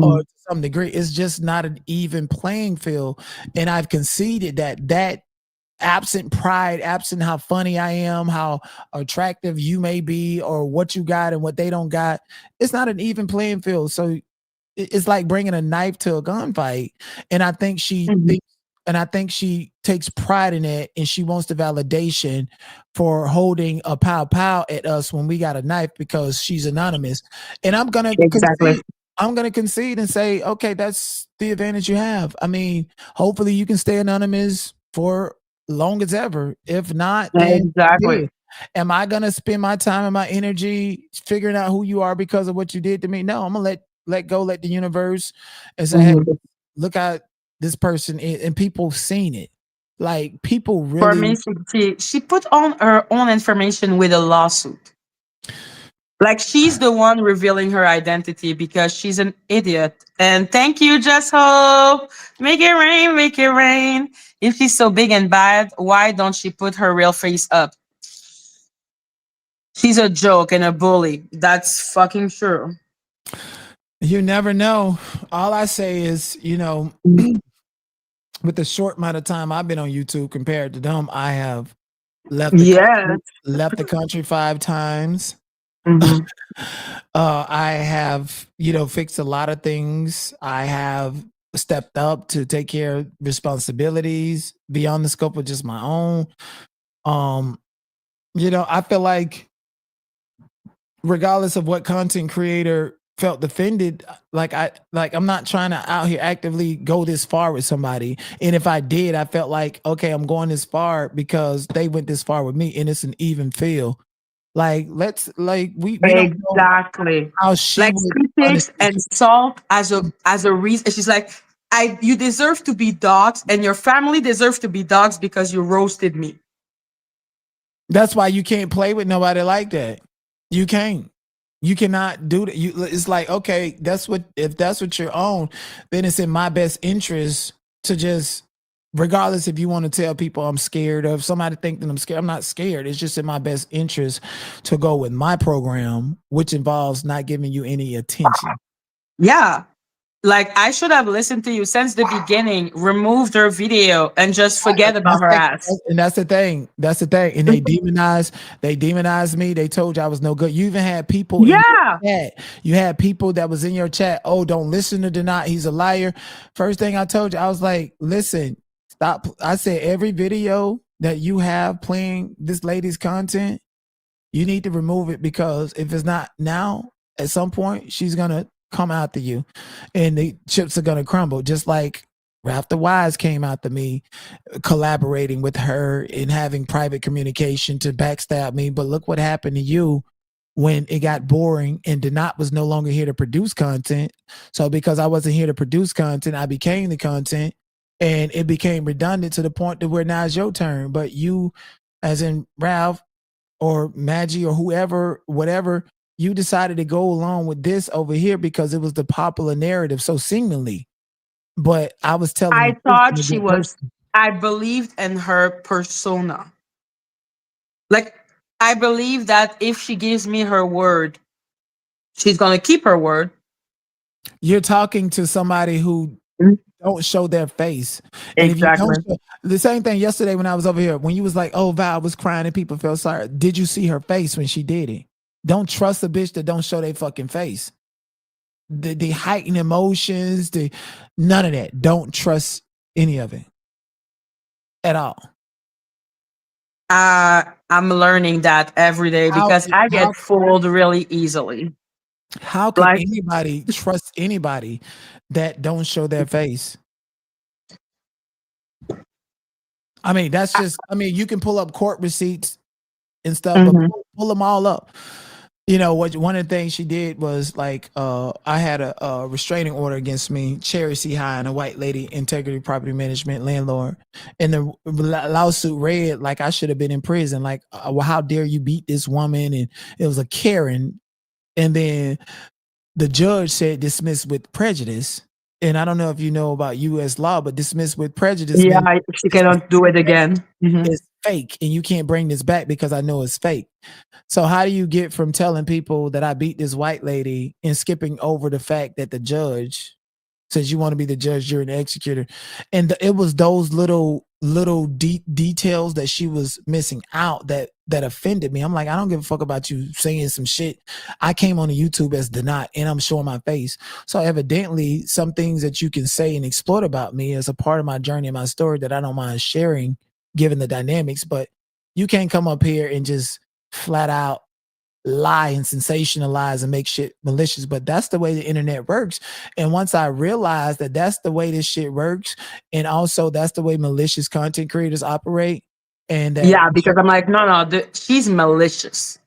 or to some degree, it's just not an even playing field. And I've conceded that absent pride, absent how funny I am, how attractive you may be, or what you got and what they don't got, it's not an even playing field. So it's like bringing a knife to a gunfight. And I think she takes pride in it, and she wants the validation for holding a pow pow at us when we got a knife because she's anonymous. And I'm gonna concede and say, okay, that's the advantage you have. I mean, hopefully you can stay anonymous for long as ever. If not, then am I gonna spend my time and my energy figuring out who you are because of what you did to me? No, I'm gonna let go, let the universe, and say, hey, look at this person, and people seen it. Like, people really. For me, she put on her own information with a lawsuit. Like, she's the one revealing her identity because she's an idiot. And thank you, Just Hope. Make it rain, make it rain. If she's so big and bad, why don't she put her real face up? She's a joke and a bully. That's fucking true. You never know. All I say is, with the short amount of time I've been on YouTube compared to them, I have left the country 5 times. I have, fixed a lot of things. I have stepped up to take care of responsibilities beyond the scope of just my own. I feel like regardless of what content creator felt offended, I'm not trying to out here actively go this far with somebody. And if I did, I felt like, okay, I'm going this far because they went this far with me, and it's an even feel. Like, we don't know how she like, critics and salt as a reason. She's like, you deserve to be dogs, and your family deserves to be dogs because you roasted me. That's why you can't play with nobody like that. You can't. You cannot do that. It's like, okay, if that's what you're on, then it's in my best interest to just, regardless if you want to tell people I'm scared, or if somebody think that I'm scared, I'm not scared. It's just in my best interest to go with my program, which involves not giving you any attention. Yeah. Like, I should have listened to you since the beginning, removed her video, and just forget about her ass. And that's the thing. And they demonized me. They told you I was no good. You even had people in your chat. You had people that was in your chat. Oh, don't listen to Denat. He's a liar. First thing I told you, I was like, listen, stop. I said, every video that you have playing this lady's content, you need to remove it, because if it's not now, at some point, she's going to come after you and the chips are going to crumble, just like Ralph the Wise came after me, collaborating with her and having private communication to backstab me. But look what happened to you when it got boring and Denat was no longer here to produce content. So because I wasn't here to produce content, I became the content, and it became redundant to the point that where now it's your turn. But you, as in Ralph or Madgie or whoever, whatever, you decided to go along with this over here because it was the popular narrative, so seemingly. But I was telling you, I believed in her persona. Like, I believe that if she gives me her word, she's going to keep her word. You're talking to somebody who don't show their face. And exactly. If you don't the same thing yesterday when I was over here, when you was like, oh, Val was crying and people felt sorry. Did you see her face when she did it? Don't trust a bitch that don't show their fucking face. The heightened emotions, none of that. Don't trust any of it at all. I'm learning that every day because I get fooled really easily. How can anybody trust anybody that don't show their face? I mean, that's just, you can pull up court receipts and stuff, but pull them all up. You know what? One of the things she did was like, I had a restraining order against me, Cherry C. High, and a white lady, integrity property management landlord, and the lawsuit read like I should have been in prison. Like, well, how dare you beat this woman? And it was a Karen, and then the judge said dismiss with prejudice. And I don't know if you know about U.S. law, but dismiss with prejudice Yeah, means she cannot do it again. Mhm. it's fake, and you can't bring this back because I know it's fake. So how do you get from telling people that I beat this white lady and skipping over the fact that the judge says you want to be the judge, you're an executor, and it was those little details that she was missing out that offended me. I'm like, I don't give a fuck about you saying some shit. I came on the YouTube as Denot, and I'm showing my face. So evidently, some things that you can say and exploit about me as a part of my journey and my story that I don't mind sharing, given the dynamics. But you can't come up here and just flat out lie and sensationalize and make shit malicious. But that's the way the internet works. And once I realized that that's the way this shit works, and also that's the way malicious content creators operate, and that Yeah, because I'm like, no, she's malicious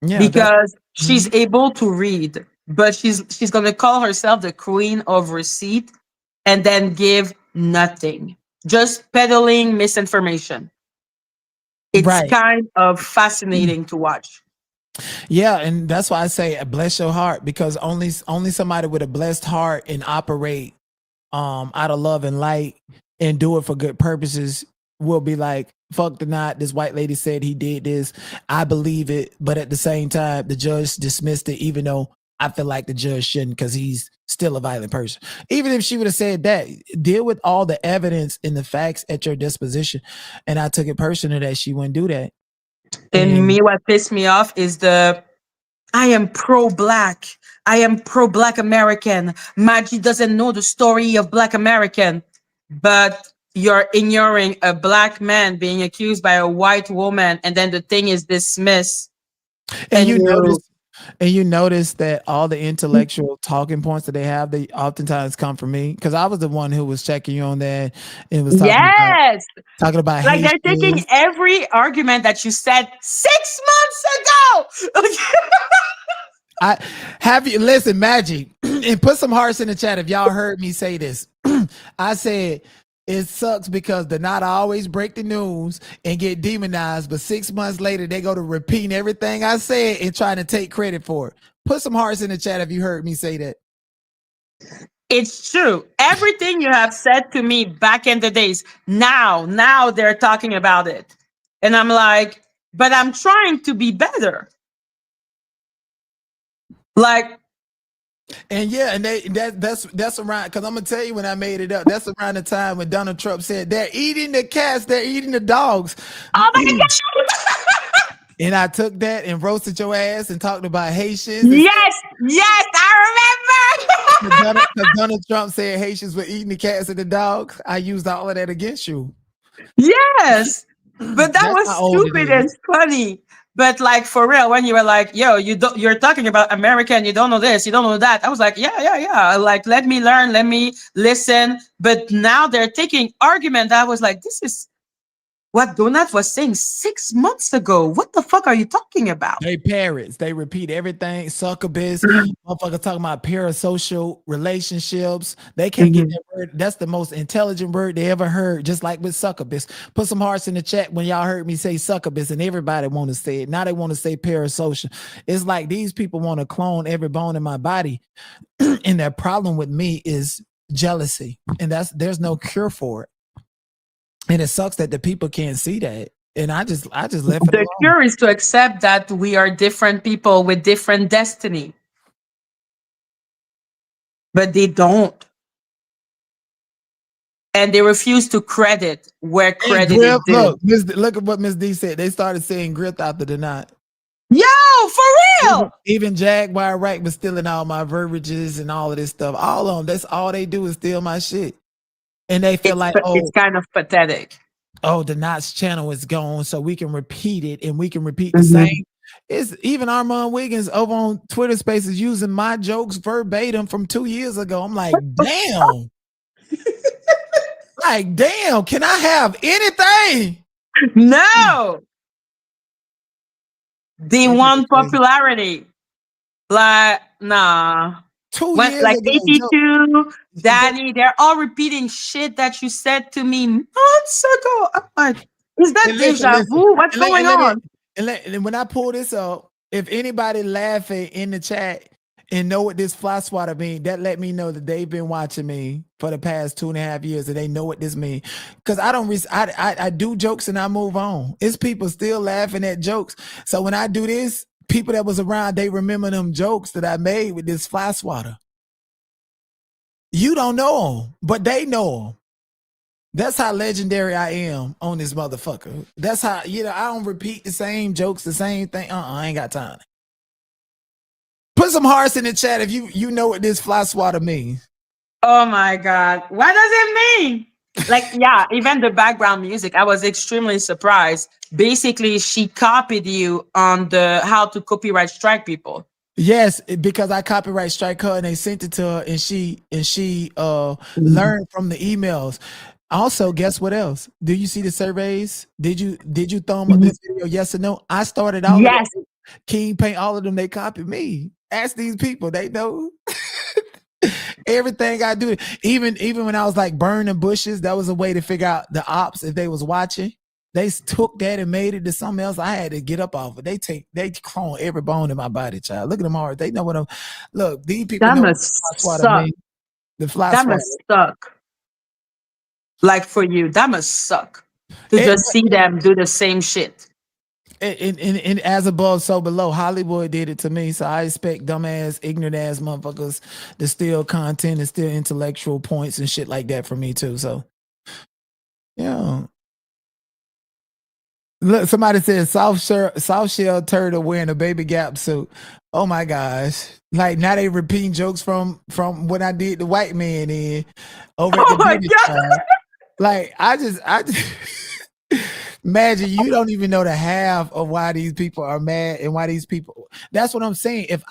because she's able to read, but she's gonna call herself the queen of receipt and then give nothing, just peddling misinformation. It's right. kind of fascinating to watch. Yeah, and that's why I say bless your heart, because only somebody with a blessed heart and operate out of love and light and do it for good purposes will be like, fuck the not. This white lady said he did this. I believe it, but at the same time, the judge dismissed it, even though I feel like the judge shouldn't, because he's still a violent person. Even if she would have said that, deal with all the evidence and the facts at your disposition. And I took it personal that she wouldn't do that. And me, what pissed me off is I am pro-black. I am pro-black American. Madgie doesn't know the story of black American, but you're ignoring a black man being accused by a white woman, and then the thing is dismissed. And you notice that all the intellectual talking points that they have, they oftentimes come from me, because I was the one who was checking you on that and was talking about like they're taking every argument that you said 6 months ago. I have you listen, Madgie, and put some hearts in the chat if y'all heard me say this. I said it sucks because they're not always break the news and get demonized, but 6 months later they go to repeating everything I said and trying to take credit for it. Put some hearts in the chat if you heard me say that. It's true. Everything you have said to me back in the days, now they're talking about it. And I'm like, but I'm trying to be better. Like, and yeah, and that's around, because I'm gonna tell you when I made it up, that's around the time when Donald Trump said they're eating the cats, they're eating the dogs. Oh my God. And I took that and roasted your ass and talked about Haitians. Yes, I remember. Because Donald Trump said Haitians were eating the cats and the dogs. I used all of that against you. Yes, but that was stupid and funny. But like, for real, when you were like, yo, you're talking about America and you don't know this, you don't know that. I was like, yeah. Like, let me learn, let me listen. But now they're taking argument. I was like, this is what Donat was saying 6 months ago. What the fuck are you talking about? They parrots. They repeat everything. Succubus. Motherfucker talking about parasocial relationships. They can't get that word. That's the most intelligent word they ever heard, just like with succubus. Put some hearts in the chat when y'all heard me say succubus, and everybody want to say it. Now they want to say parasocial. It's like these people want to clone every bone in my body. And their problem with me is jealousy. And there's no cure for it. And it sucks that the people can't see that. And I just left it alone. The cure is to accept that we are different people with different destiny. But they don't. And they refuse to credit where credit is due. Look at what Miss D said. They started saying grip after the night. Yo, for real. Even Jaguar Right was stealing all my verbiages and all of this stuff. All of them. That's all they do is steal my shit. And they feel it's kind of pathetic. Oh, the Knots channel is gone, so we can repeat it, and we can repeat the same. It's even Armand Wiggins over on Twitter Spaces using my jokes verbatim from 2 years ago. I'm like, damn. Like, damn, can I have anything? No. They want popularity. Like, nah. 2 When years like ago, Joe, 82, but Danny, they're all repeating shit that you said to me months ago. I'm like, is that and deja listen, vu? What's and let, going and let me on? and when I pull this up, if anybody laughing in the chat and know what this fly swatter mean, that let me know that they've been watching me for the past 2.5 years and they know what this mean. Because I don't, I do jokes and I move on. It's people still laughing at jokes. So when I do this, people that was around, they remember them jokes that I made with this fly swatter. You don't know them, but they know them. That's how legendary I am on this motherfucker. That's how, I don't repeat the same jokes, the same thing. I ain't got time. Put some hearts in the chat if you know what this fly swatter means. Oh my God. What does it mean? Like, yeah, even the background music, I was extremely surprised. Basically, she copied you on the how to copyright strike people. Yes, because I copyright strike her and they sent it to her and she learned from the emails. Also, guess what else? Do you see the surveys? Did you thumb up this video? Yes or no? I started all of Yes. it. King Paint, all of them, they copied me. Ask these people, they know. Everything I do, even when I was like burning bushes, that was a way to figure out the ops if they was watching. They took that and made it to something else. I had to get up off it. They clone every bone in my body, child. Look at them hard. They know what I'm. Look, these people That know what must the fly swatter suck. mean. The fly That swatter. must suck. Like for you, that must suck to just see them do the same shit. And as above, so below. Hollywood did it to me, so I expect dumbass, ignorant ass motherfuckers to steal content and steal intellectual points and shit like that from me too. So, yeah. Look, somebody said soft shell turtle wearing a baby Gap suit. Oh my gosh! Like now they repeating jokes from when I did the white man in over at Oh the my beauty God. spot. Like I just Madgie, you don't even know the half of why these people are mad and why these people. That's what I'm saying. If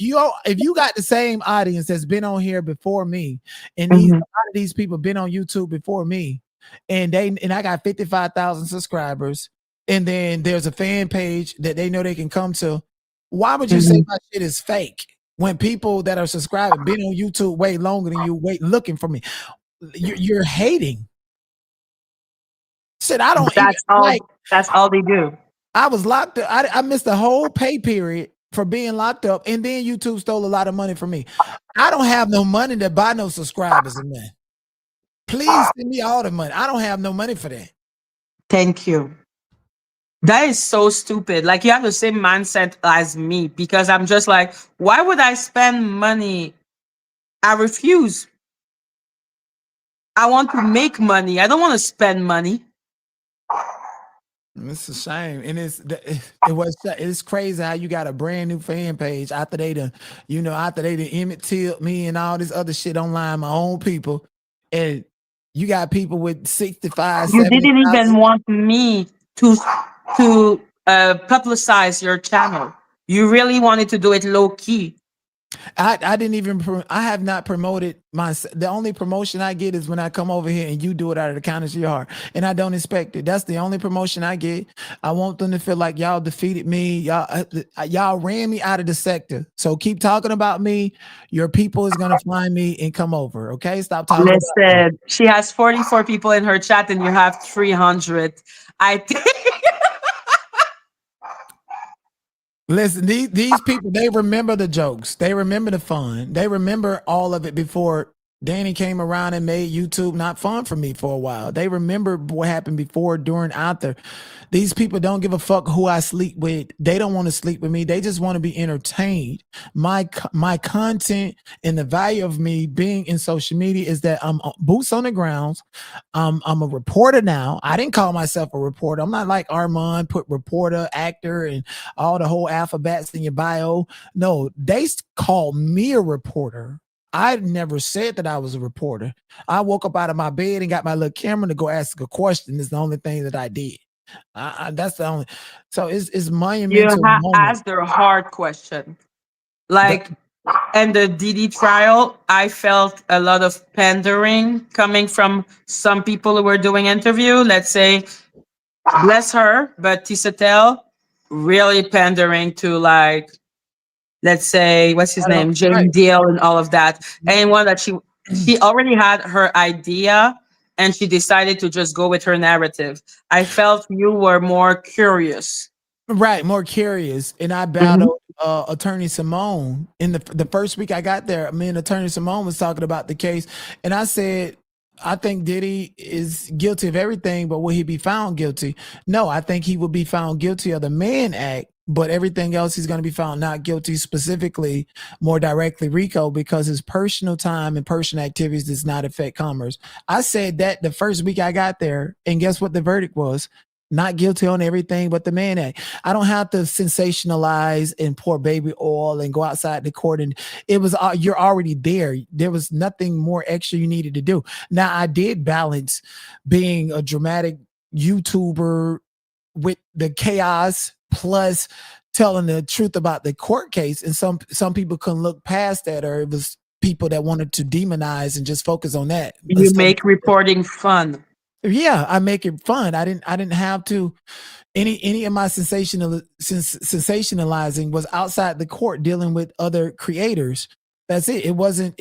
you got the same audience that's been on here before me, and a lot of these people been on YouTube before me, and I got 55,000 subscribers, and then there's a fan page that they know they can come to. Why would you say my shit is fake when people that are subscribing been on YouTube way longer than you, looking for me? You're hating. Shit, I don't even That's all. like. That's all they do. I was locked up. I missed the whole pay period for being locked up, and then YouTube stole a lot of money from me. I don't have no money to buy no subscribers and that. Please send me all the money. I don't have no money for that. Thank you. That is so stupid. Like you have the same mindset as me because I'm just like, why would I spend money? I refuse. I want to make money. I don't want to spend money. It's a shame, and it's crazy how you got a brand new fan page after they done Emmett Till me and all this other shit online, my own people, and you got people with 65, You didn't 70,000. even want me to publicize your channel. You really wanted to do it low key. I didn't even I have not promoted the only promotion I get is when I come over here and you do it out of the kindness of your heart, and I don't expect it. That's the only promotion I get. I want them to feel like y'all defeated me, y'all ran me out of the sector, so keep talking about me. Your people is gonna find me and come over. Okay, stop talking about me. Listen, she has 44 people in her chat and you have 300. I think Listen, these people, they remember the jokes. They remember the fun. They remember all of it before Danny came around and made YouTube not fun for me for a while. They remember what happened before, during, after. These people don't give a fuck who I sleep with. They don't want to sleep with me. They just want to be entertained. My content and the value of me being in social media is that I'm boots on the ground. I'm a reporter now. I didn't call myself a reporter. I'm not like Armand, put reporter, actor, and all the whole alphabets in your bio. No, they call me a reporter. I never said that I was a reporter. I woke up out of my bed and got my little camera to go ask a question. It's the only thing that I did. That's the only. So it's monumental you moment. asked the hard question. Like in the DD trial, I felt a lot of pandering coming from some people who were doing interview. Let's say, bless her, but Tisatel really pandering to like let's say, what's his name, Jane Right. Deal and all of that. Anyone that she already had her idea and she decided to just go with her narrative. I felt you were more curious. Right, more curious. And I Mhm. battled Attorney Simone in the first week I got there. Me and Attorney Simone was talking about the case, and I said, I think Diddy is guilty of everything, but will he be found guilty? No, I think he will be found guilty of the Mann Act, but everything else he's going to be found not guilty, specifically more directly RICO, because his personal time and personal activities does not affect commerce. I said that the first week I got there, and guess what the verdict was? Not guilty on everything but the Mann Act. I don't have to sensationalize and pour baby oil and go outside the court. And it was, you're already there. There was nothing more extra you needed to do. Now, I did balance being a dramatic YouTuber with the chaos plus telling the truth about the court case. And some people couldn't look past that, or it was people that wanted to demonize and just focus on that. You make reporting fun. Yeah, I make it fun. I didn't have to any of my sensationalizing was outside the court dealing with other creators. That's it. It wasn't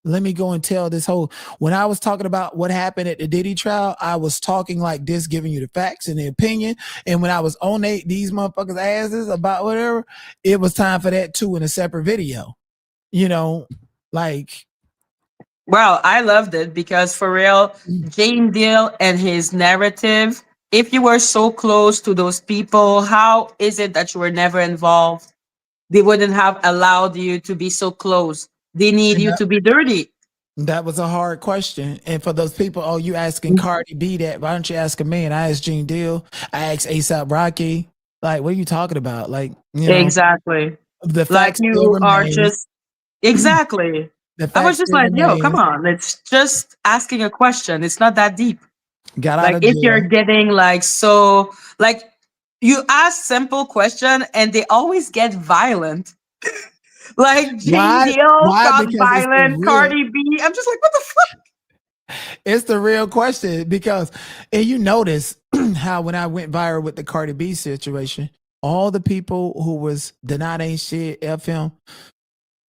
let me go and tell this whole, when I was talking about what happened at the Diddy trial, I was talking like this, giving you the facts and the opinion. And when I was on these motherfuckers' asses about whatever, it was time for that too in a separate video. You know, like, Well, I loved it because for real, Jane Deal and his narrative, if you were so close to those people, how is it that you were never involved? They wouldn't have allowed you to be so close. They need you to be dirty. that was a hard question. And for those people, oh, you asking Cardi B that, why don't you ask a man? I asked Gene Deal, I asked ASAP Rocky. Like, what are you talking about? Like, you know, Exactly. the Like facts still you are remain. just, exactly. The I was facts just still like, yo, come remain. on. It's just asking a question. It's not that deep. Got out Like of if you're jail. getting like so, like you ask simple question and they always get violent. Like Jane Why? Deal Why? got Because it's the violent, real. Cardi B. I'm just like, what the fuck? It's the real question because, and you notice how when I went viral with the Cardi B situation, all the people who was denying ain't shit, FM,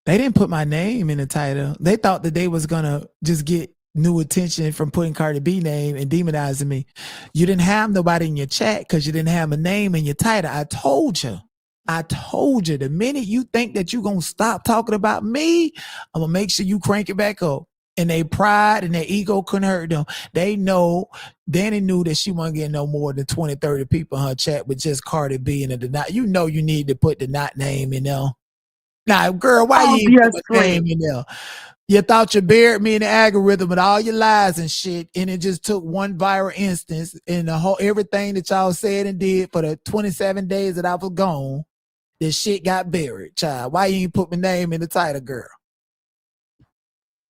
they didn't put my name in the title. They thought that they was gonna just get new attention from putting Cardi B name and demonizing me. You didn't have nobody in your chat because you didn't have a name in your title. I told you. The minute you think that you're gonna stop talking about me, I'm gonna make sure you crank it back up. And they pride and their ego couldn't hurt them. They know, Danny knew that she wasn't getting no more than 20, 30 people in her chat with just Cardi B and the not. You know you need to put the not name in there. Now, girl, why you ain't put my name Obviously. in there? You thought you buried me in the algorithm with all your lies and shit, and it just took one viral instance, and the whole everything that y'all said and did for the 27 days that I was gone, this shit got buried, child. Why you ain't put my name in the title, girl?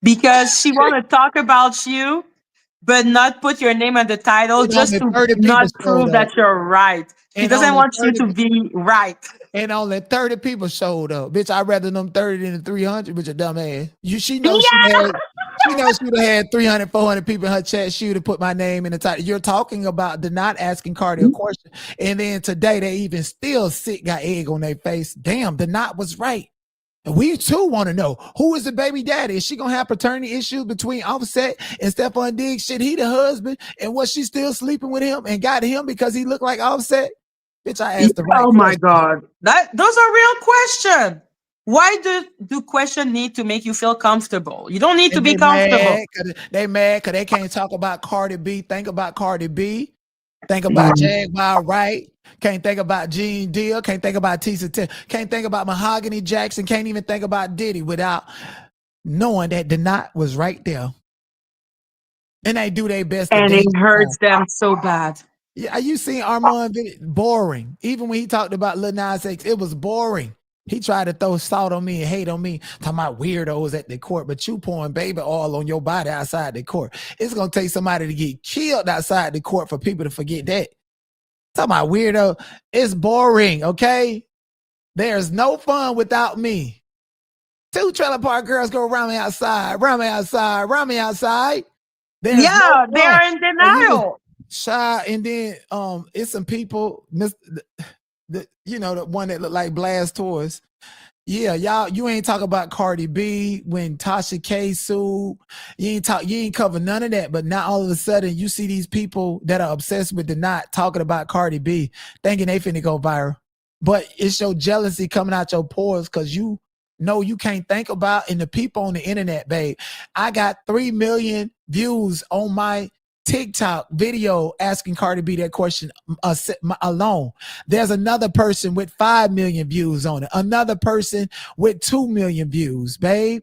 Because she want to talk about you, but not put your name on the title And just only to 30 people not showed prove up. that you're right. She And doesn't only want you 30 to be right. And only 30 people showed up. Bitch, I'd rather them 30 than the 300, bitch, a dumb ass. She knows Yeah. she knows she would have had 300, 400 people in her chat. She would have put my name in the title. You're talking about the not asking Cardi a question. And then today they even still got egg on their face. Damn, the not was right. And we too want to know, who is the baby daddy? Is she gonna have paternity issues between Offset and Stephon Diggs? Shit, he the husband, and was she still sleeping with him and got him because he looked like Offset? Bitch, I asked the right Oh question. my God. Those are real questions. Why do questions need to make you feel comfortable? You don't need to And be comfortable. they mad because they can't talk about Cardi B. Think about Cardi B. Think about Jaguar Wright. Can't think about Gene Deal. Can't think about Tisa T. Can't think about Mahogany Jackson. Can't even think about Diddy without knowing that the knot was right there. And they do their best to And dance it hurts them so bad. Yeah, you seen Armand video? Boring. Even when he talked about Lil Nas X, it was boring. He tried to throw salt on me and hate on me, talking about weirdos at the court, but you pouring baby oil on your body outside the court. It's going to take somebody to get killed outside the court for people to forget that. Talking about weirdo. It's boring, okay? There's no fun without me. 2 trailer park girls go run me outside, run me outside, run me outside. There's no They fun. are in denial. Shy, and then it's some people, you know, the one that looked like Blast Toys. Yeah, y'all, you ain't talk about Cardi B when Tasha K sued. You ain't cover none of that. But now all of a sudden you see these people that are obsessed with the not talking about Cardi B, thinking they finna go viral. But it's your jealousy coming out your pores because you know you can't think about and the people on the internet, babe. I got 3 million views on my TikTok video asking Cardi B that question alone. There's another person with 5 million views on it. Another person with 2 million views, babe.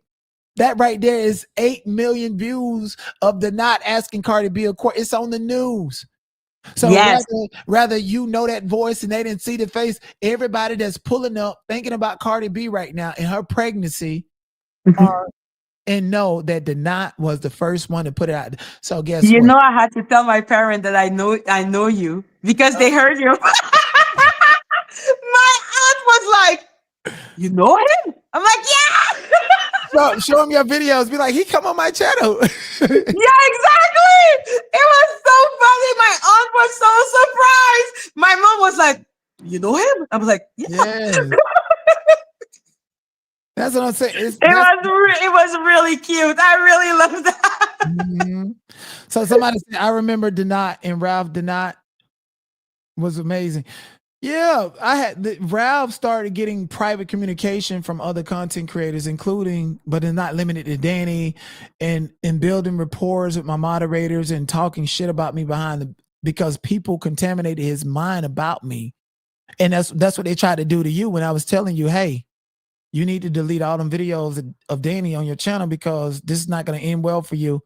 That right there is 8 million views of the not asking Cardi B a question. It's on the news. So Yes. rather you know that voice and they didn't see the face, everybody that's pulling up thinking about Cardi B right now and her pregnancy are and know that the not was the first one to put it out. So guess You what? know, I had to tell my parent that I know you because they heard you. My aunt was like, "You know him?" I'm like, "Yeah." Show him your videos. Be like, he come on my channel. Yeah, exactly. It was so funny. My aunt was so surprised. My mom was like, "You know him?" I was like, "Yeah." Yes. That's what I'm saying. It was really cute. I really love that. Mhm. So somebody said, I remember Denot and Ralph Denot was amazing. Yeah, Ralph started getting private communication from other content creators, including, but it's not limited to Danny, and building rapport with my moderators and talking shit about me because people contaminated his mind about me. And that's what they tried to do to you when I was telling you, hey, you need to delete all them videos of Danny on your channel because this is not going to end well for you.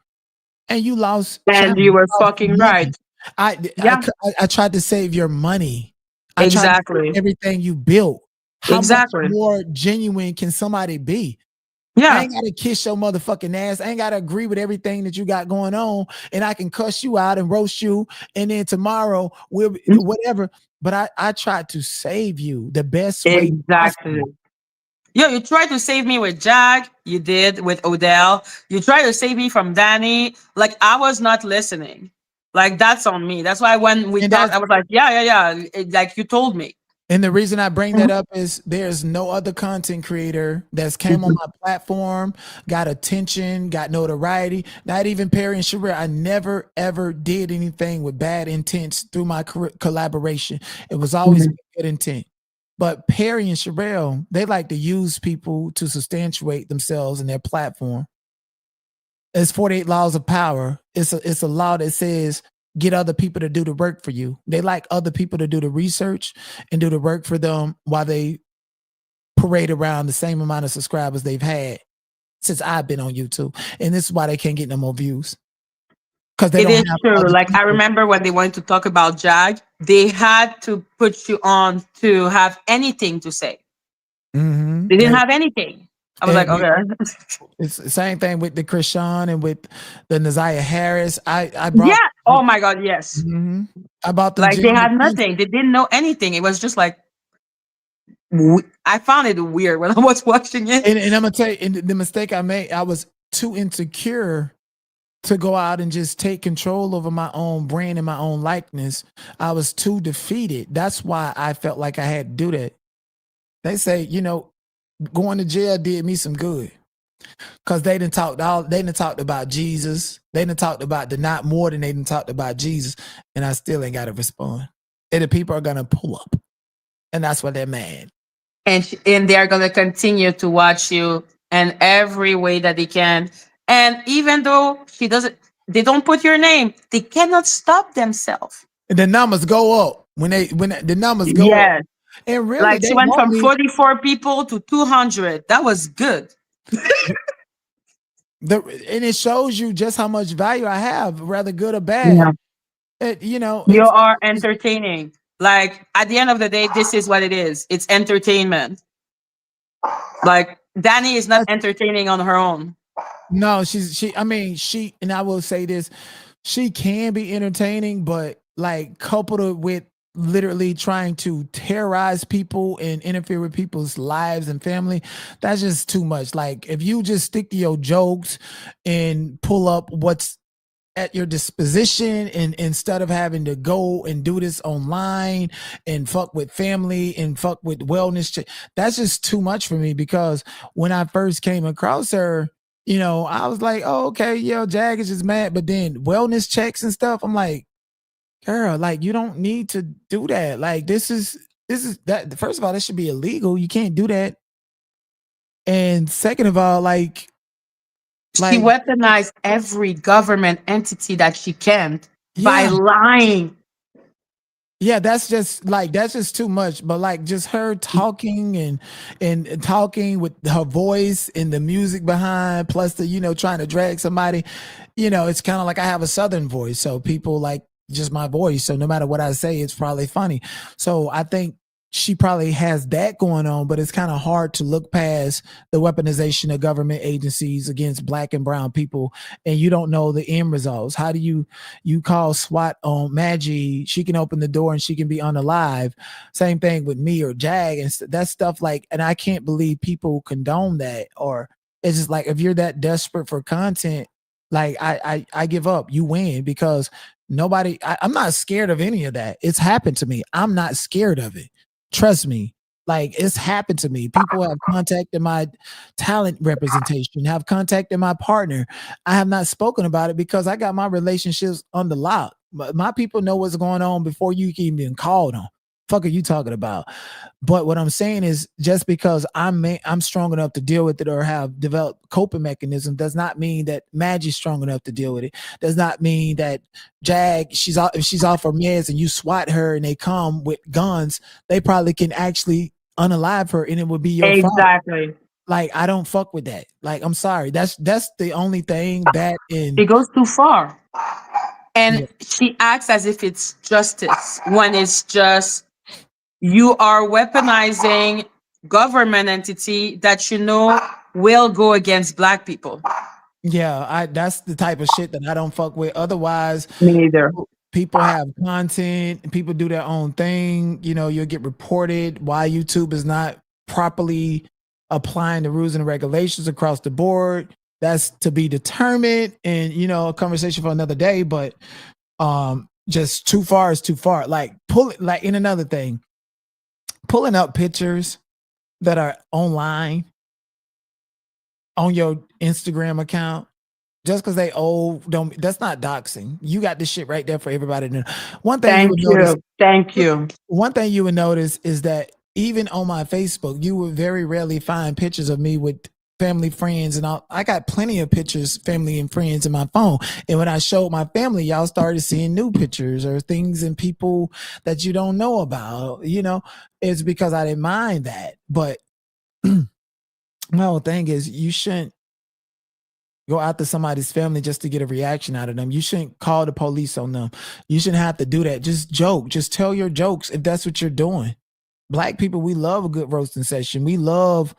And you lost And channel, you you were lost fucking money. right. I, Yeah, I tried to save your money. I tried to save exactly. everything you built. How much Exactly. more genuine can somebody be? I Yeah. ain't gotta kiss your motherfucking ass. I ain't gotta agree with everything that you got going on, and I can cuss you out and roast you, and then tomorrow we'll whatever. But I tried to save you the best way Exactly. possible. Yo, you tried to save me with Jag. You did with Odell. You tried to save me from Danny. Like, I was not listening. Like, that's on me. That's why when we And talked, that's I was like, yeah. Like, you told me. And the reason I bring Mhm. that up is there's no other content creator that's came on my platform, got attention, got notoriety, not even Perry and Sherelle. I never ever did anything with bad intents through my collaboration. It was always with good intent. But Perry and Sherelle, they like to use people to substantiate themselves in their platform. It's 48 laws of power. It's a law that says get other people to do the work for you. They like other people to do the research and do the work for them while they parade around the same amount of subscribers they've had since I've been on YouTube. And this is why they can't get no more views. Because they It don't is have true. other Like, I people. remember when they wanted to talk about Jag, they had to put you on to have anything to say. Mm-hmm. They didn't have anything. I was like, And okay. it's the same thing with the Krishan and with the Naziah Harris. I Yeah. brought Oh my God. Yes. Mhm. I bought them Like, they genuine had nothing. They didn't know anything. It was just like, I found it weird when I was watching it. and I'm gonna tell you, and the mistake I made, I was too insecure to go out and just take control over my own brand and my own likeness. I was too defeated. That's why I felt like I had to do that. They say, going to jail did me some good. Cause they didn't talked about Jesus. They didn't talked about the not more than they didn't talked about Jesus. And I still ain't got to respond. And the people are gonna pull up. And that's why they're mad. And they're going to continue to watch you in every way that they can. And even though they don't put your name, they cannot stop themselves. And the numbers go up when the numbers go up. Yes. And really Like, they she went want from me 44 people to 200. That was good. and it shows you just how much value I have, rather good or Yeah. bad. You are entertaining. Like, at the end of the day, this is what it is. It's entertainment. Like, Danny is not entertaining on her own. No, and I will say this, she can be entertaining, but like coupled it with literally trying to terrorize people and interfere with people's lives and family, that's just too much. Like, if you just stick to your jokes and pull up what's at your disposition, and instead of having to go and do this online and fuck with family and fuck with wellness, that's just too much for me. Because when I first came across her, you know, I was like, oh, okay, yo, Jag is just mad. But then wellness checks and stuff, I'm like, girl, like, you don't need to do that. Like, this is that. First of all, that should be illegal. You can't do that. And second of all, She weaponized every government entity that she can by yeah, lying. yeah, that's just too much. But like, just her talking and talking with her voice and the music behind, plus the, you know, trying to drag somebody, you know, it's kind of like I have a Southern voice, so people like just my voice. So no matter what I say, it's probably funny. So I think she probably has that going on, but it's kind of hard to look past the weaponization of government agencies against Black and brown people, and you don't know the end results. How do you call SWAT on Madgie? She can open the door and she can be unalive. Same thing with me or Jag, and that stuff. Like, and I can't believe people condone that. Or it's just like, if you're that desperate for content, like I give up. You win, because nobody. I'm not scared of any of that. It's happened to me. I'm not scared of it. Trust me, like, it's happened to me. People have contacted my talent representation, have contacted my partner. I have not spoken about it because I got my relationships under lock. My people know what's going on before you can even call them. Fuck are you talking about? But what I'm saying is, just because I'm strong enough to deal with it or have developed coping mechanism does not mean that Maggie's strong enough to deal with it. Does not mean that Jag, if she's off her meds and you SWAT her and they come with guns, they probably can actually unalive her and it would be your fault. Exactly. Like, I don't fuck with that. Like, I'm sorry. That's the only thing that It goes too far. And Yeah. she acts as if it's justice when it's just, you are weaponizing government entity that you know will go against Black people. Yeah, that's the type of shit that I don't fuck with. Otherwise, Me neither. people have content, people do their own thing. You know, you'll get reported why YouTube is not properly applying the rules and regulations across the board. That's to be determined, and you know, a conversation for another day. But just too far is too far. Like, in another thing, pulling up pictures that are online on your Instagram account just because they old, don't, that's not doxing. You got this shit right there for everybody to know. One thing Thank you. One thing you would notice is that even on my Facebook, you would very rarely find pictures of me with family, friends, and all. I got plenty of pictures, family and friends in my phone. And when I showed my family, y'all started seeing new pictures or things and people that you don't know about. You know, it's because I didn't mind that. But my whole thing is, you shouldn't go out to somebody's family just to get a reaction out of them. You shouldn't call the police on them. You shouldn't have to do that. Just joke. Just tell your jokes if that's what you're doing. Black people, we love a good roasting session. We love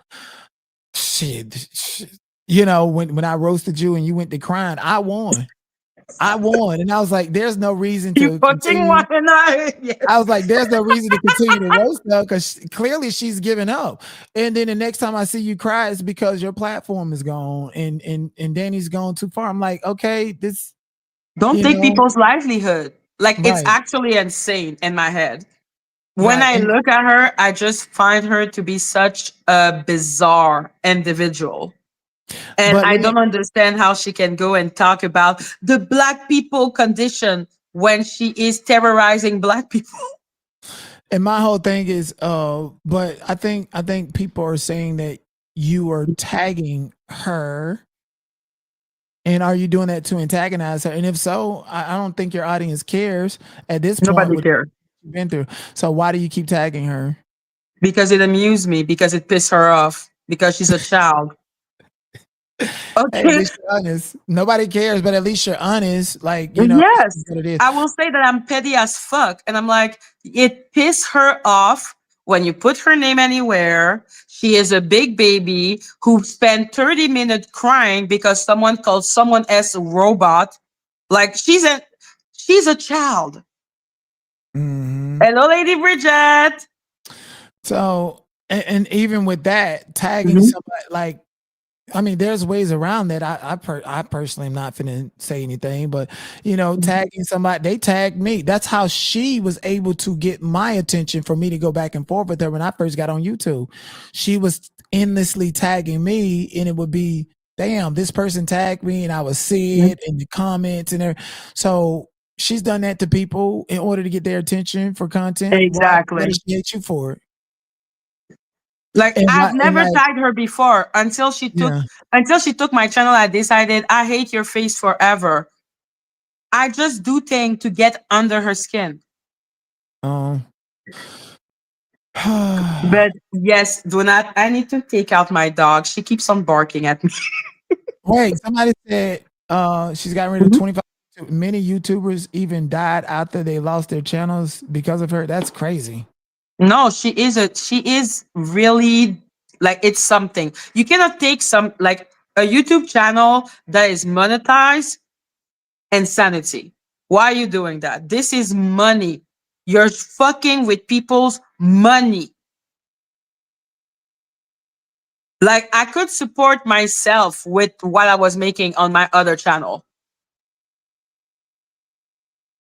shit. You know, when I roasted you and you went to crying, I won. And I was like, there's no reason to You fucking continue. want to know. Yes. I was like, there's no reason to continue to roast her because clearly she's giving up. And then the next time I see you cry, it's because your platform is gone and Danny's gone too far. I'm like, okay, this. Don't take people's livelihood. Like, it's Right. actually insane in my head. When Right. I look at her, I just find her to be such a bizarre individual. And I don't understand how she can go and talk about the Black people condition when she is terrorizing Black people. And my whole thing is, but I think people are saying that you are tagging her. And are you doing that to antagonize her? And if so, I don't think your audience cares at this point. Nobody cares. You've been through. So why do you keep tagging her? Because it amused me, because it pissed her off, because she's a child. Hey, Okay. at least you're honest. Nobody cares, but at least you're honest. Like, you know, Yes, what it is. I will say that I'm petty as fuck. And I'm like, it pissed her off when you put her name anywhere. She is a big baby who spent 30 minutes crying because someone called someone else a robot. Like, she's a child. Mhm. Hello, Lady Bridget. So, and even with that, tagging Mhm. somebody, like, I mean, there's ways around that. I personally am not finna say anything, but you know, tagging somebody, they tagged me. That's how she was able to get my attention for me to go back and forth with her when I first got on YouTube. She was endlessly tagging me, and it would be, damn, this person tagged me, and I would see it in the comments and there. So she's done that to people in order to get their attention for content. Why Exactly. does she hate you for it? Like And I've why, and never like, tagged her before until she yeah. took my channel. I decided I hate your face forever. I just do things to get under her skin. Um, But yes, do not. I need to take out my dog. She keeps on barking at me. wait, somebody said she's got rid of 25. Many YouTubers even died after they lost their channels because of her. That's crazy. No, she is really like it's something. You cannot take some like a YouTube channel that is monetized and sanity. Why are you doing that? This is money. You're fucking with people's money. Like I could support myself with what I was making on my other channel.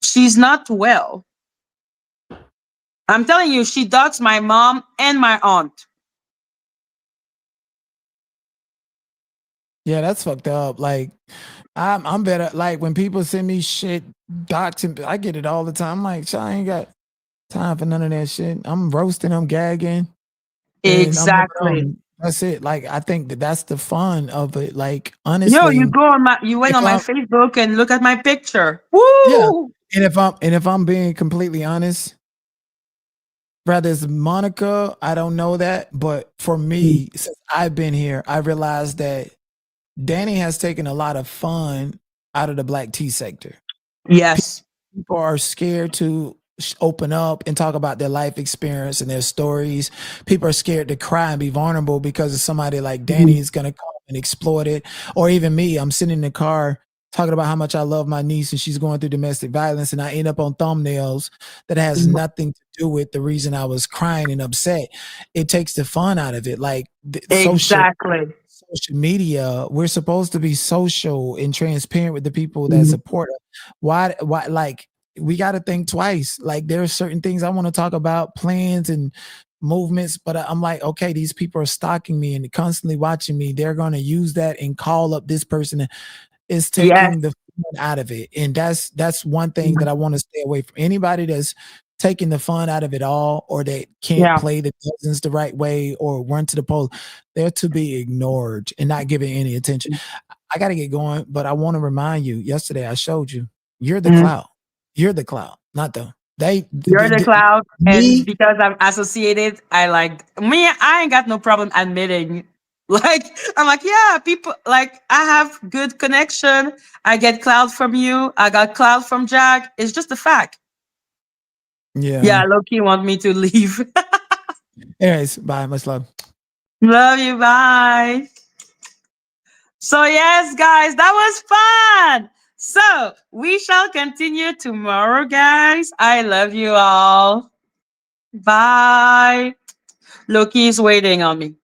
She's not well. I'm telling you, she dogs my mom and my aunt. Yeah, that's fucked up. Like, I'm better. Like when people send me shit, doxing, I get it all the time. I'm like, I ain't got time for none of that shit. I'm roasting, I'm gagging, and I'm moving Exactly. on. That's it. Like I think that that's the fun of it. Like Yo, honestly, you went if on my I'm Facebook and look at my picture. yeah, Woo! and if I'm being completely honest, brother, it's Monica. I don't know that, but for me, since I've been here, I realized that Danny has taken a lot of fun out of the black tea sector. Yes. People are scared to open up and talk about their life experience and their stories. People are scared to cry and be vulnerable because of somebody like Danny is going to come and exploit it. Or even me, I'm sitting in the car talking about how much I love my niece and she's going through domestic violence, and I end up on thumbnails that has nothing to do with the reason I was crying and upset. It takes the fun out of it. Like social media, we're supposed to be social and transparent with the people that support us. Why like we got to think twice. Like there are certain things I want to talk about, plans and movements, but I'm like, okay, these people are stalking me and constantly watching me. They're going to use that and call up this person. Is Yes. taking the fun out of it. And that's one thing that I want to stay away from. Anybody that's taking the fun out of it all, or that can't Yeah. play the dozens the right way or run to the pole, they're to be ignored and not given any attention. I got to get going, but I want to remind you, yesterday I showed you, you're the cloud. You're the cloud, not them. You're the cloud, and Me, because I'm associated, I like me. I ain't got no problem admitting. Like I'm like, yeah, people like I have good connection. I get cloud from you. I got cloud from Jack. It's just a fact. yeah. Yeah, Loki want me to leave. Anyways, bye. Much love. Love you. Bye. So yes, guys, that was fun. So we shall continue tomorrow, guys. I love you all. Bye. Loki is waiting on me.